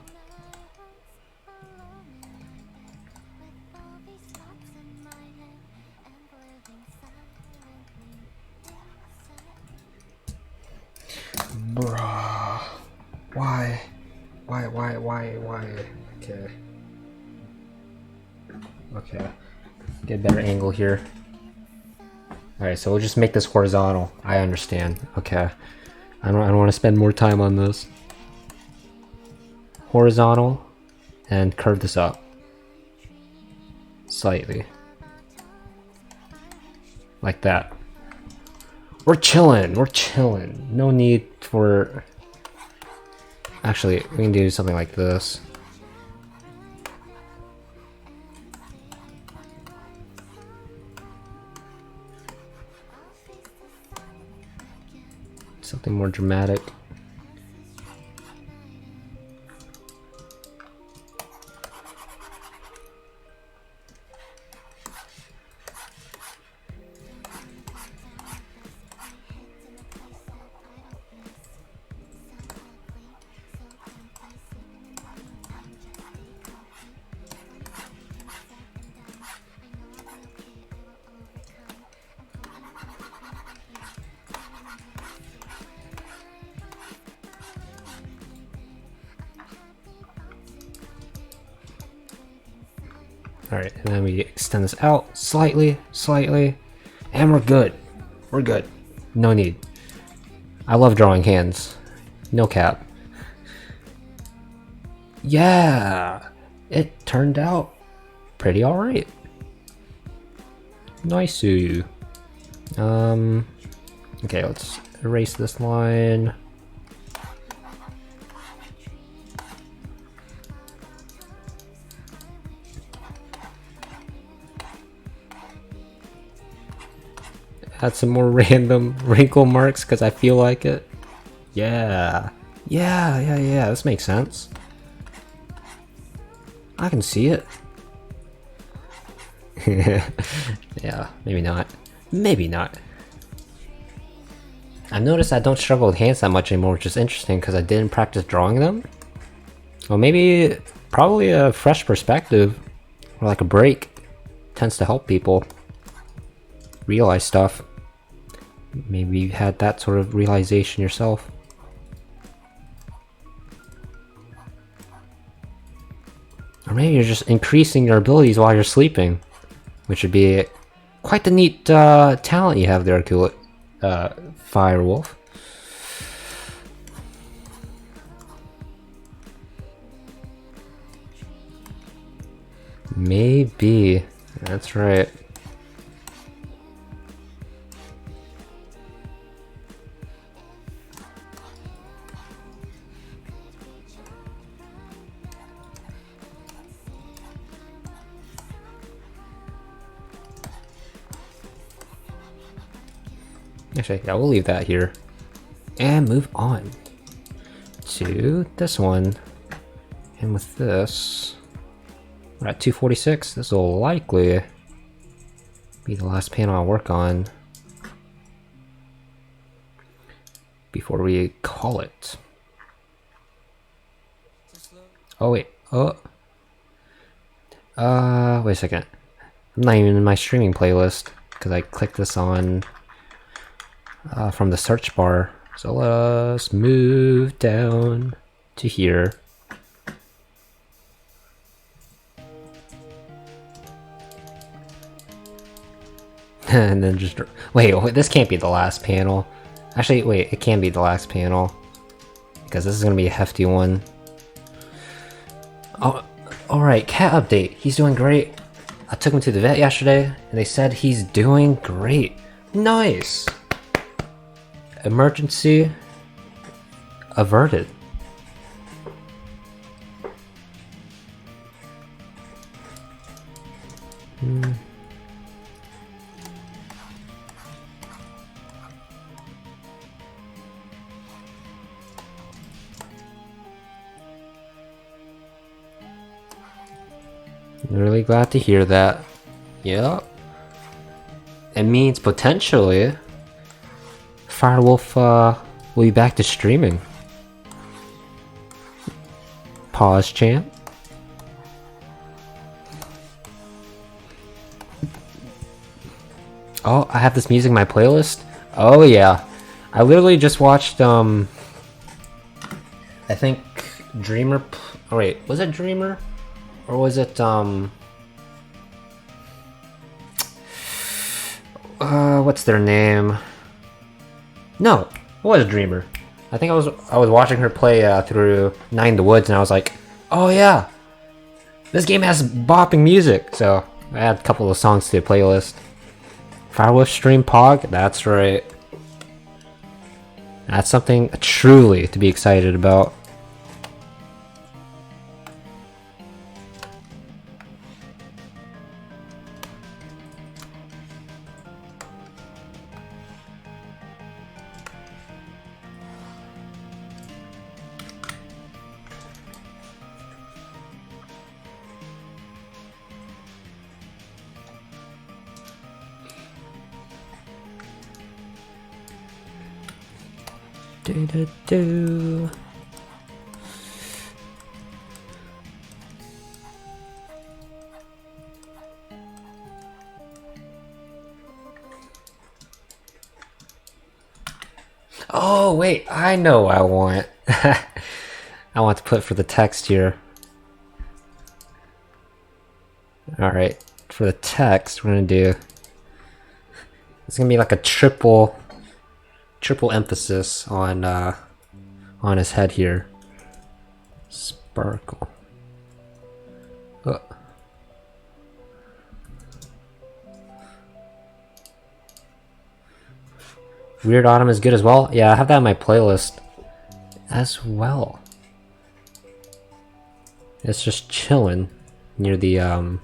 Bruh. Why? Why? Okay. Okay. Get a better angle here. Alright, so we'll just make this horizontal. I understand. Okay. I don't want to spend more time on this. Horizontal. And curve this up. Slightly. Like that. We're chilling. No need for... Actually, we can do something like this. Something more dramatic. Alright, and then we extend this out slightly, and we're good. We're good. No need. I love drawing hands. No cap. Yeah! It turned out pretty alright. Nice. Okay, let's erase this line. Add some more random wrinkle marks because I feel like it. Yeah. This makes sense. I can see it. Yeah, maybe not. Maybe not. I've noticed I don't struggle with hands that much anymore, which is interesting because I didn't practice drawing them. Well, maybe, probably a fresh perspective, or like a break, tends to help people realize stuff. Maybe you've had that sort of realization yourself. Or maybe you're just increasing your abilities while you're sleeping, which would be quite the neat talent you have there, Firewolf. Maybe. That's right. Actually, yeah, we'll leave that here. And move on to this one. And with this, we're at 246. This will likely be the last panel I'll work on before we call it. Oh wait, wait a second. I'm not even in my streaming playlist because I clicked this on from the search bar. So let us move down to here. And then just wait, this can't be the last panel. Actually, wait, it can be the last panel because this is gonna be a hefty one. Oh, all right, cat update. He's doing great. I took him to the vet yesterday, and they said he's doing great. Nice. Emergency averted. Really glad to hear that. Yep. It means potentially Firewolf will be back to streaming. Pause chant. Oh, I have this music in my playlist? Oh yeah. I literally just watched I think Dreamer oh wait, was it Dreamer? Or was it what's their name? No, it was Dreamer. I think I was watching her play through Nine in the Woods, and I was like, oh yeah, this game has bopping music. So I add a couple of songs to the playlist. Firewolf stream Pog, that's right. That's something truly to be excited about. Do. Oh wait, I know what I want. I want to put for the text here. Alright, for the text we're gonna do, it's gonna be like a triple emphasis on his head here. Sparkle. Oh. Weird Autumn is good as well. Yeah, I have that in my playlist as well. It's just chilling near the end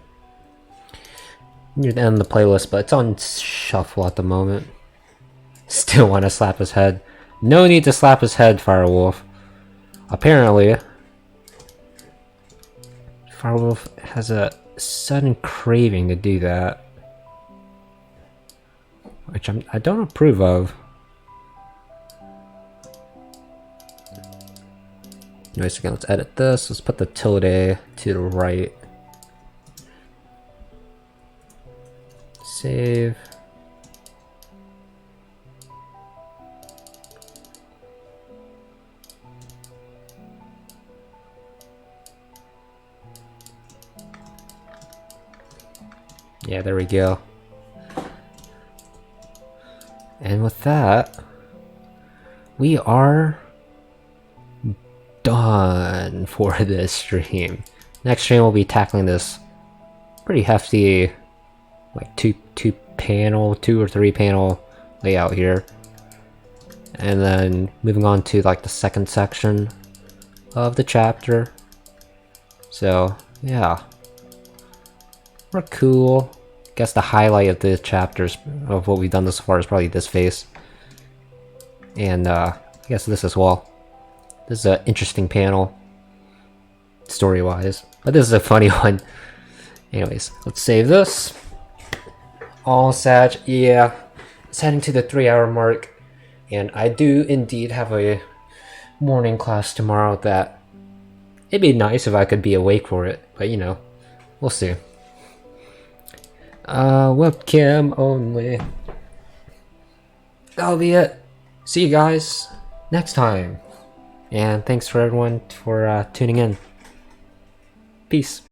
of the playlist, but it's on shuffle at the moment. Still want to slap his head. No need to slap his head, Firewolf. Apparently, Firewolf has a sudden craving to do that, which I don't approve of. Anyways, again, let's edit this. Let's put the tilde to the right. Save. Yeah, there we go. And with that, we are done for this stream. Next stream we'll be tackling this pretty hefty, like two or three panel layout here, and then moving on to like the second section of the chapter. So yeah, we're cool. Guess the highlight of the chapters of what we've done this far is probably this face, and I guess this as well. This is an interesting panel, story-wise, but this is a funny one. Anyways, let's save this. All Sag, yeah, it's heading to the 3-hour mark, and I do indeed have a morning class tomorrow that it'd be nice if I could be awake for it, but you know, we'll see. Webcam only. That'll be it. See you guys next time. And thanks for everyone for tuning in. Peace.